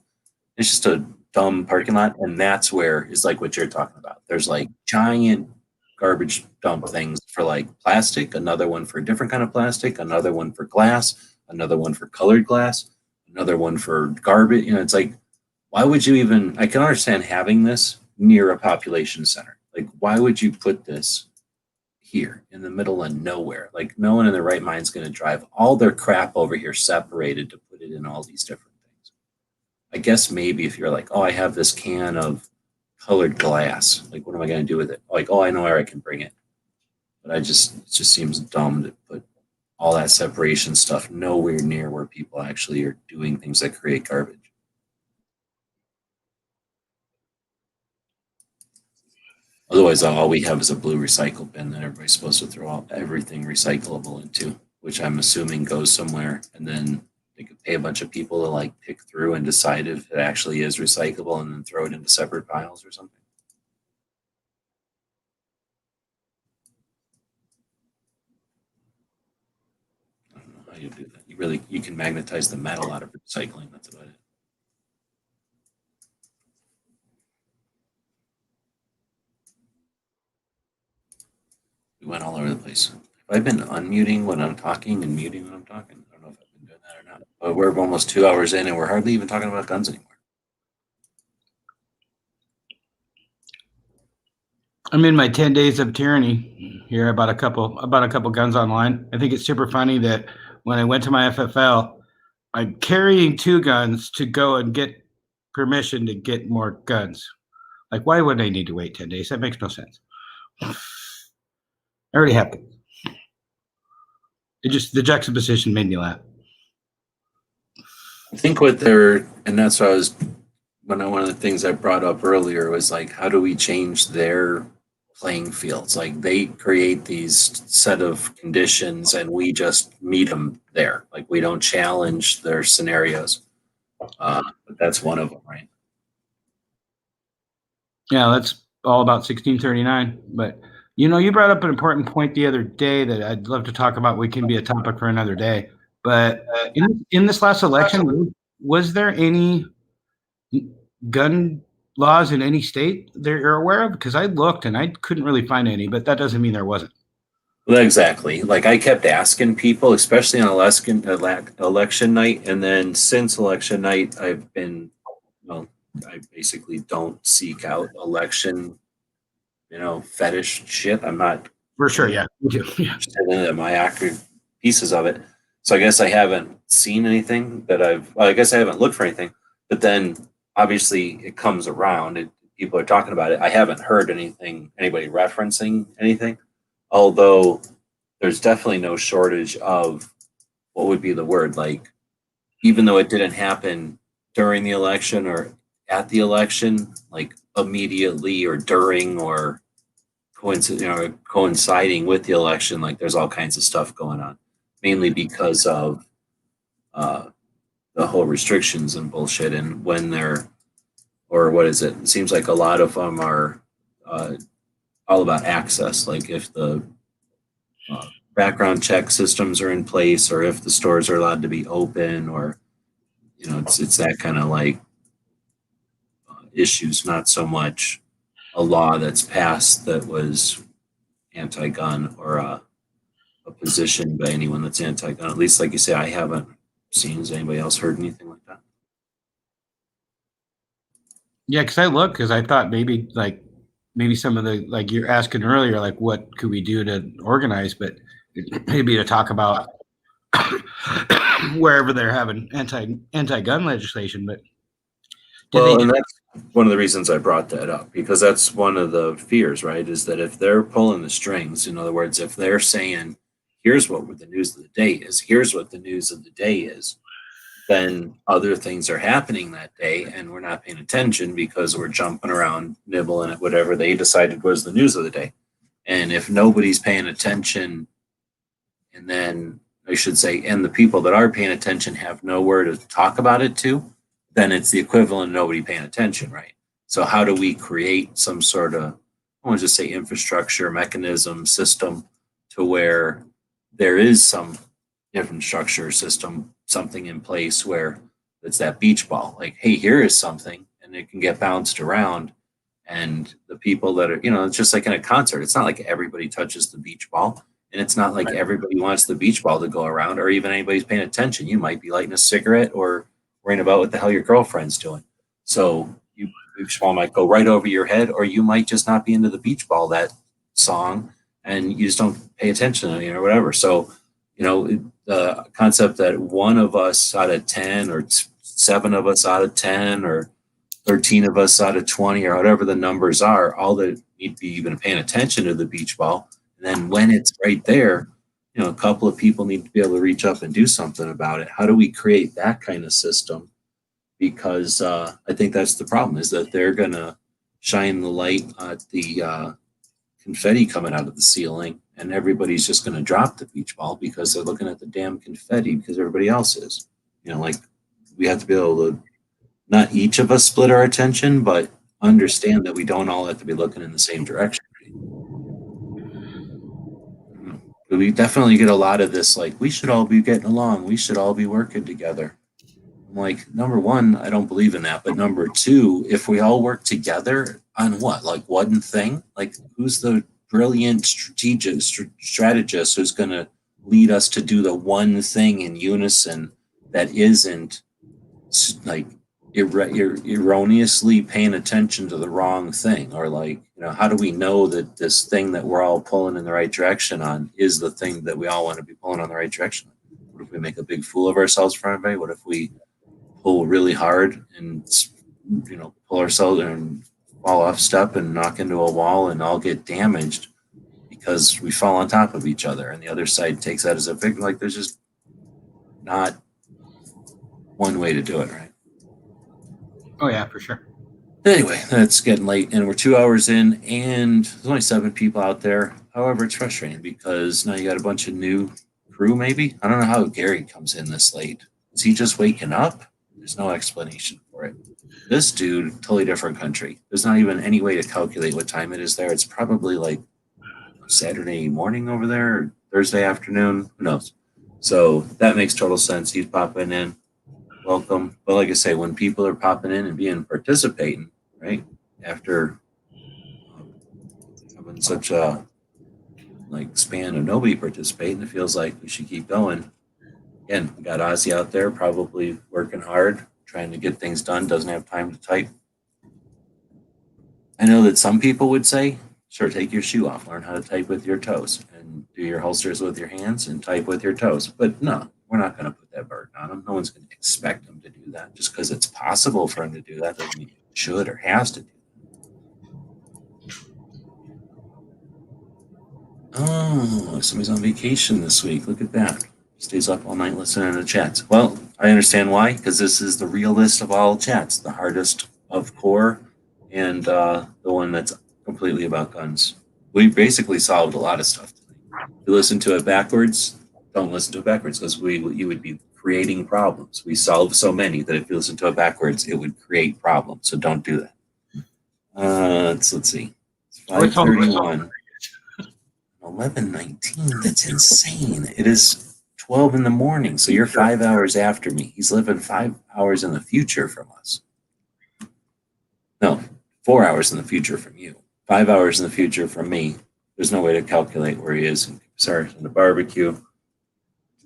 it's just a dumb parking lot. And that's where is like what you're talking about. There's like giant garbage dump things for like plastic, another one for a different kind of plastic, another one for glass, another one for colored glass, another one for garbage. It's like, why would you even, I can understand having this near a population center. Like, why would you put this here in the middle of nowhere. Like no one in their right mind is going to drive all their crap over here separated to put it in all these different things. I guess maybe if you're like, oh, I have this can of colored glass, like what am I going to do with it? Like, oh, I know where I can bring it. But it just seems dumb to put all that separation stuff nowhere near where people actually are doing things that create garbage. Otherwise, all we have is a blue recycle bin that everybody's supposed to throw out everything recyclable into, which I'm assuming goes somewhere, and then they could pay a bunch of people to like pick through and decide if it actually is recyclable and then throw it into separate piles or something. I don't know how you do that. You can magnetize the metal out of recycling. That's about it. We went all over the place. Have I been unmuting when I'm talking and muting when I'm talking? I don't know if I've been doing that or not. But we're almost 2 hours in and we're hardly even talking about guns anymore. I'm in my 10 days of tyranny here. I bought a couple guns online. I think it's super funny that when I went to my FFL, I'm carrying 2 guns to go and get permission to get more guns. Like, why would I need to wait 10 days? That makes no sense. I already have them. The juxtaposition made me laugh. I think and that's what one of the things I brought up earlier was like, how do we change their playing fields? Like they create these set of conditions and we just meet them there. Like we don't challenge their scenarios. But that's one of them, right? Yeah, that's all about 1639. But you brought up an important point the other day that I'd love to talk about. We can be a topic for another day. But in this last election, was there any gun laws in any state that you're aware of? Because I looked and I couldn't really find any, but that doesn't mean there wasn't. Well, exactly. Like I kept asking people, especially on election night, and then since election night, I've been, I basically don't seek out election, fetish shit. I'm not For sure, yeah. interested in my accurate pieces of it. So I guess I haven't seen anything I guess I haven't looked for anything, but then obviously it comes around. People are talking about it. I haven't heard anybody referencing anything, although there's definitely no shortage of what would be the word, like, even though it didn't happen during the election or at the election, like immediately or during or coinciding with the election, like there's all kinds of stuff going on, mainly because of the whole restrictions and bullshit. And when it seems like a lot of them are all about access. Like if the background check systems are in place, or if the stores are allowed to be open, or it's that kind of like issues, not so much a law that's passed that was anti-gun or a position by anyone that's anti-gun. At least, like you say, I haven't seen. Has anybody else heard anything like that? Yeah, because I thought maybe some of the, like you're asking earlier, like what could we do to organize, but maybe to talk about wherever they're having anti-gun legislation. But and that's one of the reasons I brought that up, because that's one of the fears, right? Is that if they're pulling the strings, in other words, if they're saying, here's what the news of the day is, here's what the news of the day is, then other things are happening that day and we're not paying attention because we're jumping around, nibbling at whatever they decided was the news of the day. And if nobody's paying attention, and then I should say, and the people that are paying attention have nowhere to talk about it to, then it's the equivalent of nobody paying attention, right? So how do we create some sort of, I want to just say infrastructure, mechanism, system to where there is some different structure, system, something in place where it's that beach ball, like, hey, here is something, and it can get bounced around. And the people that are, it's just like in a concert. It's not like everybody touches the beach ball, and it's not like everybody wants the beach ball to go around, or even anybody's paying attention. You might be lighting a cigarette or worrying about what the hell your girlfriend's doing. So beach ball might go right over your head, or you might just not be into the beach ball that song, and you just don't pay attention, or whatever. So, the concept that one of us out of 10 or 7 of us out of 10 or 13 of us out of 20 or whatever the numbers are, all that need to be even paying attention to the beach ball. And then when it's right there, a couple of people need to be able to reach up and do something about it. How do we create that kind of system? Because I think that's the problem, is that they're going to shine the light at the confetti coming out of the ceiling, and everybody's just going to drop the beach ball because they're looking at the damn confetti because everybody else is. Like, we have to be able to, not each of us split our attention, but understand that we don't all have to be looking in the same direction. But we definitely get a lot of this, like, we should all be getting along. We should all be working together. I'm like, number one, I don't believe in that. But number two, if we all work together on what? Like one thing? Like, who's the brilliant strategist who's going to lead us to do the one thing in unison that isn't like erroneously paying attention to the wrong thing? Or like, how do we know that this thing that we're all pulling in the right direction on is the thing that we all want to be pulling on the right direction on? What if we make a big fool of ourselves in front of everybody? What if we pull really hard and pull ourselves and fall off step and knock into a wall and all get damaged because we fall on top of each other, and the other side takes that as a victim? Like, there's just not one way to do it, right? Oh yeah, for sure. Anyway, it's getting late and we're 2 hours in and there's only 7 people out there. However, it's frustrating because now you got a bunch of new crew, maybe. I don't know how Gary comes in this late. Is he just waking up? There's no explanation for it. This dude, totally different country. There's not even any way to calculate what time it is there. It's probably like Saturday morning over there, or Thursday afternoon. Who knows? So that makes total sense. He's popping in. Welcome. But like I say, when people are popping in and participating, right, after having such a span of nobody participating, it feels like we should keep going. Again, we got Ozzy out there probably working hard, trying to get things done, doesn't have time to type. I know that some people would say, sure, take your shoe off, learn how to type with your toes, and do your holsters with your hands and type with your toes. But no, we're not going to put that burden on them. No one's going to expect them to do that. Just because it's possible for them to do that doesn't mean it should or has to do that. Oh, somebody's on vacation this week. Look at that. Stays up all night listening to chats. Well, I understand why, because this is the realest of all chats, the hardest of core, and the one that's completely about guns. We basically solved a lot of stuff today. If you listen to it backwards, don't listen to it backwards, because you would be creating problems. We solved so many that if you listen to it backwards, it would create problems. So don't do that. Let's see. It's 5:31. 11:19. That's insane. It is 12 in the morning. So you're 5 hours after me. He's living 5 hours in the future from us. No, 4 hours in the future from you. 5 hours in the future from me. There's no way to calculate where he is. Sorry, in the barbecue. Do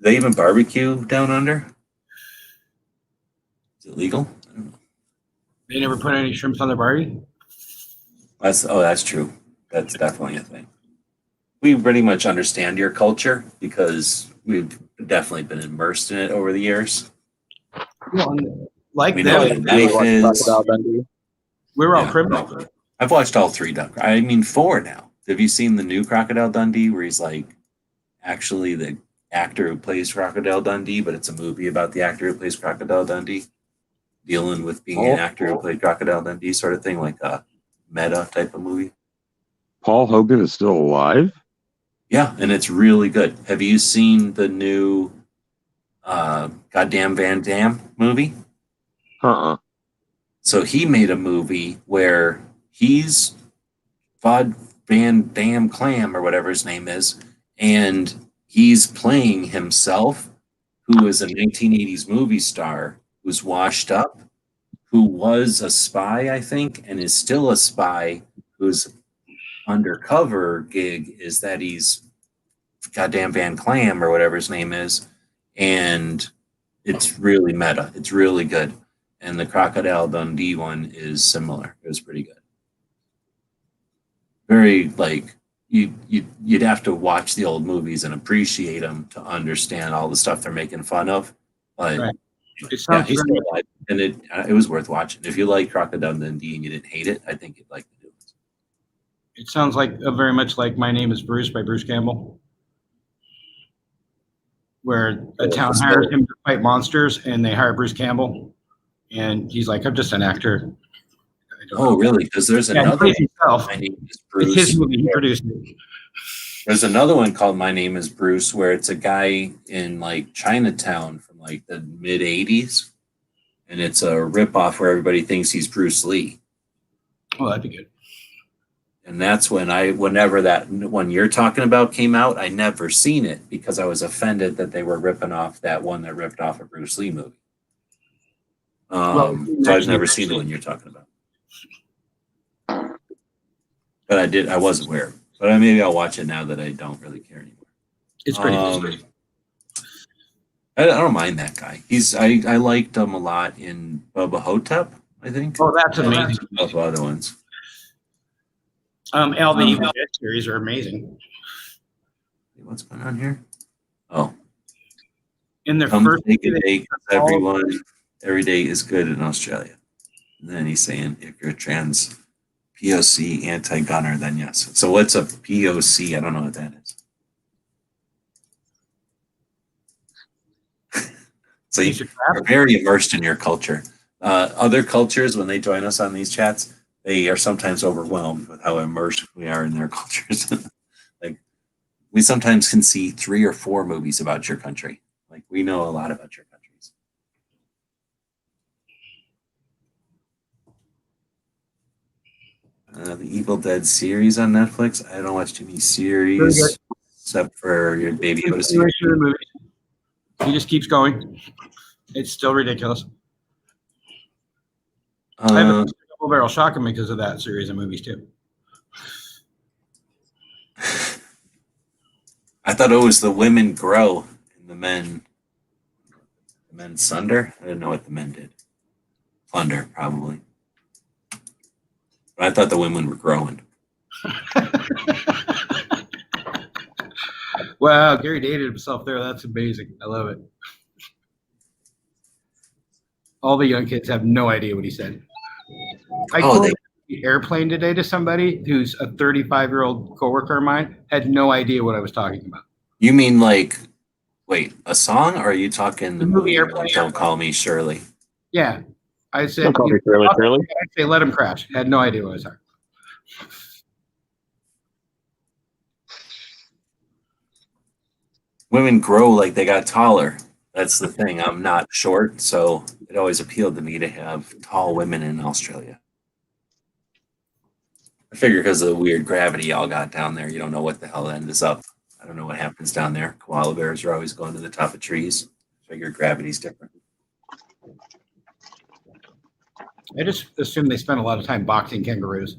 they even barbecue down under? Is it legal? I don't know. They never put any shrimps on their barbie? That's true. That's definitely a thing. We pretty much understand your culture because we've definitely been immersed in it over the years. Like we know what a knife is. We were all criminals. I've watched all 3. 4 now. Have you seen the new Crocodile Dundee where he's like actually the actor who plays Crocodile Dundee, but it's a movie about the actor who plays Crocodile Dundee dealing with being an actor who played Crocodile Dundee, sort of thing, like a meta type of movie. Paul Hogan is still alive? Yeah, and it's really good. Have you seen the new Goddamn Van Damme movie? So he made a movie where he's Vod Van Dam Clam or whatever his name is, and he's playing himself, who is a 1980s movie star who's washed up, who was a spy, I think, and is still a spy, whose undercover gig is that he's Goddamn Van Clam or whatever his name is, and it's really meta. It's really good. And the Crocodile Dundee one is similar. It was pretty good. Very you'd have to watch the old movies and appreciate them to understand all the stuff they're making fun of. But Right. It yeah, sounds he's very still alive, and it was worth watching. If you like Crocodile Dundee and you didn't hate it, I think you'd like to do it. It sounds like very much like My Name is Bruce by Bruce Campbell, where a town hires him to fight monsters, and they hire Bruce Campbell, and he's like, "I'm just an actor." I don't Oh, know. really? Because there's Yeah, he another. plays himself. My Name is It's Bruce. his movie. He produced it. There's another one called My Name is Bruce, where it's a guy in like Chinatown from like the mid '80s, and it's a ripoff where everybody thinks he's Bruce Lee. Oh, that'd be good. And that's whenever that one you're talking about came out, I never seen it because I was offended that they were ripping off that one that ripped off a Bruce Lee movie. So I've never seen the one you're talking about. But I was aware. But maybe I'll watch it now that I don't really care anymore. It's pretty good. I don't mind that guy. I liked him a lot in Bubba Hotep, I think. Oh, that's amazing. A couple other ones. All the Evil Dead series are amazing. What's going on here? Oh. In their Come first take a day because every day is good in Australia. And then he's saying if you're trans POC anti-gunner, then yes. So what's a POC? I don't know what that is. So you're very immersed in your culture. Other cultures, when they join us on these chats, they are sometimes overwhelmed with how immersed we are in their cultures. Like we sometimes can see 3 or 4 movies about your country. Like we know a lot about your countries. The Evil Dead series on Netflix. I don't watch too many series except for your Baby Yoda series. He just keeps going. It's still ridiculous. I have a double barrel shotgun because of that series of movies too. I thought it was the women grow and the men sunder. I didn't know what the men did. Plunder, probably. But I thought the women were growing. Wow, Gary dated himself there. That's amazing. I love it. All the young kids have no idea what he said. I told the airplane today to somebody who's a 35-year-old coworker of mine, had no idea what I was talking about. You mean like, wait, a song, or are you talking the movie Airplane? Don't Call Me Shirley? Yeah, I said, Don't call me Shirley. I'd say let him crash. Had no idea what I was talking about. Women grow like they got taller. That's the thing. I'm not short, so it always appealed to me to have tall women in Australia. I figure because of the weird gravity y'all got down there, you don't know what the hell ends up. I don't know what happens down there. Koala bears are always going to the top of trees. I figure gravity's different. I just assume they spend a lot of time boxing kangaroos.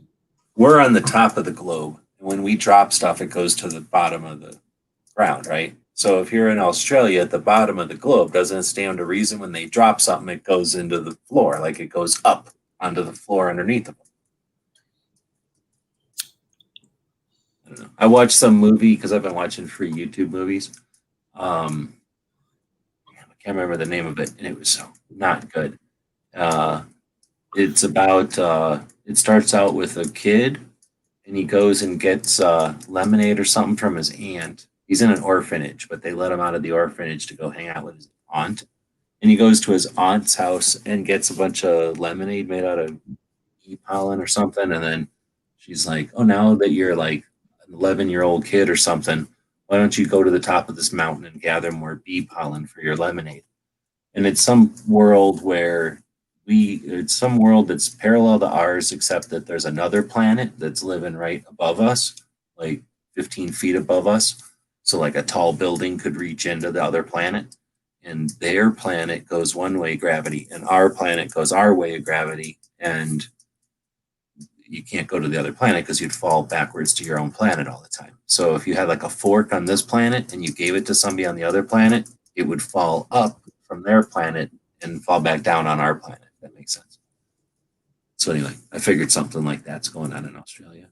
We're on the top of the globe. And when we drop stuff, it goes to the bottom of the ground, right? So if you're in Australia, at the bottom of the globe, doesn't it stand to reason when they drop something, it goes into the floor, like it goes up onto the floor underneath them? I don't know. I watched some movie because I've been watching free YouTube movies. I can't remember the name of it, and it was so not good. It's about it starts out with a kid, and he goes and gets lemonade or something from his aunt. He's in an orphanage, but they let him out of the orphanage to go hang out with his aunt. And he goes to his aunt's house and gets a bunch of lemonade made out of bee pollen or something. And then she's like, oh, now that you're like an 11-year-old kid or something, why don't you go to the top of this mountain and gather more bee pollen for your lemonade? And it's some world where it's some world that's parallel to ours, except that there's another planet that's living right above us, like 15 feet above us. So like a tall building could reach into the other planet, and their planet goes one way of gravity and our planet goes our way of gravity. And you can't go to the other planet because you'd fall backwards to your own planet all the time. So if you had like a fork on this planet and you gave it to somebody on the other planet, it would fall up from their planet and fall back down on our planet. If that makes sense. So anyway, I figured something like that's going on in Australia.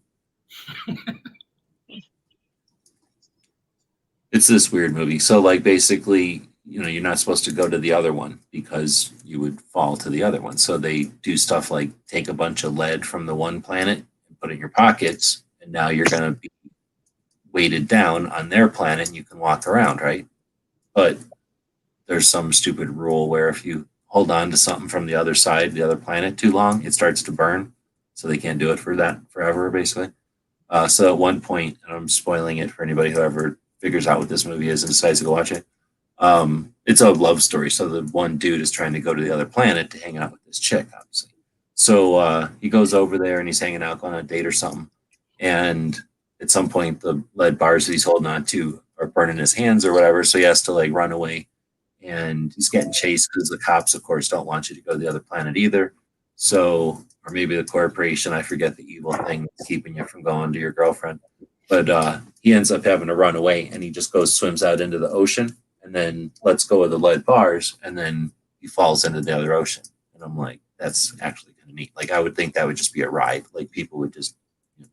It's this weird movie. So like basically, you're not supposed to go to the other one because you would fall to the other one. So they do stuff like take a bunch of lead from the one planet and put it in your pockets, and now you're going to be weighted down on their planet and you can walk around, right? But there's some stupid rule where if you hold on to something from the other side, the other planet, too long, it starts to burn. So they can't do it for that forever, basically. So at one point, and I'm spoiling it for anybody who ever figures out what this movie is and decides to go watch it. It's a love story. So the one dude is trying to go to the other planet to hang out with this chick, obviously. So he goes over there and he's hanging out, going on a date or something. And at some point, the lead bars that he's holding on to are burning his hands or whatever. So he has to like run away. And he's getting chased because the cops, of course, don't want you to go to the other planet either. So, or maybe the corporation, I forget the evil thing that's keeping you from going to your girlfriend. But he ends up having to run away, and he just swims out into the ocean, and then lets go of the lead bars, and then he falls into the other ocean. And I'm like, that's actually kind of neat. Like, I would think that would just be a ride. Like, people would just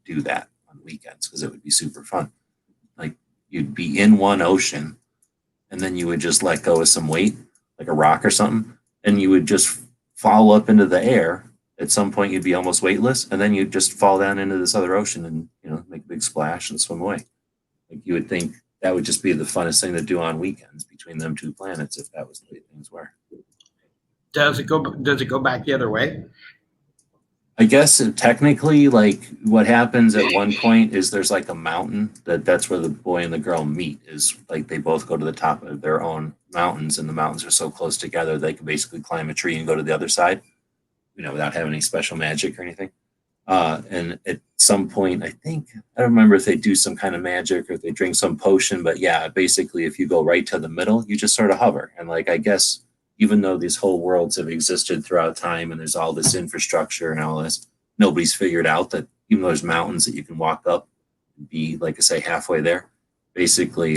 do that on weekends because it would be super fun. Like, you'd be in one ocean, and then you would just let go of some weight, like a rock or something, and you would just fall up into the air. At some point, you'd be almost weightless, and then you'd just fall down into this other ocean and make a big splash and swim away. Like, you would think that would just be the funnest thing to do on weekends between them two planets if that was the way things were. Does it go back the other way? I guess technically, like, what happens at one point is there's like a mountain that's where the boy and the girl meet. Is like they both go to the top of their own mountains, and the mountains are so close together they can basically climb a tree and go to the other side, without having any special magic or anything. And at some point, I don't remember if they do some kind of magic or if they drink some potion, but yeah, basically, if you go right to the middle, you just sort of hover. And like, I guess, even though these whole worlds have existed throughout time and there's all this infrastructure and all this, nobody's figured out that even though there's mountains that you can walk up and be, like I say, halfway there, basically,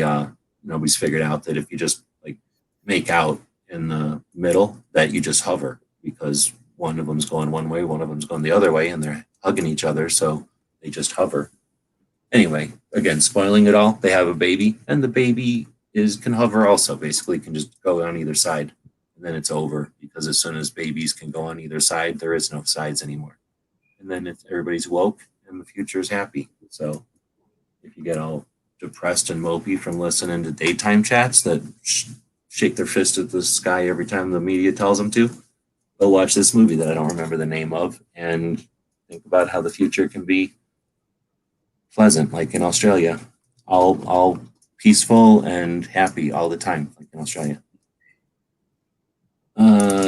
nobody's figured out that if you just like make out in the middle, that you just hover, because one of them's going one way, one of them's going the other way, and they're hugging each other, so they just hover. Anyway, again, spoiling it all, they have a baby, and the baby can hover also, basically can just go on either side. And then it's over, because as soon as babies can go on either side, there is no sides anymore. And then everybody's woke and the future is happy. So if you get all depressed and mopey from listening to daytime chats that shake their fist at the sky every time the media tells them to, they'll watch this movie that I don't remember the name of and think about how the future can be pleasant, like in Australia, all peaceful and happy all the time, like in Australia.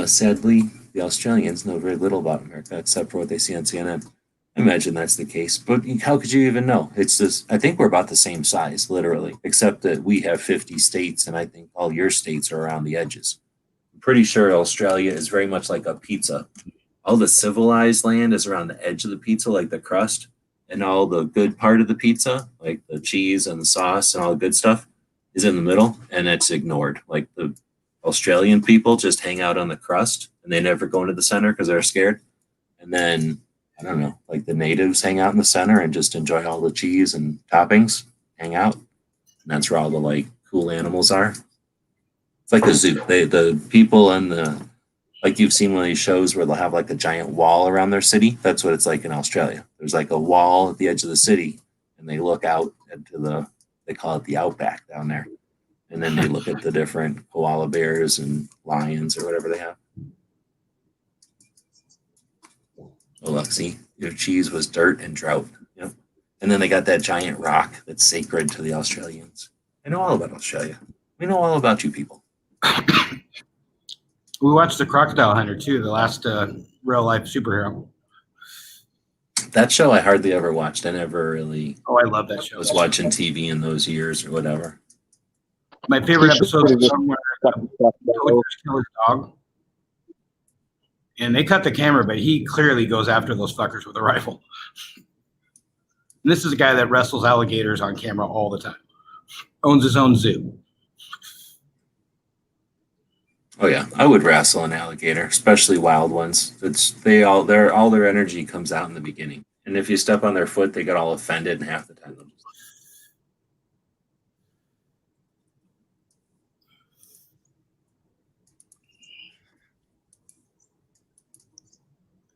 Sadly, the Australians know very little about America except for what they see on CNN. I imagine that's the case, but how could you even know? It's just, I think we're about the same size, literally, except that we have 50 states, and I think all your states are around the edges. I'm pretty sure Australia is very much like a pizza. All the civilized land is around the edge of the pizza, like the crust, and all the good part of the pizza, like the cheese and the sauce and all the good stuff, is in the middle, and it's ignored. Like the Australian people just hang out on the crust and they never go into the center because they're scared. And then, I don't know, like the natives hang out in the center and just enjoy all the cheese and toppings, hang out. And that's where all the like cool animals are. It's like the zoo. The people and like you've seen one of these shows where they'll have like a giant wall around their city. That's what it's like in Australia. There's like a wall at the edge of the city and they look out into they call it the outback down there. And then they look at the different koala bears and lions or whatever they have. Oh, look, see, your cheese was dirt and drought. Yep. And then they got that giant rock that's sacred to the Australians. I know all about Australia. We know all about you people. We watched The Crocodile Hunter too, the last real life superhero. That show I hardly ever watched. I never really. Oh, I love that show. Was watching TV in those years or whatever. My favorite episode is somewhere kills his dog. And they cut the camera, but he clearly goes after those fuckers with a rifle. And this is a guy that wrestles alligators on camera all the time. Owns his own zoo. Oh yeah, I would wrestle an alligator, especially wild ones. All their energy comes out in the beginning. And if you step on their foot, they get all offended, and half the time they'll just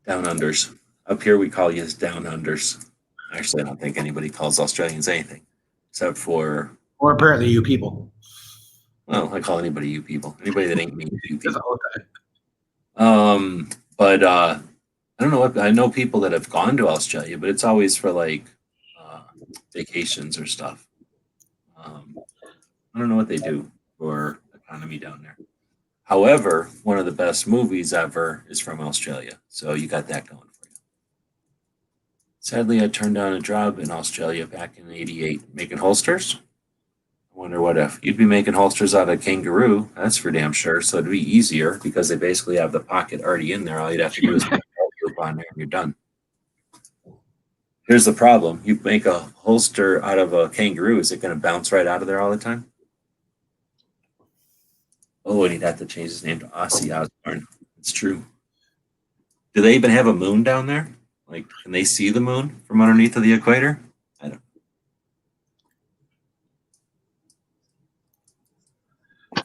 Down unders. Up here we call you down unders. Actually, I don't think anybody calls Australians anything except for, Or apparently you people. well, I call anybody you people. Anybody that ain't me, you That's people. all that. But I don't know what, I know people that have gone to Australia, but it's always for like vacations or stuff. I don't know what they do for economy down there. However, one of the best movies ever is from Australia. So you got that going for you. Sadly, I turned down a job in Australia back in '88 making holsters. I wonder what if you'd be making holsters out of kangaroo. That's for damn sure. So it'd be easier because they basically have the pocket already in there. All you'd have to do is put a loop on there and you're done. Here's the problem. You make a holster out of a kangaroo. Is it going to bounce right out of there all the time? Oh, and he'd have to change his name to Ozzy Osbourne. It's true. Do they even have a moon down there? Like, can they see the moon from underneath of the equator? I don't.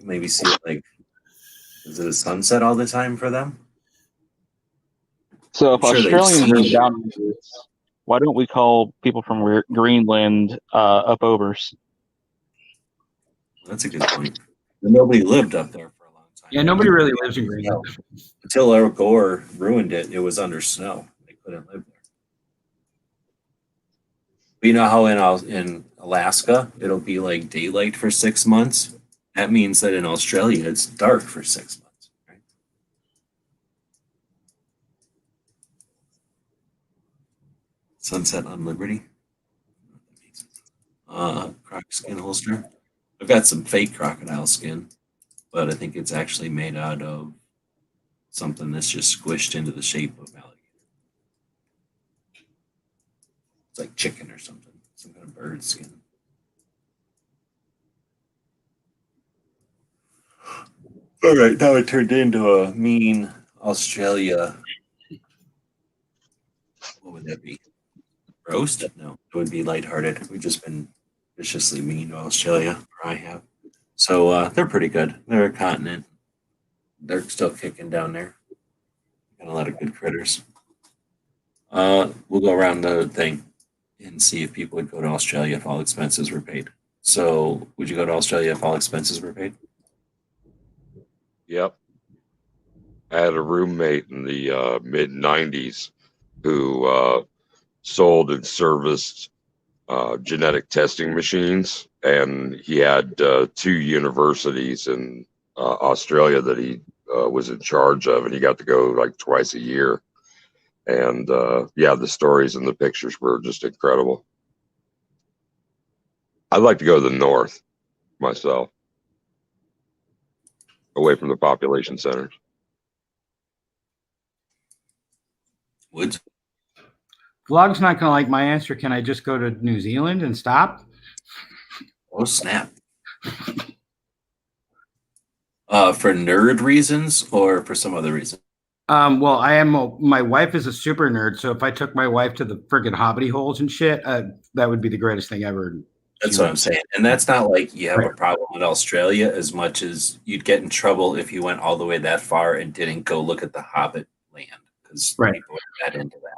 Maybe see it like, is it a sunset all the time for them? So if I'm sure they've Australians are seen it. down under, why don't we call people from Greenland up overs? That's a good point. And nobody lived up there for a long time. Yeah, nobody really lives in Greenland. Until Al Gore ruined it, it was under snow. They couldn't live there. But you know how in Alaska it'll be like daylight for 6 months? That means that in Australia it's dark for 6 months, right? Sunset on Liberty. Croc skin holster. I've got some fake crocodile skin, but I think it's actually made out of something that's just squished into the shape of alligator. It's like chicken or something, some kind of bird skin. All right, now it turned into a mean Australia. What would that be? Roast? No, it would be lighthearted. We've just been viciously mean to Australia, or I have. So they're pretty good. They're a continent. They're still kicking down there. Got a lot of good critters. We'll go around the thing and see if people would go to Australia if all expenses were paid. So, would you go to Australia if all expenses were paid? Yep. I had a roommate in the mid 90s who sold and serviced genetic testing machines. And he had 2 universities in Australia that he was in charge of. And he got to go like twice a year. And yeah, the stories and the pictures were just incredible. I'd like to go to the north myself, away from the population centers. Woods? Vlog's not going to like my answer. Can I just go to New Zealand and stop? Oh, snap. For nerd reasons or for some other reason? Well, my wife is a super nerd, so if I took my wife to the friggin' hobbity holes and shit, that would be the greatest thing ever. That's what I'm saying. And that's not like you have a problem with Australia as much as you'd get in trouble if you went all the way that far and didn't go look at the Hobbit land, because Right. people are that into that.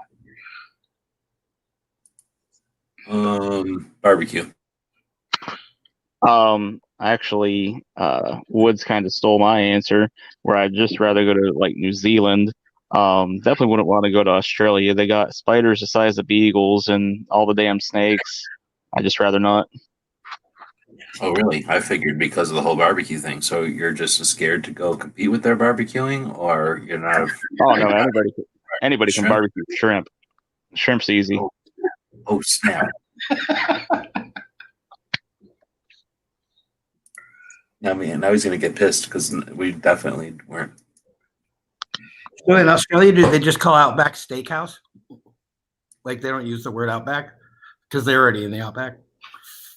Barbecue. Actually, Woods kind of stole my answer, where I'd just rather go to like New Zealand. Definitely wouldn't want to go to Australia. They got spiders the size of beagles and all the damn snakes. I'd just rather not. Oh, really? I figured because of the whole barbecue thing. So you're just scared to go compete with their barbecuing, or you're not? Oh no, anybody can Shrimp? barbecue shrimp. Shrimp's easy. Oh, snap. I mean, now he's going to get pissed because we definitely weren't. So in Australia, do they just call Outback Steakhouse? Like they don't use the word Outback because they're already in the Outback?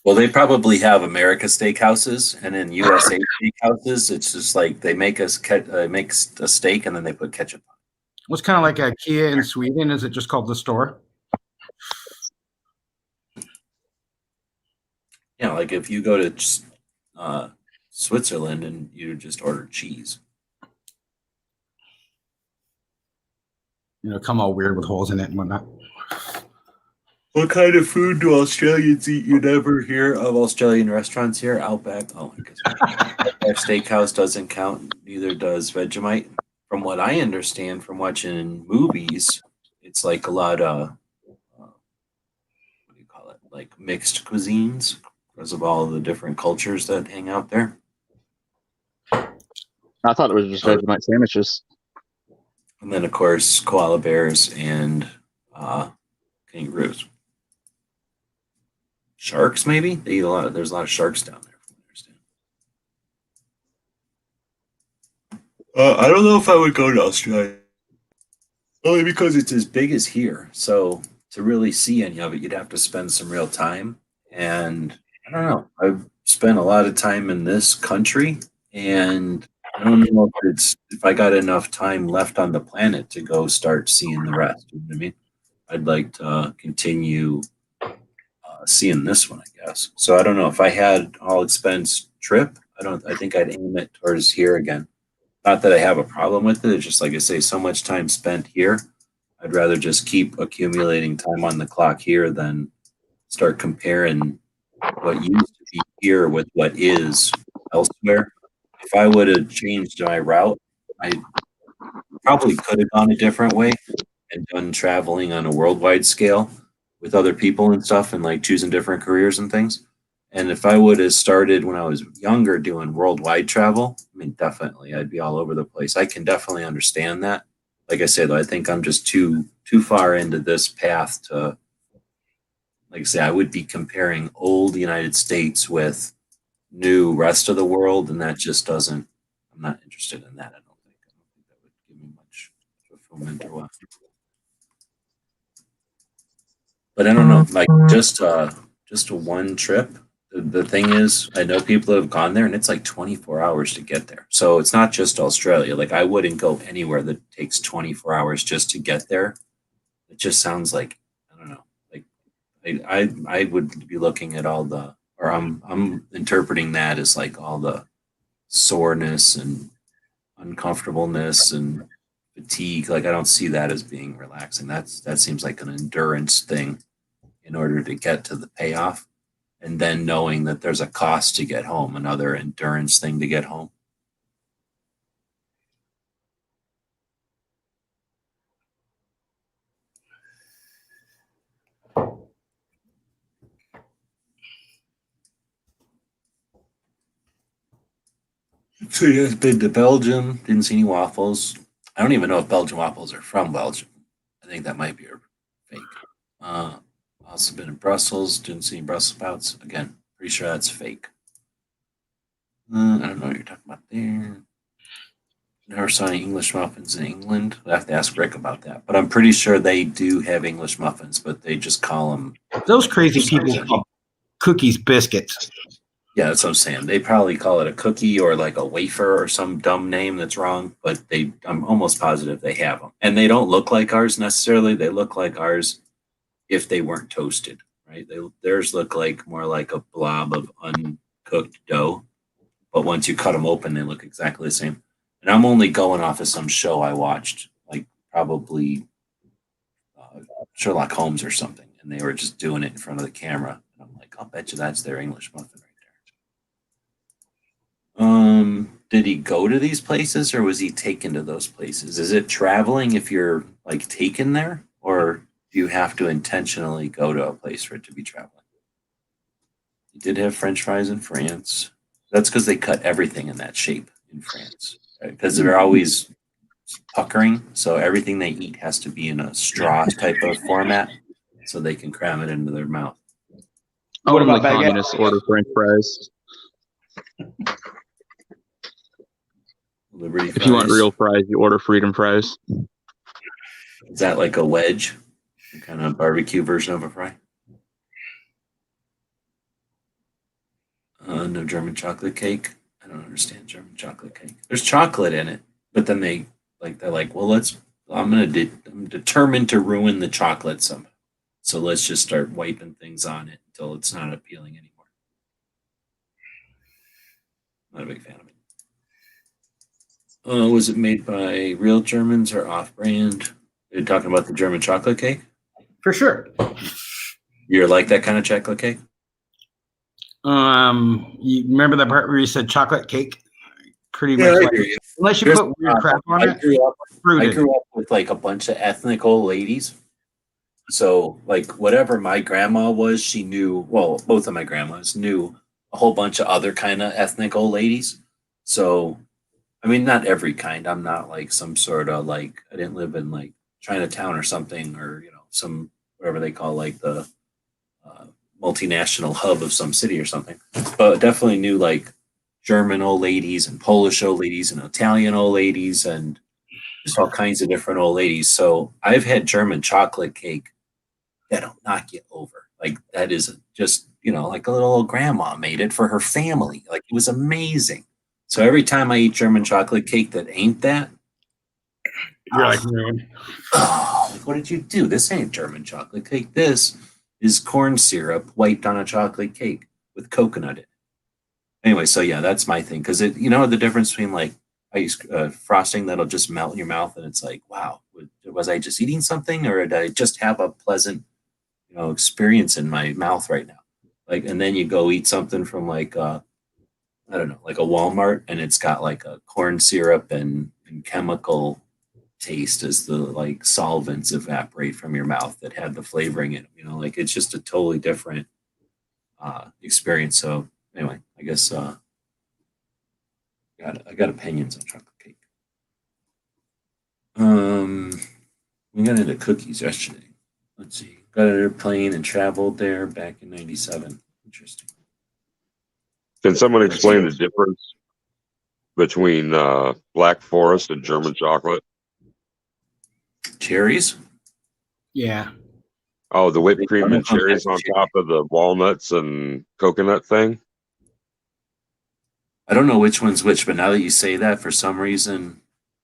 Well, they probably have America steakhouses, and in USA steakhouses, it's just like they make a steak and then they put ketchup on it. What's kind of like IKEA in Sweden? Is it just called the store? Yeah, like if you go to Switzerland and you just order cheese. come all weird with holes in it and whatnot. What kind of food do Australians eat? You never hear of Australian restaurants here. Outback. Oh, I guess Outback Steakhouse doesn't count. Neither does Vegemite. From what I understand from watching movies, it's like a lot of what do you call it? Like mixed cuisines because of all the different cultures that hang out there. I thought it was just Vegemite sandwiches. And then, of course, koala bears and kangaroos. Sharks, maybe? They eat a lot. There's a lot of sharks down there, from what I understand. I don't know if I would go to Australia. Only because it's as big as here. So to really see any of it, you'd have to spend some real time. And I don't know. I've spent a lot of time in this country, and I don't know if I got enough time left on the planet to go start seeing the rest. You know what I mean? I'd like to continue seeing this one, I guess. So I don't know if I had all expense trip. I think I'd aim it towards here again. Not that I have a problem with it. It's just like I say, so much time spent here. I'd rather just keep accumulating time on the clock here than start comparing what used to be here with what is elsewhere. If I would have changed my route, I probably could have gone a different way and done traveling on a worldwide scale with other people and stuff and like choosing different careers and things. And if I would have started when I was younger doing worldwide travel, I mean, definitely I'd be all over the place. I can definitely understand that. Like I said, though, I think I'm just too far into this path to, like I say, I would be comparing old United States with new rest of the world, and that just doesn't. I'm not interested in that. I don't think that would give me much fulfillment or what. But I don't know, like just a one trip. The thing is, I know people that have gone there, and it's like 24 hours to get there. So it's not just Australia. Like I wouldn't go anywhere that takes 24 hours just to get there. It just sounds like I don't know. Like I would be looking at all the, or I'm interpreting that as like all the soreness and uncomfortableness and fatigue. Like I don't see that as being relaxing. That seems like an endurance thing in order to get to the payoff. And then knowing that there's a cost to get home, another endurance thing to get home. So yeah, been to Belgium, didn't see any waffles. I don't even know if Belgian waffles are from Belgium. I think that might be a fake. Also been in Brussels, didn't see any Brussels sprouts. Again, pretty sure that's fake. I don't know what you're talking about there. Never saw any English muffins in England. I have to ask Rick about that. But I'm pretty sure they do have English muffins, but they just call them. Those crazy people call cookies biscuits. Yeah, that's what I'm saying. They probably call it a cookie or like a wafer or some dumb name that's wrong, but I'm almost positive they have them. And they don't look like ours necessarily. They look like ours if they weren't toasted, right? Theirs look like more like a blob of uncooked dough. But once you cut them open, they look exactly the same. And I'm only going off of some show I watched, like probably Sherlock Holmes or something. And they were just doing it in front of the camera. And I'm like, I'll bet you that's their English muffin right there. Did he go to these places or was he taken to those places? Is it traveling if you're like taken there, or do you have to intentionally go to a place for it to be traveling? He did have French fries in France. That's because they cut everything in that shape in France, because they're always puckering. So everything they eat has to be in a straw type of format so they can cram it into their mouth. What about the communists order French fries? Liberty If fries. you want real fries, you order freedom fries. Is that like a wedge? Kind of barbecue version of a fry? No German chocolate cake. I don't understand German chocolate cake. There's chocolate in it, but then they're like, well, I'm determined to ruin the chocolate somehow. So let's just start wiping things on it until it's not appealing anymore. Not a big fan of it. Was it made by real Germans or off-brand? You're talking about the German chocolate cake? For sure. You're like that kind of chocolate cake? You remember that part where you said chocolate cake? Pretty Yeah, much I like, hear you. unless you There's- put weird crap on I it. grew up Fruited. with like a bunch of ethnic old ladies. So like whatever my grandma was, she knew, well, both of my grandmas knew a whole bunch of other kind of ethnic old ladies. So I mean not every kind. I'm not like some sort of like I didn't live in like Chinatown or something or some whatever they call like the uh, multinational hub of some city or something. But definitely knew like German old ladies and Polish old ladies and Italian old ladies and just all kinds of different old ladies. So I've had German chocolate cake that'll knock you over. Like that is just, like a little old grandma made it for her family. Like it was amazing. So every time I eat German chocolate cake that ain't that, You're like, man. like, what did you do? This ain't German chocolate cake. This is corn syrup wiped on a chocolate cake with coconut in it. Anyway, so yeah, that's my thing. Because the difference between like ice frosting that'll just melt in your mouth, and it's like, wow, was I just eating something, or did I just have a pleasant, experience in my mouth right now? Like, and then you go eat something from like I don't know, like a Walmart, and it's got like a corn syrup and chemical taste as the like solvents evaporate from your mouth that had the flavoring in it. Like it's just a totally different experience. So anyway, I guess I got opinions on chocolate cake. We got into cookies yesterday. Let's see. Got an airplane and traveled there back in '97. Interesting. Can someone explain the difference between Black Forest and German chocolate? Cherries? Yeah. Oh, the whipped cream and cherries on top of the walnuts and coconut thing? I don't know which one's which, but now that you say that, for some reason,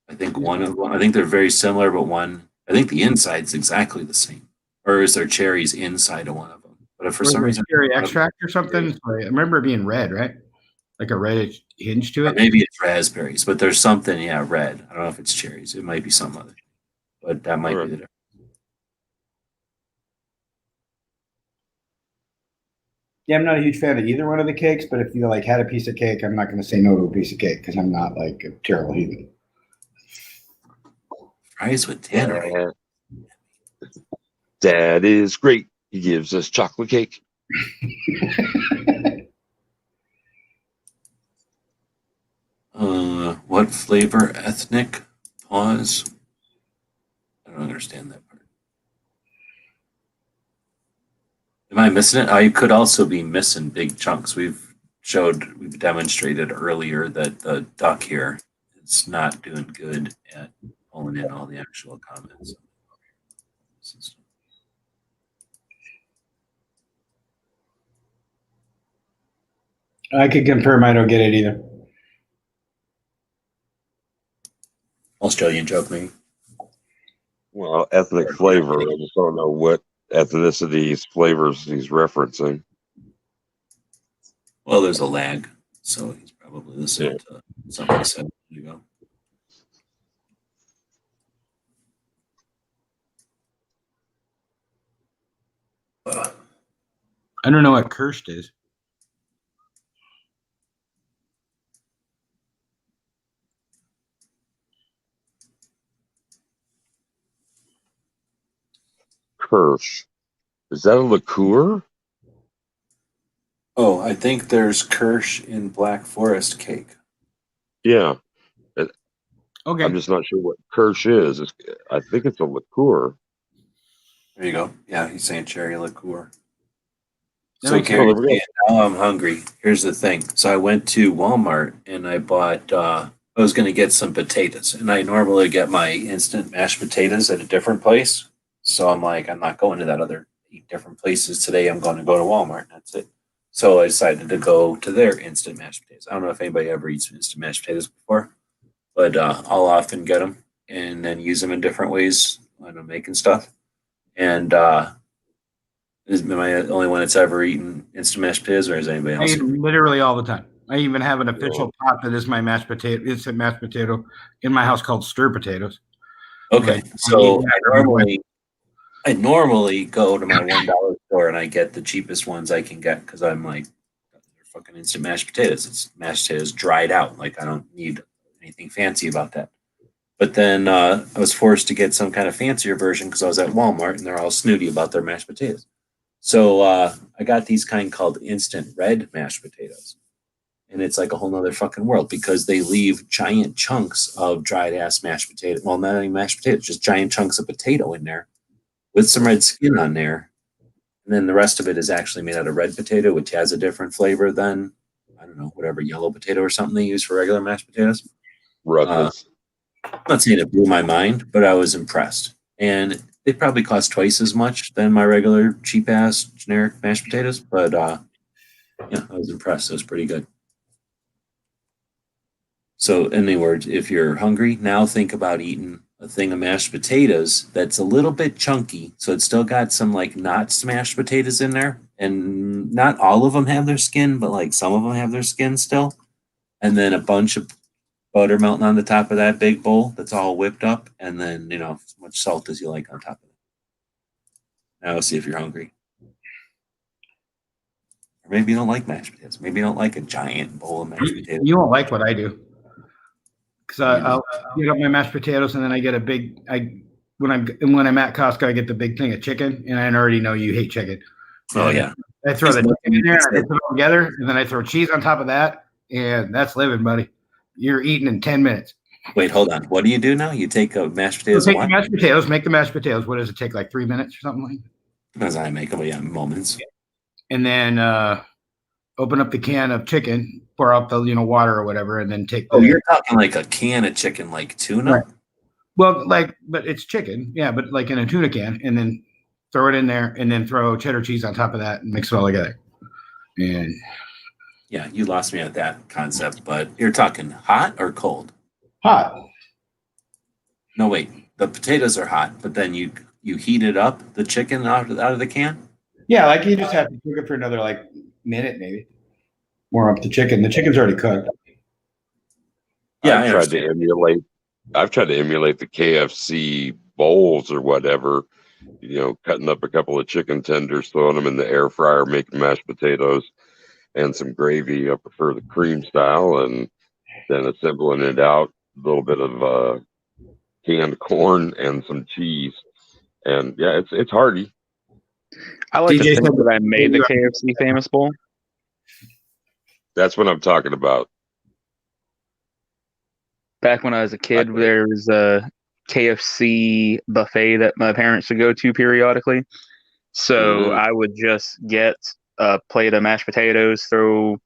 I think I think they're very similar, but I think the inside's exactly the same. Or is there cherries inside of one of them? But for some reason, cherry extract or something. I remember it being red, right? Like a red hinge to it. Maybe it's raspberries, but there's something, red. I don't know if it's cherries. It might be some other, but that might be the difference. Yeah, I'm not a huge fan of either one of the cakes, but if you like had a piece of cake, I'm not going to say no to a piece of cake because I'm not like a terrible heathen. Fries with tannery. Dad is great. He gives us chocolate cake. What flavor ethnic? Pause. I don't understand that part. Am I missing it? I could also be missing big chunks. We've demonstrated earlier that the duck here is not doing good at pulling in all the actual comments. I could confirm I don't get it either. Australian joke, maybe. Well, ethnic flavor. I just don't know what ethnicities, flavors he's referencing. Well, there's a lag, so he's probably listening to something I said a minute ago. I don't know what cursed is. Kirsch. Is that a liqueur? Oh, I think there's Kirsch in Black Forest cake. Yeah. Okay. I'm just not sure what Kirsch is. I think it's a liqueur. There you go. Yeah, he's saying cherry liqueur. That So makes Gary, sense. now I'm hungry. Here's the thing. So I went to Walmart and I bought I was going to get some potatoes, and I normally get my instant mashed potatoes at a different place. So I'm like, I'm not going to that other 8 different places today. I'm going to go to Walmart. That's it. So I decided to go to their instant mashed potatoes. I don't know if anybody ever eats instant mashed potatoes before, but I'll often get them and then use them in different ways when I'm making stuff. And am I the only one that's ever eaten instant mashed potatoes, or is anybody I else? eat literally all the time. I even have an official pot that is my mashed potato. It's a mashed potato in my house called stir potatoes. Okay, so I normally go to my $1 store and I get the cheapest ones I can get because I'm like, they're fucking instant mashed potatoes. It's mashed potatoes dried out. Like I don't need anything fancy about that. But then I was forced to get some kind of fancier version because I was at Walmart and they're all snooty about their mashed potatoes. So I got these kind called instant red mashed potatoes. And it's like a whole nother fucking world because they leave giant chunks of dried ass mashed potato. Well, not only mashed potatoes, just giant chunks of potato in there with some red skin on there. And then the rest of it is actually made out of red potato, which has a different flavor than, I don't know, whatever yellow potato or something they use for regular mashed potatoes. Ruckus. I'm not saying it blew my mind, but I was impressed. And they probably cost twice as much than my regular cheap ass generic mashed potatoes. But yeah, I was impressed. It was pretty good. So, in other words, if you're hungry, now think about eating a thing of mashed potatoes that's a little bit chunky. So it's still got some like not smashed potatoes in there. And not all of them have their skin, but like some of them have their skin still. And then a bunch of butter melting on the top of that big bowl that's all whipped up. And then, as much salt as you like on top of it. Now, see if you're hungry. Or maybe you don't like mashed potatoes. Maybe you don't like a giant bowl of mashed potatoes. You won't like what I do. Because I'll get up my mashed potatoes and then I get a big. When I'm at Costco, I get the big thing of chicken, and I already know you hate chicken. Oh yeah, I throw the chicken in there, and I put it all together, and then I throw cheese on top of that, and that's living, buddy. You're eating in 10 minutes. Wait, hold on. What do you do now? You take mashed potatoes. So take the mashed potatoes, make the mashed potatoes. What does it take? Like 3 minutes or something like that? Depends on how I make them, but yeah, moments. And then open up the can of chicken, pour out the water or whatever, and then take. You're talking like a can of chicken, like tuna. Right. Well, but it's chicken, yeah, but like in a tuna can, and then throw it in there, and then throw cheddar cheese on top of that, and mix it all together. And yeah, you lost me at that concept, but you're talking hot or cold? Hot. No, wait. The potatoes are hot, but then you heat it up, the chicken out of the can. Yeah, like you just have to cook it for another like minute, maybe. Warm up the chicken. The chicken's already cooked. Yeah, I've tried to emulate the KFC bowls or whatever. Cutting up a couple of chicken tenders, throwing them in the air fryer, making mashed potatoes and some gravy. I prefer the cream style, and then assembling it out. A little bit of canned corn and some cheese, and yeah, it's hearty. I like to think that I made the KFC famous bowl. That's what I'm talking about. Back when I was a kid, there was a KFC buffet that my parents would go to periodically. So I would just get a plate of mashed potatoes, throw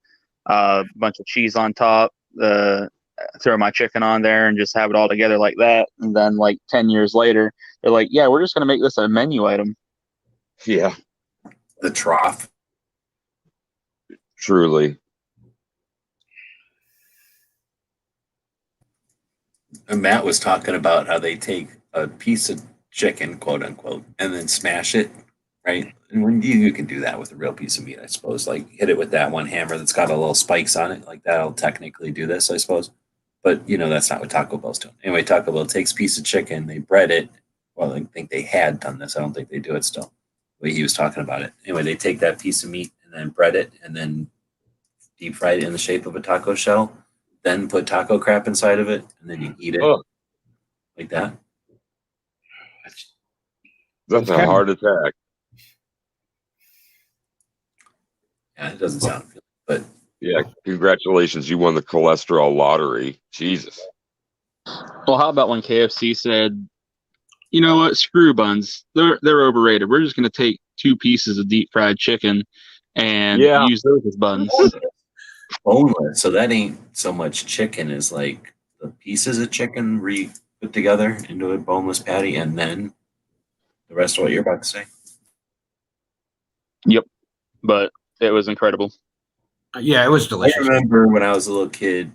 a bunch of cheese on top, throw my chicken on there, and just have it all together like that. And then like 10 years later, they're like, yeah, we're just going to make this a menu item. Yeah. The trough. Truly. And Matt was talking about how they take a piece of chicken, quote unquote, and then smash it, right? And when you can do that with a real piece of meat, I suppose. Like hit it with that one hammer that's got a little spikes on it, like that'll technically do this, I suppose. But that's not what Taco Bell's doing. Anyway, Taco Bell takes a piece of chicken, they bread it. Well, I think they had done this. I don't think they do it still. The way he was talking about it. Anyway, they take that piece of meat and then bread it and then deep fry it in the shape of a taco shell. Then put taco crap inside of it, and then you eat it like that. That's a heart attack. Yeah, it doesn't sound good, but yeah, congratulations, you won the cholesterol lottery. Jesus. Well, how about when KFC said, you know what, screw buns, they're overrated. We're just going to take 2 pieces of deep fried chicken and use those as buns. Boneless, so that ain't so much chicken as like the pieces of chicken put together into a boneless patty, and then the rest of what you're about to say. Yep, but it was incredible. Yeah, it was delicious. I remember when I was a little kid,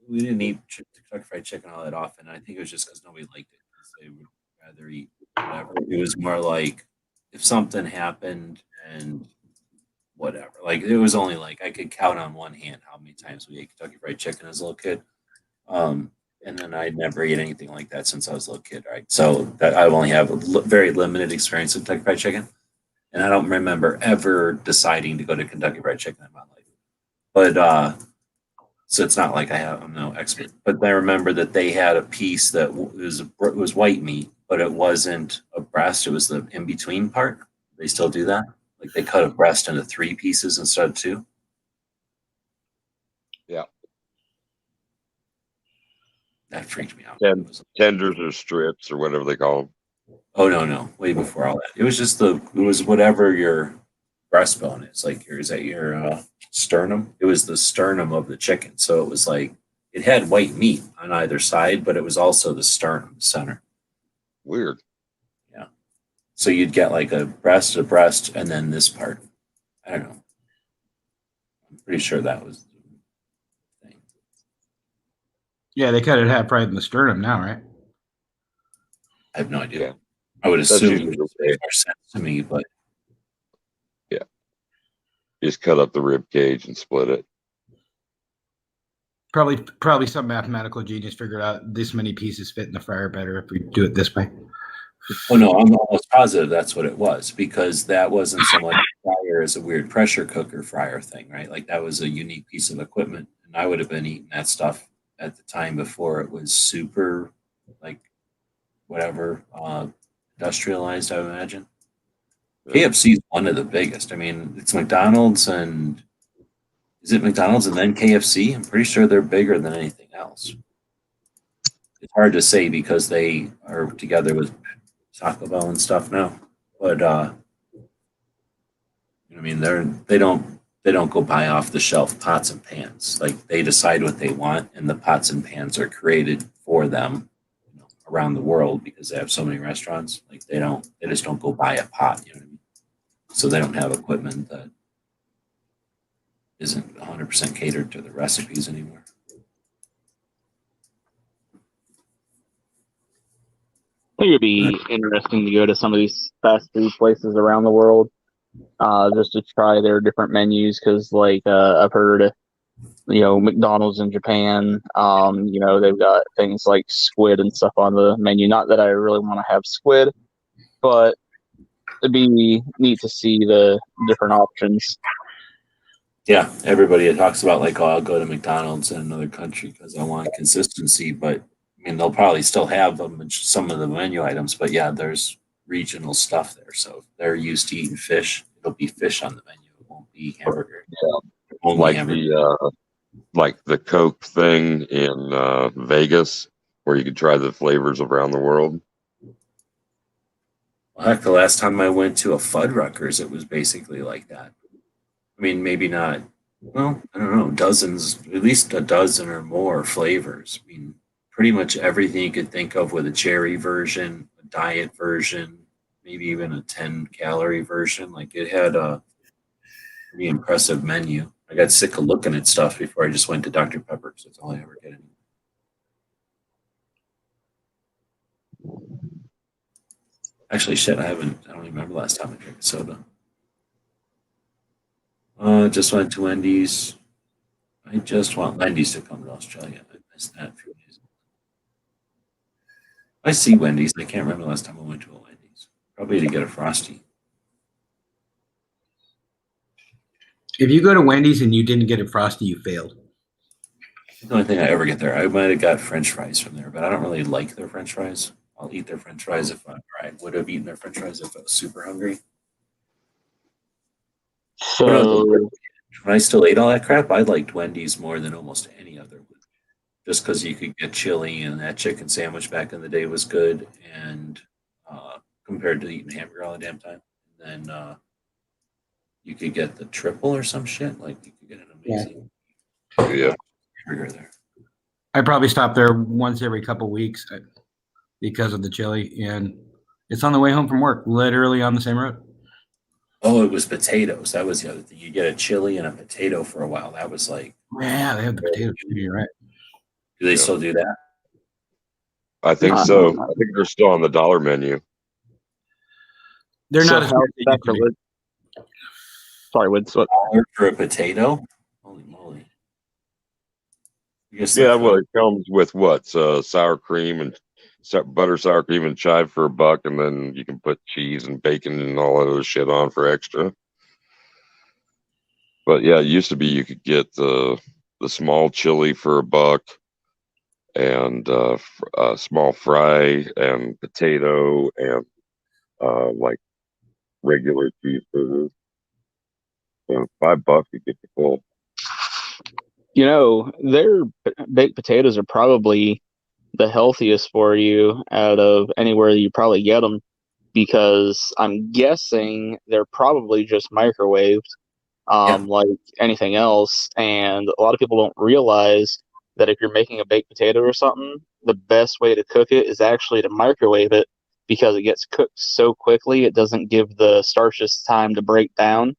we didn't eat Kentucky Fried Chicken all that often. I think it was just because nobody liked it. They would rather eat whatever. It was more like if something happened and whatever. Like it was only like I could count on one hand how many times we ate Kentucky Fried Chicken as a little kid. And then I never ate anything like that since I was a little kid, right? So that I only have a very limited experience with Kentucky Fried Chicken, and I don't remember ever deciding to go to Kentucky Fried Chicken in my life. But so it's not like I'm no expert. But I remember that they had a piece that was white meat, but it wasn't a breast; it was the in between part. They still do that, like they cut a breast into 3 pieces instead of 2. Yeah. That freaked me out. Tenders or strips or whatever they call them. Oh no, way before all that. It was just it was whatever your breastbone is. Like is that your sternum? It was the sternum of the chicken. So it was like it had white meat on either side, but it was also the sternum, the center. Weird. Yeah. So you'd get like a breast, and then this part. I don't know. I'm pretty sure that was the thing. Yeah, they cut it half right in the sternum now, right? I have no idea. Yeah. I would That's assume it usually would make more sense to me, but just cut up the rib cage and split it. Probably some mathematical genius figured out this many pieces fit in the fryer better if we do it this way. oh no, I'm almost positive that's what it was, because that wasn't so much a fryer as a weird pressure cooker fryer thing, right? Like that was a unique piece of equipment, and I would have been eating that stuff at the time before it was super, like, whatever, industrialized, I would imagine. KFC is one of the biggest. I mean, it's McDonald's and is it McDonald's and then KFC? I'm pretty sure they're bigger than anything else. It's hard to say because they are together with Taco Bell and stuff now. But I mean, they don't go buy off the shelf pots and pans. Like they decide what they want, and the pots and pans are created for them, around the world because they have so many restaurants. Like they just don't go buy a pot. You know what I mean? So they don't have equipment that isn't 100% catered to the recipes anymore. I think it'd be interesting to go to some of these fast food places around the world, just to try their different menus. Because, like, I've heard, McDonald's in Japan, they've got things like squid and stuff on the menu. Not that I really want to have squid, but it'd be neat to see the different options. Yeah, everybody talks about like, oh, I'll go to McDonald's in another country because I want consistency. But I mean, they'll probably still have them in some of the menu items. But yeah, there's regional stuff there. So if they're used to eating fish, it'll be fish on the menu. It won't be hamburger. Yeah. Only Like hamburger. like the Coke thing in Vegas, where you could try the flavors around the world. Well, heck, the last time I went to a Fuddruckers, it was basically like that. I mean, maybe not. Well, I don't know, dozens, at least a dozen or more flavors. I mean, pretty much everything you could think of, with a cherry version, a diet version, maybe even a 10-calorie version. Like it had a pretty impressive menu. I got sick of looking at stuff before I just went to Dr. Pepper because that's all I ever get anymore. Actually, shit, I don't even remember the last time I drank a soda. Just went to Wendy's. I just want Wendy's to come to Australia. I missed that a few days ago. I see Wendy's. I can't remember the last time I went to a Wendy's. Probably to get a Frosty. If you go to Wendy's and you didn't get a Frosty, you failed. The only thing I ever get there, I might have got French fries from there, but I don't really like their French fries. I'll eat their French fries I would have eaten their French fries if I was super hungry. So, When I still ate all that crap, I liked Wendy's more than almost any other. Just because you could get chili, and that chicken sandwich back in the day was good, and compared to eating hamburger all the damn time. And then you could get the triple or some shit. Like you could get an amazing hamburger there. I probably stop there once every couple weeks because of the chili, and it's on the way home from work, literally on the same road. Oh, it was potatoes. That was the other thing. You get a chili and a potato for a while. That was like, Yeah, they have the potatoes. You're right. do they still do that? I think so. I think they're still on the dollar menu. They're so not as how good as they used to be. Sorry, what's what? $1 for a potato? Holy moly. Yes, Yeah, well, it comes with what? Sour cream and butter, sour cream, and chive for $1, and then you can put cheese and bacon and all that other shit on for extra. But yeah, it used to be you could get the small chili for $1 and a small fry and potato and like regular cheeseburgers. So $5 you get the full. You know, their baked potatoes are probably the healthiest for you out of anywhere you probably get them, because I'm guessing they're probably just microwaved, like anything else. And a lot of people don't realize that if you're making a baked potato or something, the best way to cook it is actually to microwave it, because it gets cooked so quickly, it doesn't give the starches time to break down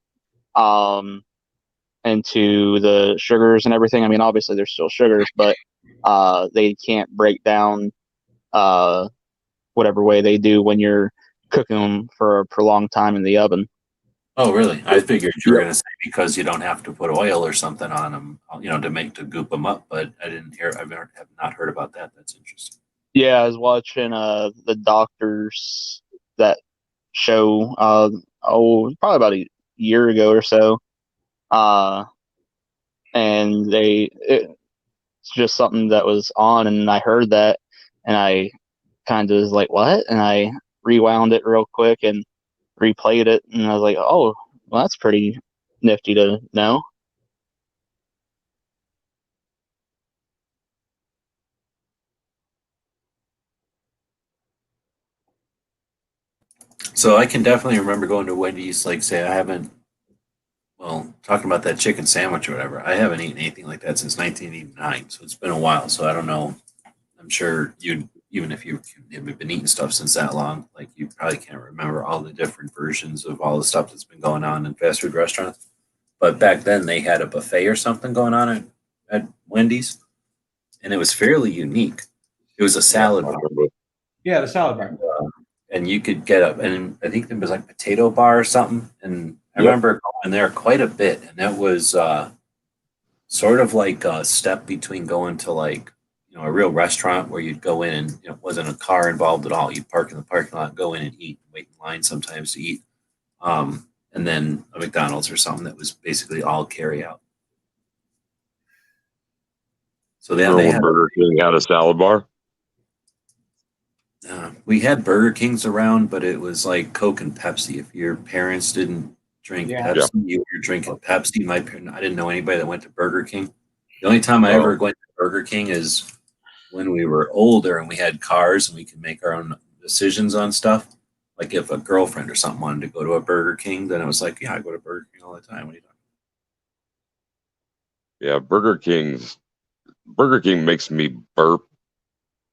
into the sugars and everything. I mean, obviously there's still sugars, but they can't break down whatever way they do when you're cooking them for a prolonged time in the oven. Oh, really? I figured you were going to say because you don't have to put oil or something on them, to goop them up. But I didn't hear. Have not heard about that. That's interesting. Yeah, I was watching the doctors that show probably about a year ago or so, and it's just something that was on, and I heard that, and I kind of was like, what? And I rewound it real quick and replayed it, and I was like, oh, well, that's pretty nifty to know. So I can definitely remember going to Wendy's. Like, say, I haven't. Well, talking about that chicken sandwich or whatever, I haven't eaten anything like that since 1989. So it's been a while. So I don't know. I'm sure you, even if you haven't been eating stuff since that long, like you probably can't remember all the different versions of all the stuff that's been going on in fast food restaurants. But back then they had a buffet or something going on at Wendy's, and it was fairly unique. It was a salad bar. Yeah, the salad bar. And you could get up, and I think there was like potato bar or something. And I remember going there quite a bit, and that was sort of like a step between going to like a real restaurant where you'd go in and it wasn't a car involved at all. You'd park in the parking lot, go in and eat, wait in line sometimes to eat, and then a McDonald's or something that was basically all carry out. So then they had Burger King had a salad bar. We had Burger Kings around, but it was like Coke and Pepsi. If your parents didn't drink Pepsi, you were drinking Pepsi. I didn't know anybody that went to Burger King. The only time I ever went to Burger King is when we were older and we had cars and we could make our own decisions on stuff. Like if a girlfriend or something wanted to go to a Burger King, then it was like, yeah, I go to Burger King all the time. What are you talking about? Yeah, Burger King makes me burp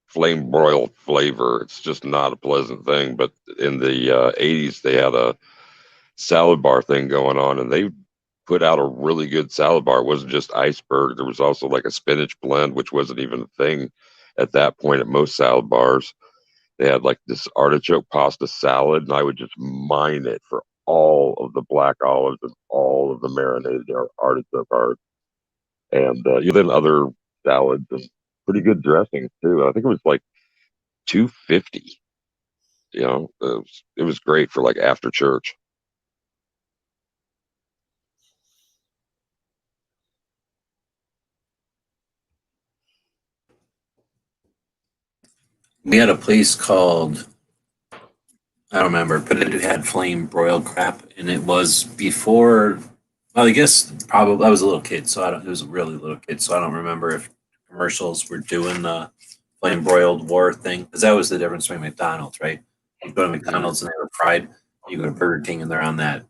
flame broiled flavor. It's just not a pleasant thing. But in the 80s, they had a salad bar thing going on, and they put out a really good salad bar. It wasn't just iceberg. There was also like a spinach blend, which wasn't even a thing at that point at most salad bars. They had like this artichoke pasta salad, and I would just mine it for all of the black olives and all of the marinated artichoke hearts. And then other salads and pretty good dressings too. I think it was like $2.50. It was great for like after church. We had a place called, I don't remember, but it had flame broiled crap, and it was before. Well, I guess probably I was a little kid, so it was a really little kid, so I don't remember if commercials were doing the flame broiled war thing, because that was the difference between McDonald's, right? You go to McDonald's and they were fried. You go to Burger King and they're on that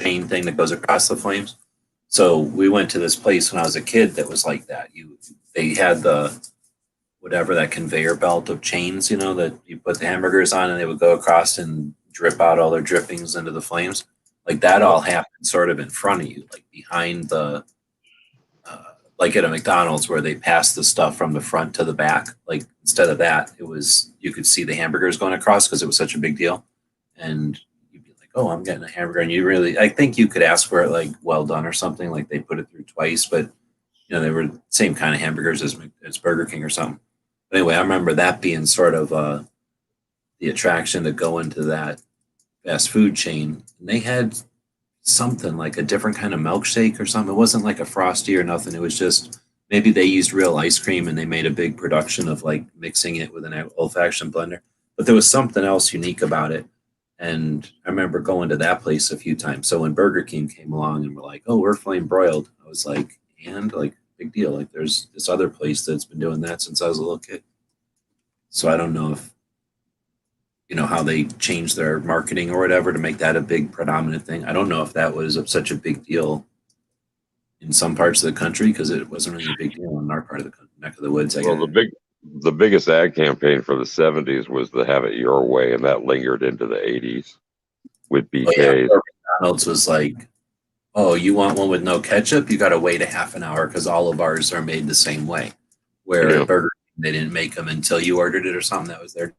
chain thing that goes across the flames. So we went to this place when I was a kid that was like that. They had that conveyor belt of chains, that you put the hamburgers on and they would go across and drip out all their drippings into the flames. Like that all happened sort of in front of you, like behind like at a McDonald's where they pass the stuff from the front to the back. Like instead of that, you could see the hamburgers going across because it was such a big deal. And you'd be like, oh, I'm getting a hamburger. And I think you could ask for it like well done or something, like they put it through twice, but they were the same kind of hamburgers as Burger King or something. But anyway, I remember that being sort of the attraction to go into that fast food chain. And they had something like a different kind of milkshake or something. It wasn't like a Frosty or nothing. It was just maybe they used real ice cream and they made a big production of like mixing it with an old-fashioned blender. But there was something else unique about it. And I remember going to that place a few times. So when Burger King came along and were like, oh, we're flame broiled, I was like, and like, big deal. Like there's this other place that's been doing that since I was a little kid. So I don't know if, how they changed their marketing or whatever to make that a big predominant thing. I don't know if that was such a big deal in some parts of the country because it wasn't really a big deal in our part of the neck of the woods. Well, the biggest ad campaign for the 70s was the Have It Your Way, and that lingered into the 80s with BKs. Oh, yeah. McDonald's was like, oh, you want one with no ketchup? You got to wait a half an hour because all of ours are made the same way. Where at Burger King, they didn't make them until you ordered it or something. That was their.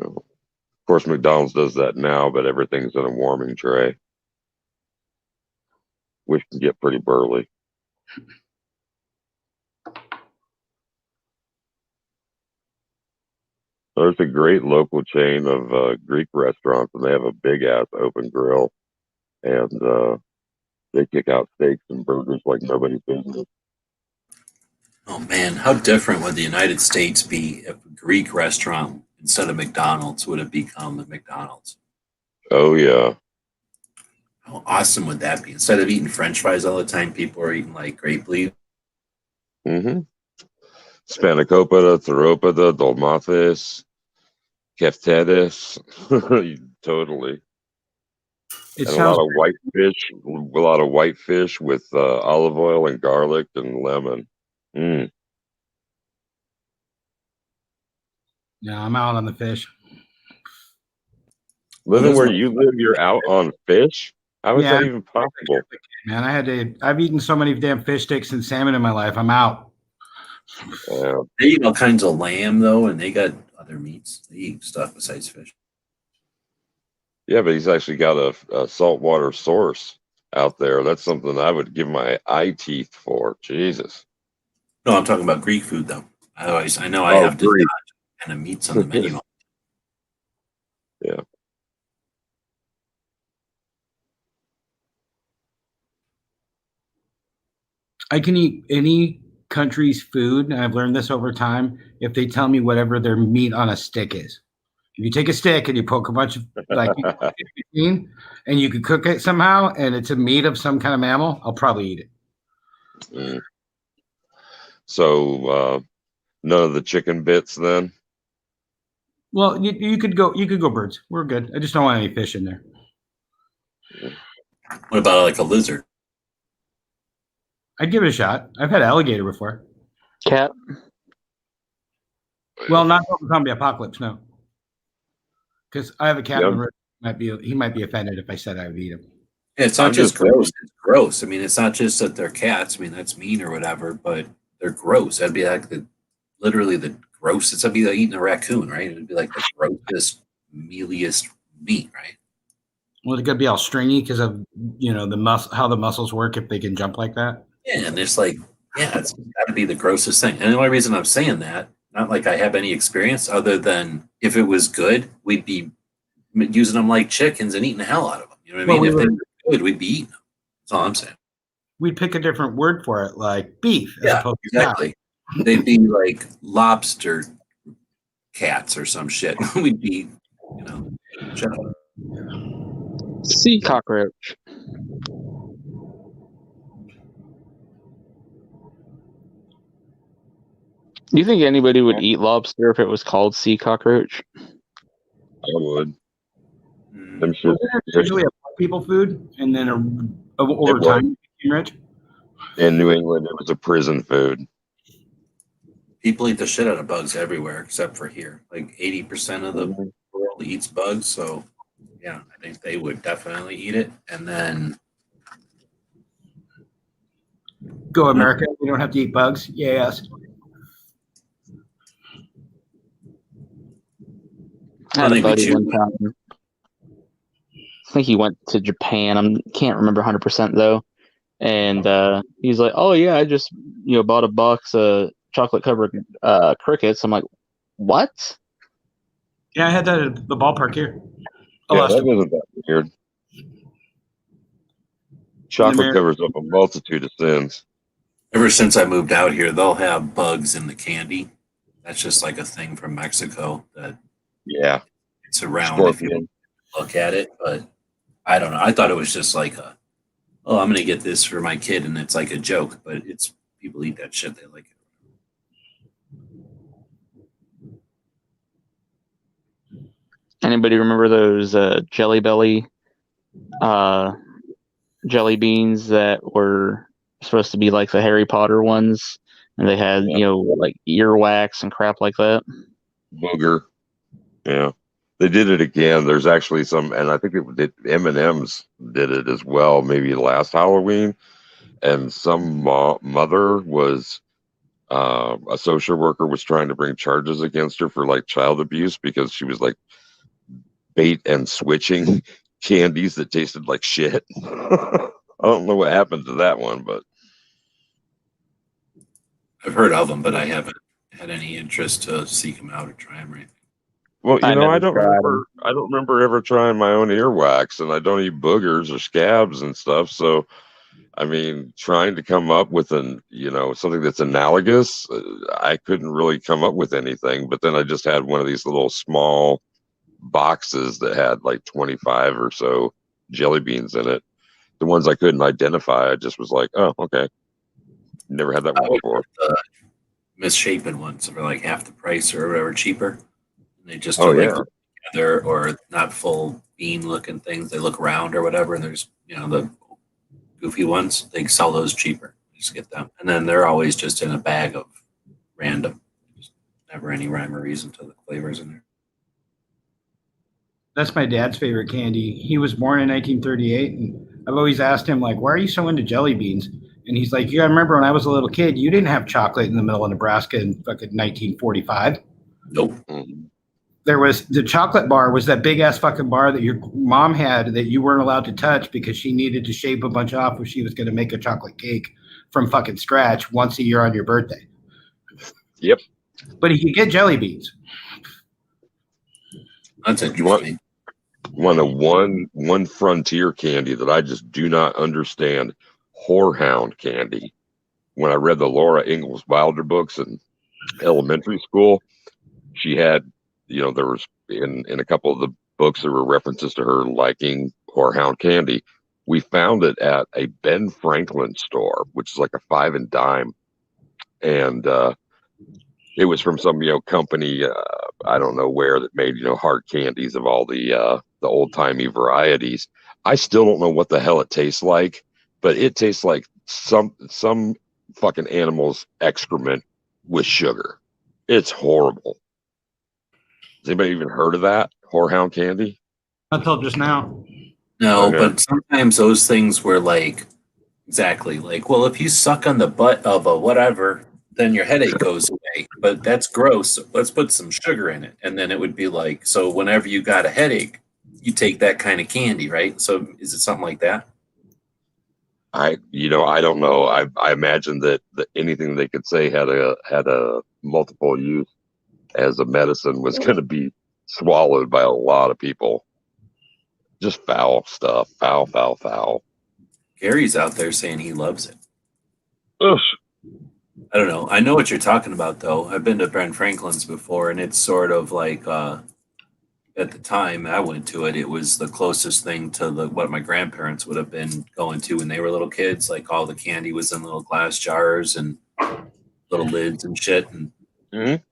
Of course, McDonald's does that now, but everything's in a warming tray, which can get pretty burly. There's a great local chain of Greek restaurants, and they have a big-ass open grill, and they kick out steaks and burgers like nobody's business. Oh, man, how different would the United States be if a Greek restaurant, instead of McDonald's, would have become a McDonald's? Oh, yeah. How awesome would that be? Instead of eating French fries all the time, people are eating like grape leaves. Mm-hmm. Spanakopita, Theropida, Dolmathes, Keftedes. Totally. It And a sounds lot of white fish with olive oil and garlic and lemon. Mm. Yeah, I'm out on the fish. Living where you live, you're out on fish? How is that even possible? Man, I've eaten so many damn fish sticks and salmon in my life. I'm out. Yeah. They eat all kinds of lamb, though, and they got other meats. They eat stuff besides fish. Yeah, but he's actually got a saltwater source out there. That's something I would give my eye teeth for. Jesus. No, I'm talking about Greek food, though. I know I have to dodge kind of meats on the menu. Yeah. I can eat any country's food, and I've learned this over time, if they tell me whatever their meat on a stick is. If you take a stick and you poke a bunch of, like, and you can cook it somehow, and it's a meat of some kind of mammal, I'll probably eat it. Mm. So none of the chicken bits then? Well, you could go birds. We're good. I just don't want any fish in there. What about like a lizard? I'd give it a shot. I've had alligator before. Cat. Well, not over zombie apocalypse, no. Because I have a cat in the room. He might be offended if I said I would eat him. Yeah, it's not just gross. It's gross. I mean, it's not just that they're cats. I mean, that's mean or whatever, but they're gross. That'd be like literally the grossest. It'd be like eating a raccoon, right? It'd be like the grossest, mealiest meat, right? Well, it could be all stringy because of how the muscles work if they can jump like that. Yeah, and it's like, it's got to be the grossest thing. And the only reason I'm saying that, not like I have any experience other than if it was good, we'd be using them like chickens and eating the hell out of them. You know what I mean? If they were good, we'd be eating them. That's all I'm saying. We'd pick a different word for it, like beef. Yeah, exactly. They'd be like lobster cats or some shit. We'd be, Sea cockroach. Do you think anybody would eat lobster if it was called sea cockroach? I would. I'm sure. It's usually a people food, and then over time, rich. In New England, it was a prison food. People eat the shit out of bugs everywhere except for here. Like 80% of the world eats bugs, so yeah, I think they would definitely eat it. And then go America. We don't have to eat bugs. Yes. I had a buddy one time. I think he went to Japan. I can't remember 100% though. And he's like, "Oh yeah, I just bought a box of chocolate covered crickets." I'm like, "What?" Yeah, I had that at the ballpark here. I Yeah, lost that it. isn't that weird. Chocolate covers up a multitude of sins. Ever since I moved out here, they'll have bugs in the candy. That's just like a thing from Mexico that Yeah, it's around if you scorpion. look at it. But I don't know. I thought it was just like oh, I'm gonna get this for my kid, and it's like a joke. But it's people eat that shit. They like it. Anybody remember those Jelly Belly jelly beans that were supposed to be like the Harry Potter ones, and they had like earwax and crap like that? Booger. Yeah, they did it again. There's actually some, and I think M&M's did it as well. Maybe last Halloween, and some mother was a social worker was trying to bring charges against her for like child abuse because she was like bait and switching candies that tasted like shit. I don't know what happened to that one, but I've heard of them, but I haven't had any interest to seek them out or try them or anything. well, I never I don't tried 'em. remember. I don't remember ever trying my own earwax, and I don't eat boogers or scabs and stuff. So, I mean, trying to come up with something that's analogous, I couldn't really come up with anything. But then I just had one of these little small boxes that had like 25 or so jelly beans in it. The ones I couldn't identify, I just was like, oh, okay. Never had that one before. The misshapen ones for like half the price or whatever, cheaper. And they just Oh, are like yeah. together or not full bean looking things. They look round or whatever. And there's the goofy ones. They sell those cheaper. Just get them, and then they're always just in a bag of random. Just never any rhyme or reason to the flavors in there. That's my dad's favorite candy. He was born in 1938, and I've always asked him, like, why are you so into jelly beans? And he's like, you gotta remember when I was a little kid, you didn't have chocolate in the middle of Nebraska in fucking 1945. Nope. Mhm. There was the chocolate bar was that big ass fucking bar that your mom had that you weren't allowed to touch because she needed to shave a bunch off if she was going to make a chocolate cake from fucking scratch once a year on your birthday. Yep. But you could get jelly beans. That's interesting. One of one frontier candy that I just do not understand. Whorehound candy. When I read the Laura Ingalls Wilder books in elementary school, she had, there was in a couple of the books there were references to her liking whorehound candy. We found it at a Ben Franklin store, which is like a 5 and dime, and it was from some company I don't know where that made hard candies of all the old timey varieties. I still don't know what the hell it tastes like, but it tastes like some fucking animal's excrement with sugar. It's horrible. Has anybody even heard of that? Whorehound candy? Until just now. No, Okay. but sometimes those things were like, exactly, like, well, if you suck on the butt of a whatever, then your headache goes away. But that's gross. Let's put some sugar in it. And then it would be like, so whenever you got a headache, you take that kind of candy, right? So is it something like that? I don't know. I imagine that anything they could say had a multiple use as a medicine was going to be swallowed by a lot of people. Just foul stuff. Foul. Gary's out there saying he loves it. Ugh. I don't know. I know what you're talking about, though. I've been to Ben Franklin's before, and it's sort of like at the time I went to it, it was the closest thing to what my grandparents would have been going to when they were little kids. Like all the candy was in little glass jars and little lids and shit, and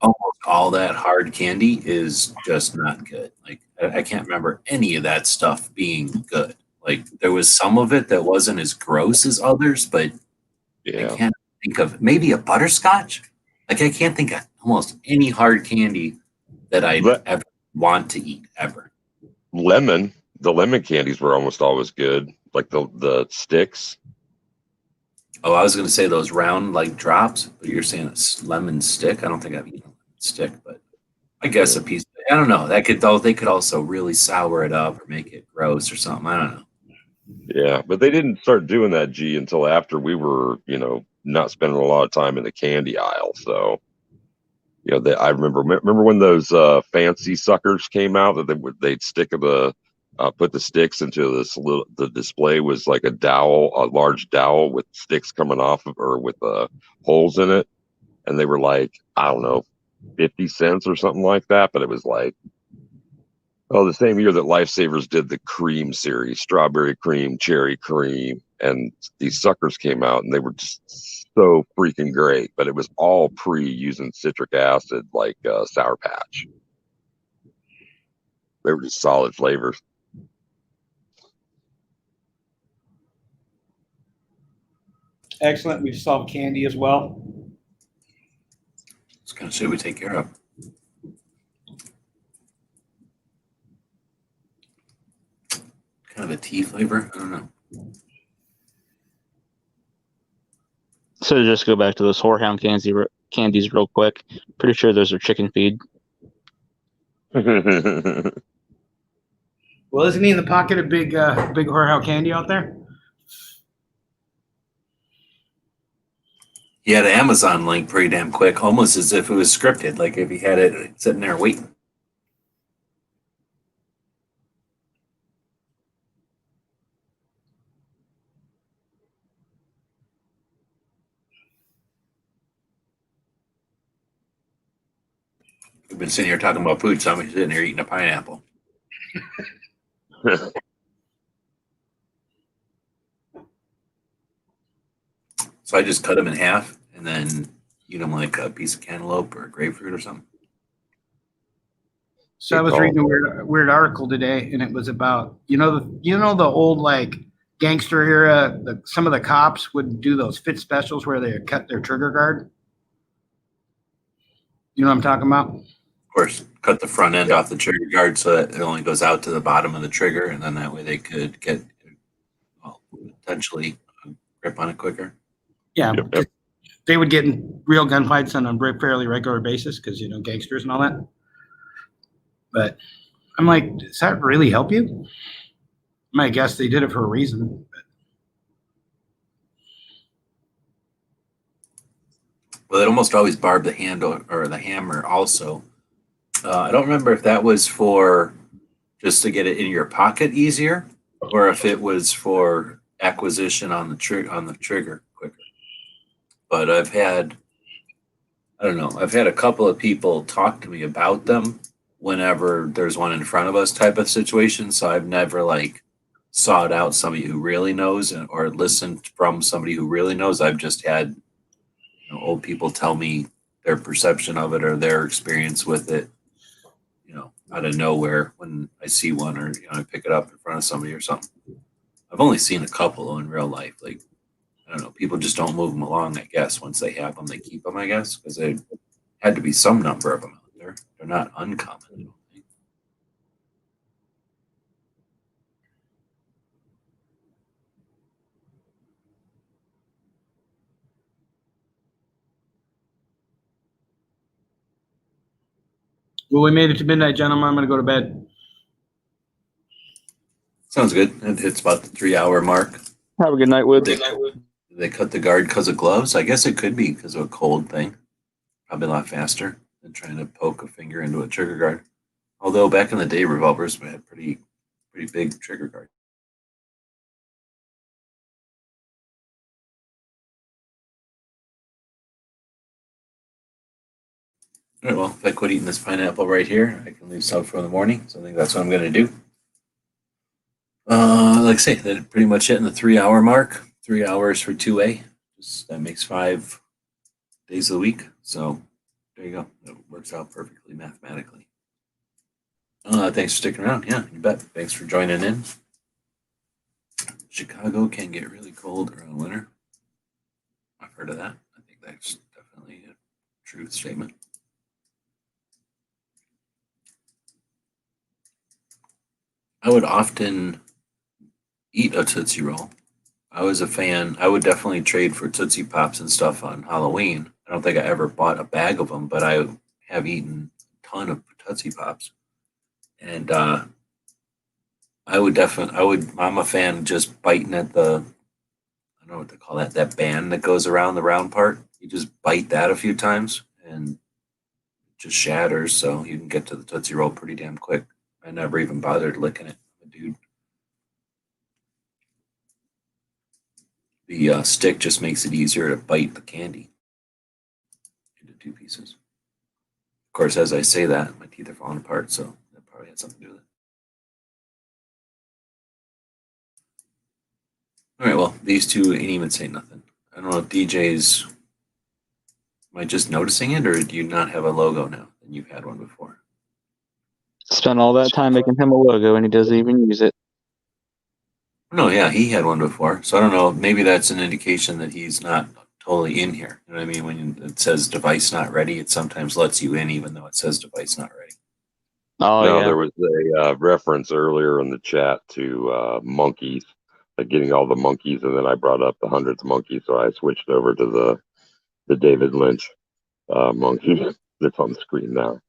almost all that hard candy is just not good. Like I can't remember any of that stuff being good. Like there was some of it that wasn't as gross as others, but Yeah. I can't think of maybe a butterscotch. Like I can't think of almost any hard candy that I'd ever want to eat ever. The lemon candies were almost always good, like the sticks. Oh, I was going to say those round like drops, but you're saying a lemon stick. I don't think I've eaten a lemon stick, but I guess a piece. I don't know. They could also really sour it up or make it gross or something. I don't know. Yeah, but they didn't start doing that G until after we were, not spending a lot of time in the candy aisle. So, I remember when those fancy suckers came out that they'd stick put the sticks into the display was like a large dowel with sticks coming off of, or with holes in it, and they were like, I don't know, 50 cents or something like that, but it was like, oh, the same year that Lifesavers did the cream series, strawberry cream, cherry cream, and these suckers came out, and they were just so freaking great. But it was all using citric acid, like Sour Patch. They were just solid flavors. Excellent. We've solved candy as well. It's kind of shit we take care of. Kind of a tea flavor. I don't know. So to just go back to those whorehound candies real quick. Pretty sure those are chicken feed. Well, isn't he in the pocket of big whorehound candy out there? He had an Amazon link pretty damn quick, almost as if it was scripted, like if he had it sitting there waiting. We've been sitting here talking about food, somebody's sitting here eating a pineapple. So I just cut them in half and then eat them like a piece of cantaloupe or a grapefruit or something. So I was reading a weird article today, and it was about the old like gangster era. Some of the cops would do those fit specials where they cut their trigger guard. You know what I'm talking about? Of course, cut the front end off the trigger guard so that it only goes out to the bottom of the trigger, and then that way they could get potentially a grip on it quicker. Yeah, yep. They would get in real gunfights on a fairly regular basis because gangsters and all that. But I'm like, does that really help you? I guess they did it for a reason. Well, they'd almost always barb the handle or the hammer also. I don't remember if that was for just to get it in your pocket easier or if it was for acquisition on the trigger quicker. But I've had a couple of people talk to me about them whenever there's one in front of us type of situation. So I've never like sought out somebody who really knows or listened from somebody who really knows. I've just had old people tell me their perception of it or their experience with it, out of nowhere when I see one or, I pick it up in front of somebody or something. I've only seen a couple in real life. Like, I don't know, people just don't move them along, I guess. Once they have them, they keep them, I guess, because there had to be some number of them out there. They're not uncommon, I don't think. Well, we made it to midnight, gentlemen. I'm going to go to bed. Sounds good. It's about the 3-hour mark. Have a good night, Wood. They cut the guard because of gloves? I guess it could be because of a cold thing. Probably a lot faster than trying to poke a finger into a trigger guard. Although back in the day, revolvers had pretty big trigger guard. All right, well, if I quit eating this pineapple right here, I can leave some for the morning. So I think that's what I'm going to do. Like I say, that pretty much hitting the 3-hour mark. 3 hours for 2A. That makes 5 days a week. So there you go. That works out perfectly mathematically. Thanks for sticking around. Yeah, you bet. Thanks for joining in. Chicago can get really cold around winter. I've heard of that. I think that's definitely a true statement. I would often eat a Tootsie Roll. I was a fan. I would definitely trade for Tootsie Pops and stuff on Halloween. I don't think I ever bought a bag of them, but I have eaten a ton of Tootsie Pops. And I would definitely. I'm a fan of just biting at the. I don't know what they call that. That band that goes around the round part. You just bite that a few times and it just shatters. So you can get to the Tootsie Roll pretty damn quick. I never even bothered licking it, dude. The stick just makes it easier to bite the candy into two pieces. Of course, as I say that, my teeth are falling apart, so that probably had something to do with it. All right, well, these two ain't even saying nothing. I don't know if DJ's. Am I just noticing it, or do you not have a logo now? And you've had one before. Spent all that time making him a logo, and he doesn't even use it. No, yeah, he had one before. So I don't know. Maybe that's an indication that he's not totally in here. You know what I mean? When it says device not ready, it sometimes lets you in, even though it says device not ready. Oh Now, yeah. there was a reference earlier in the chat to monkeys, like getting all the monkeys, and then I brought up the 100th monkey, so I switched over to the David Lynch monkey that's on the screen now.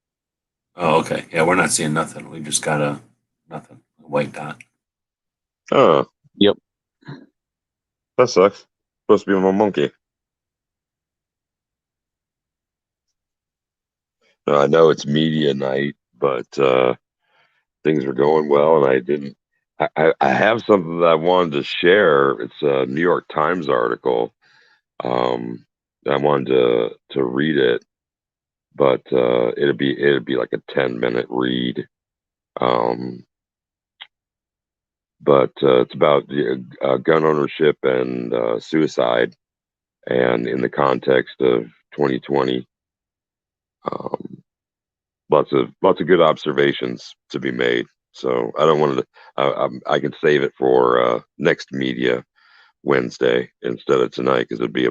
Oh, okay. Yeah, we're not seeing nothing. We just got a white dot. Oh, Yep. that sucks. Supposed to be my monkey. I know it's media night, but things are going well, and I didn't. I have something that I wanted to share. It's a New York Times article. I wanted to read it, but it'd be like a 10-minute read. But it's about gun ownership and suicide, and in the context of 2020. Lots of good observations to be made. So I don't want to. I can save it for next media Wednesday instead of tonight, because it'd be a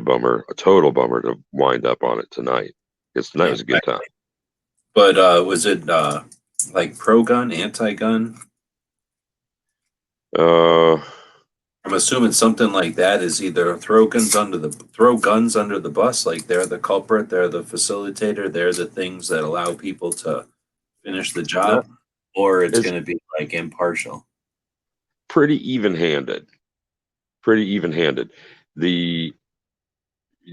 total bummer to wind up on it tonight. Because tonight was a good time. But was it like pro-gun, anti-gun? I'm assuming something like that is either throw guns under the bus, like they're the culprit, they're the facilitator, they're the things that allow people to finish the job, or it's going to be like impartial. Pretty even-handed.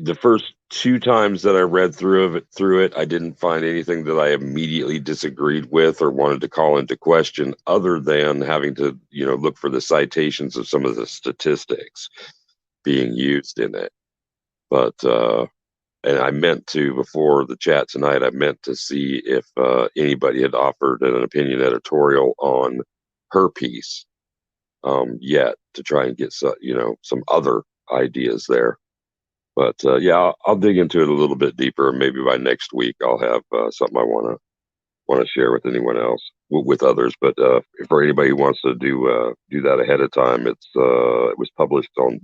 The first two times that I read through it, I didn't find anything that I immediately disagreed with or wanted to call into question, other than having to, look for the citations of some of the statistics being used in it. But and I meant to, before the chat tonight, I meant to see if anybody had offered an opinion editorial on her piece yet, to try and get some other ideas there. But yeah, I'll dig into it a little bit deeper. Maybe by next week, I'll have something I want to share with anyone else, with others. But for anybody who wants to do that ahead of time, it was published on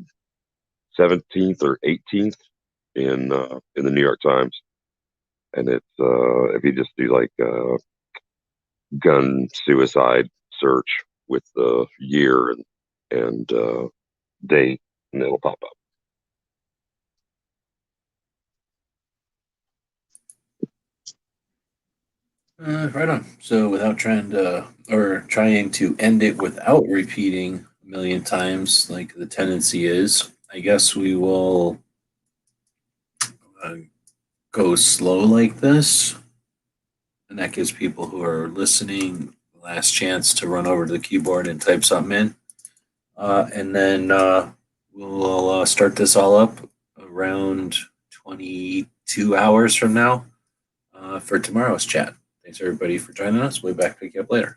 17th or 18th in the New York Times, and it's if you just do like gun suicide search with the year and date, and it'll pop up. Right on. So without trying to end it without repeating a million times, like the tendency is, I guess we will go slow like this, and that gives people who are listening the last chance to run over to the keyboard and type something in, and then we'll start this all up around 22 hours from now for tomorrow's chat. Thanks everybody for joining us. We'll be back to pick you up later.